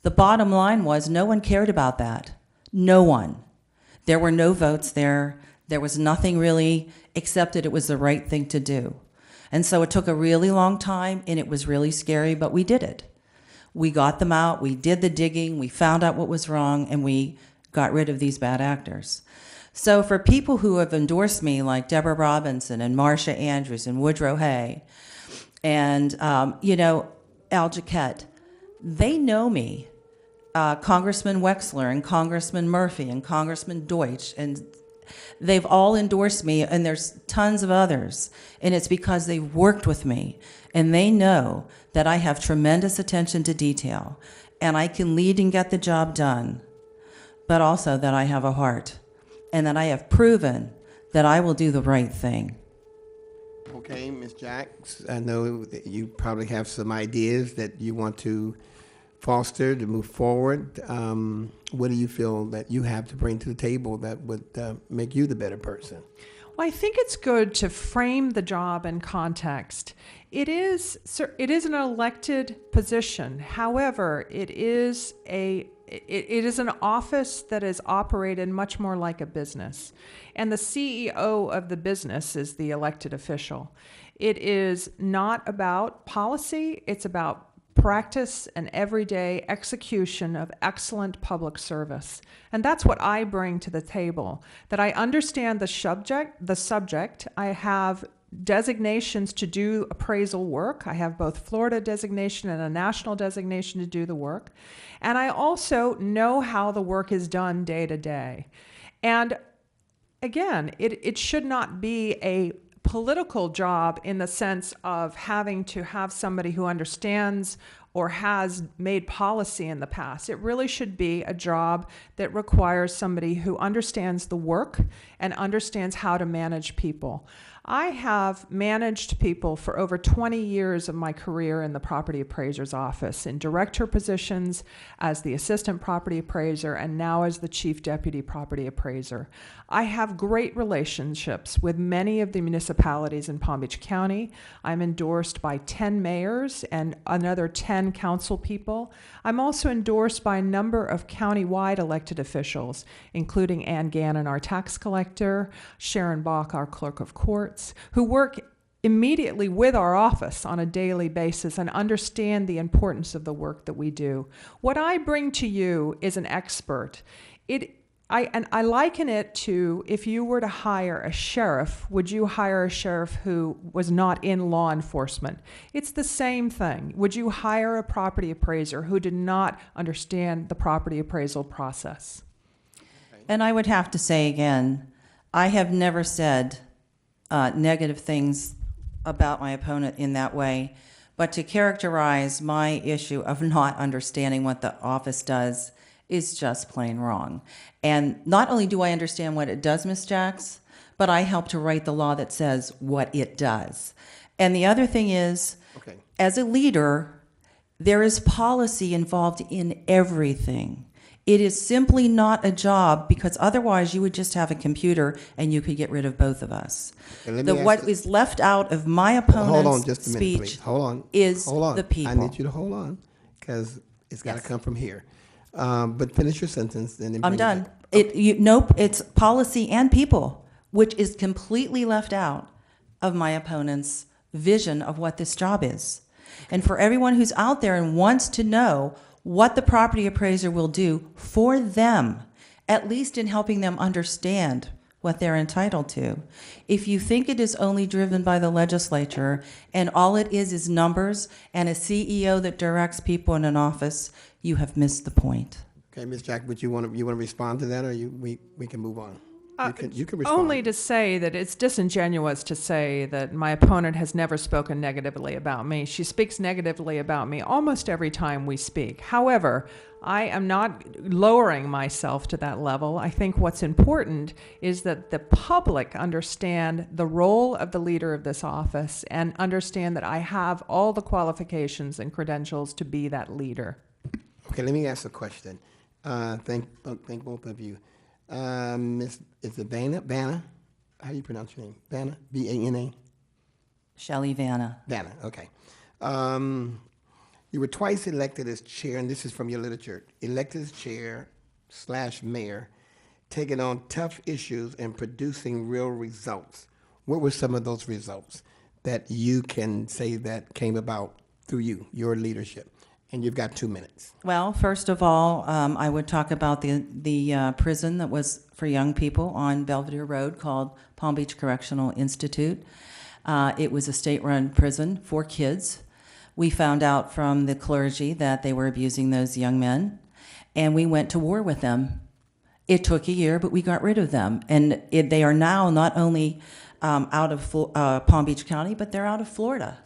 the bottom line was no one cared about that. No one. There were no votes there. There was nothing really except that it was the right thing to do. And so it took a really long time, and it was really scary, but we did it. We got them out, we did the digging, we found out what was wrong, and we got rid of these bad actors. So for people who have endorsed me, like Deborah Robinson and Marcia Andrews and Woodrow Hay, and Al Jaquette, they know me. Congressman Wexler and Congressman Murphy and Congressman Deutsch, and they've all endorsed me, and there's tons of others. And it's because they've worked with me, and they know that I have tremendous attention to detail, and I can lead and get the job done, but also that I have a heart, and that I have proven that I will do the right thing. Okay, Ms. Jacks, I know that you probably have some ideas that you want to foster to move forward. What do you feel that you have to bring to the table that would make you the better person? Well, I think it's good to frame the job in context. It is an elected position. However, it is an office that is operated much more like a business. And the CEO of the business is the elected official. It is not about policy, it's about practice and everyday execution of excellent public service. And that's what I bring to the table, that I understand the subject. I have designations to do appraisal work. I have both Florida designation and a national designation to do the work. And I also know how the work is done day to day. And again, it should not be a political job in the sense of having to have somebody who understands or has made policy in the past. It really should be a job that requires somebody who understands the work and understands how to manage people. I have managed people for over 20 years of my career in the property appraiser's office, in director positions, as the assistant property appraiser, and now as the chief deputy property appraiser. I have great relationships with many of the municipalities in Palm Beach County. I'm endorsed by 10 mayors and another 10 council people. I'm also endorsed by a number of county-wide elected officials, including Ann Gannon, our tax collector, Sharon Bach, our clerk of courts, who work immediately with our office on a daily basis and understand the importance of the work that we do. What I bring to you is an expert. I liken it to if you were to hire a sheriff, would you hire a sheriff who was not in law enforcement? It's the same thing. Would you hire a property appraiser who did not understand the property appraisal process? And I would have to say again, I have never said negative things about my opponent in that way, but to characterize my issue of not understanding what the office does is just plain wrong. And not only do I understand what it does, Ms. Jacks, but I help to write the law that says what it does. And the other thing is, Okay. as a leader, there is policy involved in everything. It is simply not a job, because otherwise you would just have a computer and you could get rid of both of us. Okay, let me ask What you- is left out of my Hold opponent's on just a minute, speech please. Hold on. is Hold on. the people. I need you to hold on, because it's got to come from here. But finish your sentence, and then I'm bring it done. back. Nope, it's policy and people, which is completely left out of my opponent's vision of what this job is. And for everyone who's out there and wants to know what the property appraiser will do for them, at least in helping them understand what they're entitled to. If you think it is only driven by the legislature and all it is numbers and a CEO that directs people in an office, you have missed the point. Okay, Ms. Jack, would you want to respond to that, or we can move on? You can respond. Only to say that it's disingenuous to say that my opponent has never spoken negatively about me. She speaks negatively about me almost every time we speak. However, I am not lowering myself to that level. I think what's important is that the public understand the role of the leader of this office and understand that I have all the qualifications and credentials to be that leader. Okay, let me ask a question. Thank both of you. Miss, is it Vanna? Vanna? How do you pronounce your name? Vanna? V-A-N-A? Shelley Vanna. Vanna, okay. You were twice elected as chair, and this is from your literature, elected as chair/mayor, taking on tough issues and producing real results. What were some of those results that you can say that came about through your leadership? And you've got 2 minutes. Well, first of all, I would talk about the prison that was for young people on Belvedere Road called Palm Beach Correctional Institute. It was a state-run prison for kids. We found out from the clergy that they were abusing those young men, and we went to war with them. It took a year, but we got rid of them. And they are now not only out of Palm Beach County, but they're out of Florida.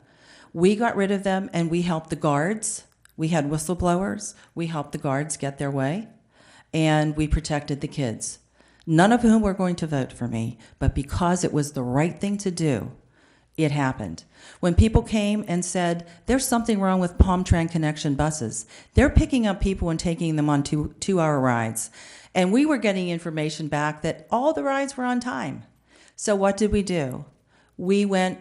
We got rid of them, and we helped the guards. We had whistleblowers. We helped the guards get their way, and we protected the kids, none of whom were going to vote for me, but because it was the right thing to do, it happened. When people came and said, there's something wrong with Palm Tran Connection buses, they're picking up people and taking them on two-hour rides. And we were getting information back that all the rides were on time. So what did we do? We went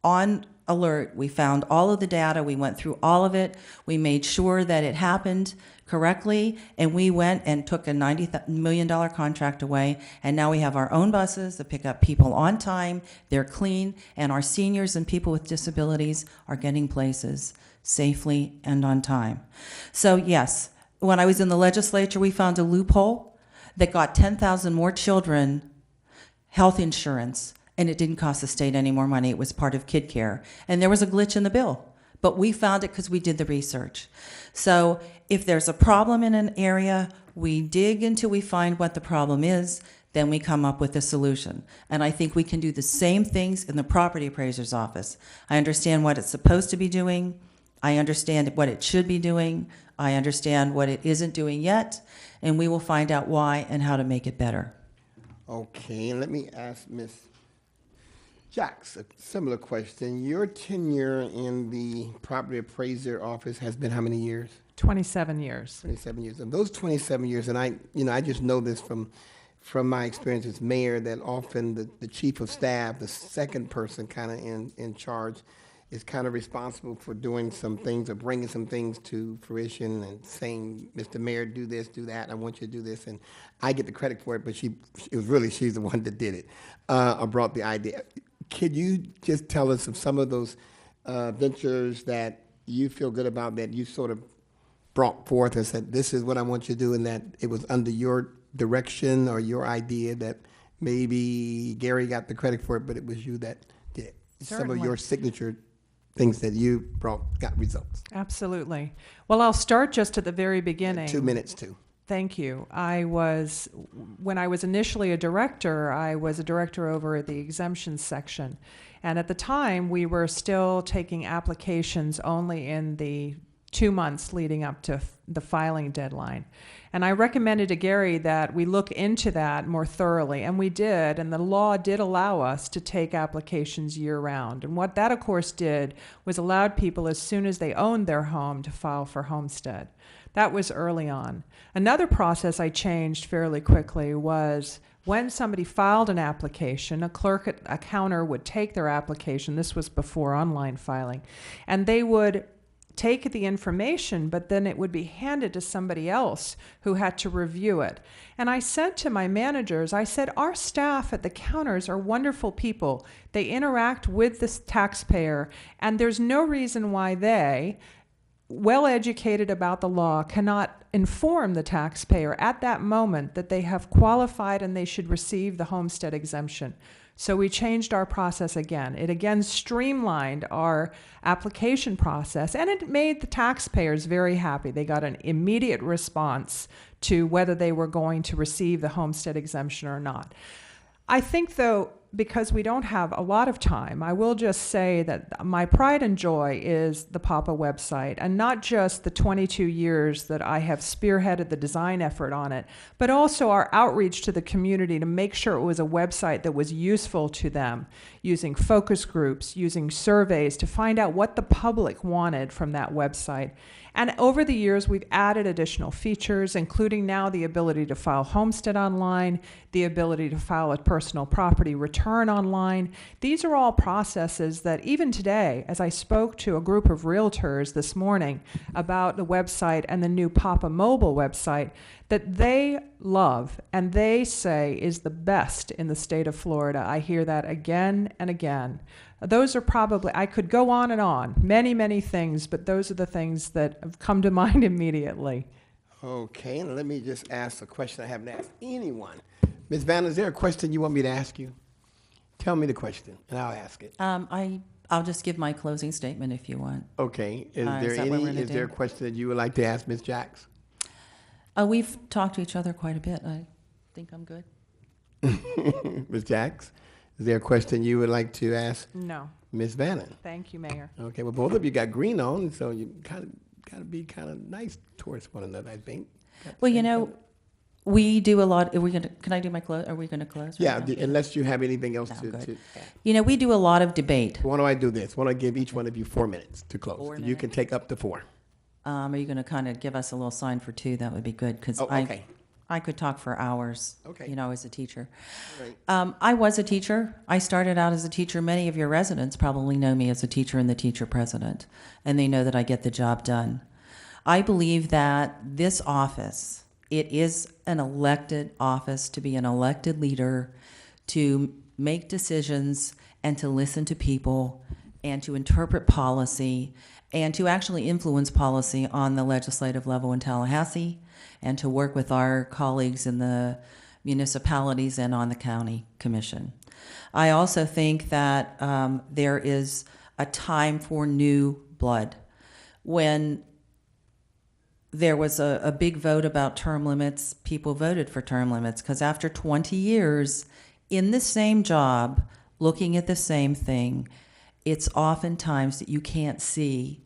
on alert. We found all of the data. We went through all of it. We made sure that it happened correctly, and we went and took a $90 million contract away, and now we have our own buses that pick up people on time. They're clean, and our seniors and people with disabilities are getting places safely and on time. So yes, when I was in the legislature, we found a loophole that got 10,000 more children health insurance, and it didn't cost the state any more money. It was part of kid care. And there was a glitch in the bill, but we found it because we did the research. So if there's a problem in an area, we dig until we find what the problem is, then we come up with a solution. And I think we can do the same things in the property appraiser's office. I understand what it's supposed to be doing. I understand what it should be doing. I understand what it isn't doing yet, and we will find out why and how to make it better. Okay, and let me ask Ms. Jacks a similar question. Your tenure in the property appraiser office has been how many years? 27 years. 27 years. And those 27 years, and I just know this from my experience as mayor, that often the chief of staff, the second person kind of in charge, is kind of responsible for doing some things or bringing some things to fruition and saying, Mr. Mayor, do this, do that, I want you to do this. And I get the credit for it, but she's the one that did it, or brought the idea. Could you just tell us of some of those ventures that you feel good about, that you sort of brought forth and said, this is what I want you to do, and that it was under your direction or your idea that maybe Gary got the credit for it, but it was you that did it? Some of Certainly. your signature things that you got results. Absolutely. Well, I'll start just at the very beginning. 2 minutes too. Thank you. When I was initially a director, I was a director over at the exemptions section. And at the time, we were still taking applications only in the 2 months leading up to the filing deadline. And I recommended to Gary that we look into that more thoroughly, and we did, and the law did allow us to take applications year-round. And what that, of course, did was allowed people, as soon as they owned their home, to file for homestead. That was early on. Another process I changed fairly quickly was when somebody filed an application, a clerk at a counter would take their application, this was before online filing, and they would take the information, but then it would be handed to somebody else who had to review it. And I said to my managers, I said, our staff at the counters are wonderful people. They interact with the taxpayer, and there's no reason why they, well educated about the law, cannot inform the taxpayer at that moment that they have qualified and they should receive the homestead exemption. So we changed our process again. It again streamlined our application process, and it made the taxpayers very happy. They got an immediate response to whether they were going to receive the homestead exemption or not. I think, though, because we don't have a lot of time, I will just say that my pride and joy is the PAPA website, and not just the 22 years that I have spearheaded the design effort on it, but also our outreach to the community to make sure it was a website that was useful to them, using focus groups, using surveys to find out what the public wanted from that website. And over the years, we've added additional features, including now the ability to file homestead online, the ability to file a personal property return online. These are all processes that even today, as I spoke to a group of realtors this morning about the website and the new Papa Mobile website, that they love and they say is the best in the state of Florida. I hear that again and again. Those are probably, I could go on and on, many, many things, but those are the things that have come to mind immediately. Okay, and let me just ask a question I haven't asked anyone. Ms. Vanna, is there a question you want me to ask you? Tell me the question, and I'll ask it. I'll just give my closing statement if you want. Okay, is that what we're gonna is there a do? question that you would like to ask Ms. Jacks? We've talked to each other quite a bit. I think I'm good. Ms. Jacks, is there a question you would like to ask No. Ms. Vanna? Thank you, Mayor. Okay, well, both of you got green on, so you kind of got to be kind of nice towards one another, I think. Well, you know, we do a lot. Are we gonna? Can I do my close? Are we going to close? right Yeah, now? unless you have anything else No, to good. add. You know, we do a lot of debate. Why don't I do this? Why don't I give each one of you 4 minutes to close? 4 You can take up to 4. Are you going to kind of give us a little sign for 2? That would be good because Oh, okay. I could talk for hours. Okay. You know, as a teacher. Right. I was a teacher. I started out as a teacher. Many of your residents probably know me as a teacher and the teacher president, and they know that I get the job done. I believe that this office, it is an elected office to be an elected leader, to make decisions and to listen to people and to interpret policy and to actually influence policy on the legislative level in Tallahassee and to work with our colleagues in the municipalities and on the county commission. I also think that there is a time for new blood. When there was a big vote about term limits, people voted for term limits because after 20 years in the same job, looking at the same thing, it's oftentimes that you can't see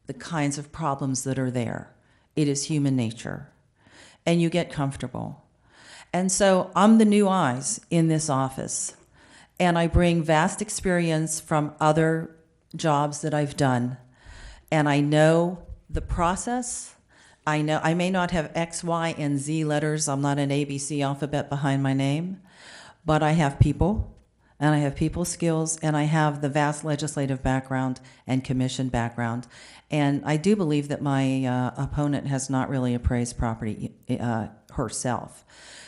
the kinds of problems that are there. It is human nature. And you get comfortable. And so I'm the new eyes in this office. And I bring vast experience from other jobs that I've done. And I know the process. I know I may not have X, Y, and Z letters. I'm not an ABC alphabet behind my name. But I have people. And I have people skills, and I have the vast legislative background and commission background. And I do believe that my opponent has not really appraised property herself.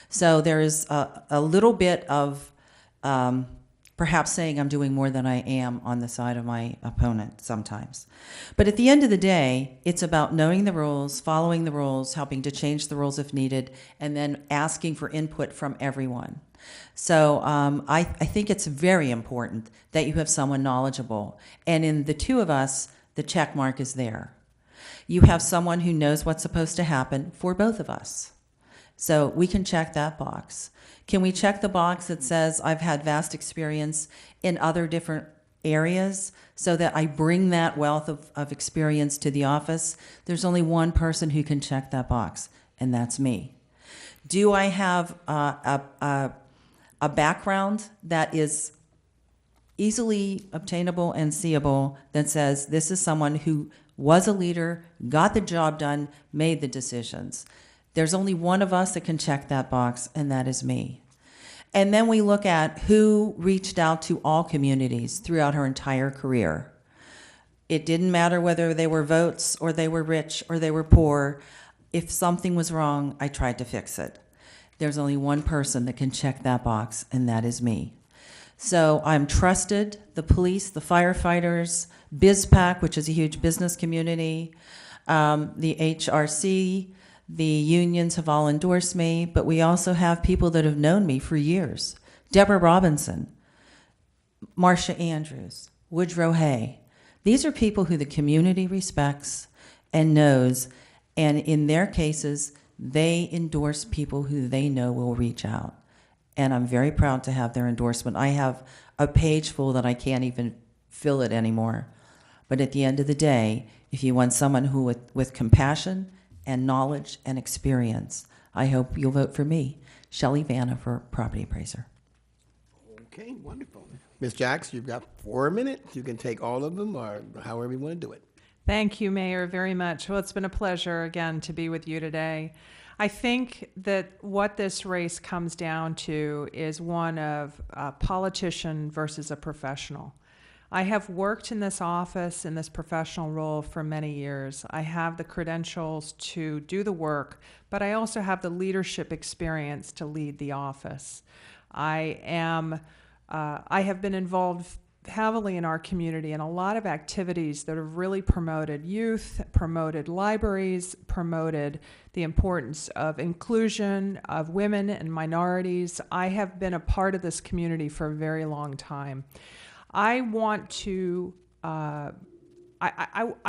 So there is a little bit of perhaps saying I'm doing more than I am on the side of my opponent sometimes. But at the end of the day, it's about knowing the rules, following the rules, helping to change the rules if needed, and then asking for input from everyone. So I think it's very important that you have someone knowledgeable. And in the two of us, the check mark is there. You have someone who knows what's supposed to happen for both of us. So we can check that box. Can we check the box that says I've had vast experience in other different areas so that I bring that wealth of experience to the office? There's only one person who can check that box, and that's me. Do I have a background that is easily obtainable and seeable that says this is someone who was a leader, got the job done, made the decisions? There's only one of us that can check that box, and that is me. And then we look at who reached out to all communities throughout her entire career. It didn't matter whether they were votes or they were rich or they were poor. If something was wrong, I tried to fix it. There's only one person that can check that box, and that is me. So I'm trusted. The police, the firefighters, BizPac, which is a huge business community, the HRC, the unions have all endorsed me, but we also have people that have known me for years. Deborah Robinson, Marcia Andrews, Woodrow Hay. These are people who the community respects and knows, and in their cases, they endorse people who they know will reach out. And I'm very proud to have their endorsement. I have a page full that I can't even fill it anymore. But at the end of the day, if you want someone who with compassion and knowledge and experience, I hope you'll vote for me, Shelley Vanna, for property appraiser. Okay, wonderful. Ms. Jacks, you've got 4 minutes. You can take all of them or however you want to do it. Thank you, Mayor, very much. Well, it's been a pleasure, again, to be with you today. I think that what this race comes down to is one of a politician versus a professional. I have worked in this office, in this professional role for many years. I have the credentials to do the work, but I also have the leadership experience to lead the office. I have been involved heavily in our community in a lot of activities that have really promoted youth, promoted libraries, promoted the importance of inclusion of women and minorities. I have been a part of this community for a very long time. I want to, I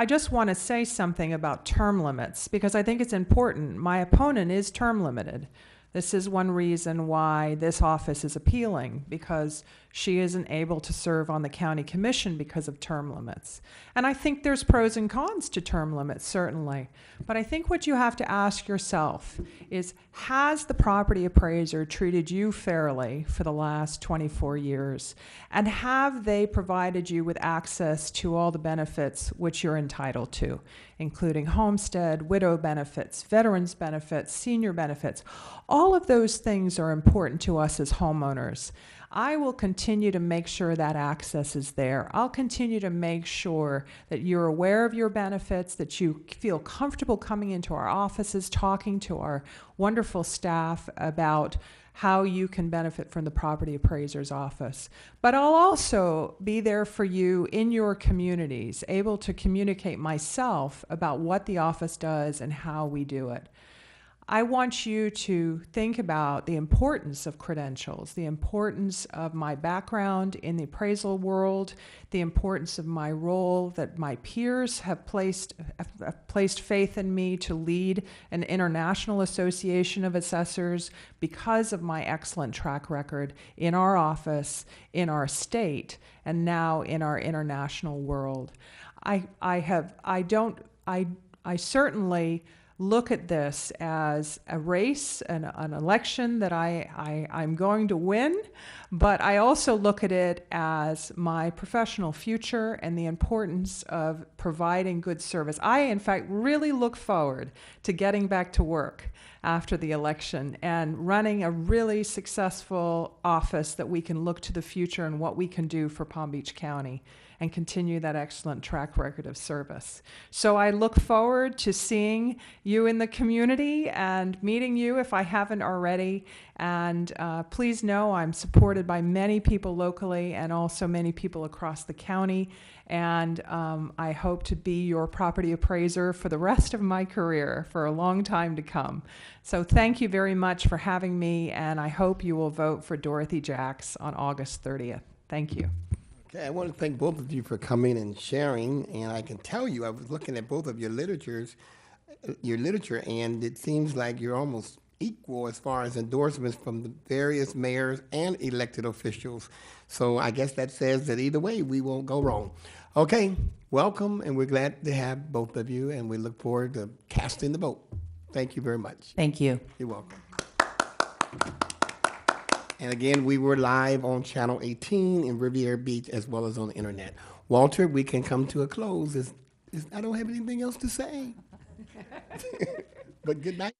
just want to say something about term limits because I think it's important. My opponent is term limited. This is one reason why this office is appealing, because she isn't able to serve on the county commission because of term limits. And I think there's pros and cons to term limits, certainly. But I think what you have to ask yourself is, has the property appraiser treated you fairly for the last 24 years? And have they provided you with access to all the benefits which you're entitled to, including homestead, widow benefits, veterans benefits, senior benefits? All of those things are important to us as homeowners. I will continue to make sure that access is there. I'll continue to make sure that you're aware of your benefits, that you feel comfortable coming into our offices, talking to our wonderful staff about how you can benefit from the property appraiser's office. But I'll also be there for you in your communities, able to communicate myself about what the office does and how we do it. I want you to think about the importance of credentials, the importance of my background in the appraisal world, the importance of my role that my peers have placed faith in me to lead an international association of assessors because of my excellent track record in our office, in our state, and now in our international world. I certainly look at this as a race, an election that I'm going to win, but I also look at it as my professional future and the importance of providing good service. I, in fact, really look forward to getting back to work after the election and running a really successful office that we can look to the future and what we can do for Palm Beach County. and continue that excellent track record of service. So I look forward to seeing you in the community and meeting you if I haven't already. And please know I'm supported by many people locally and also many people across the county. And I hope to be your property appraiser for the rest of my career for a long time to come. So thank you very much for having me, and I hope you will vote for Dorothy Jacks on August 30th. Thank you. Okay, I want to thank both of you for coming and sharing, and I can tell you, I was looking at both of your literature, and it seems like you're almost equal as far as endorsements from the various mayors and elected officials. So I guess that says that either way, we won't go wrong. Okay, welcome, and we're glad to have both of you, and we look forward to casting the vote. Thank you very much. Thank you. You're welcome. And again, we were live on Channel 18 in Riviera Beach as well as on the internet. Walter, we can come to a close. I don't have anything else to say. But good night.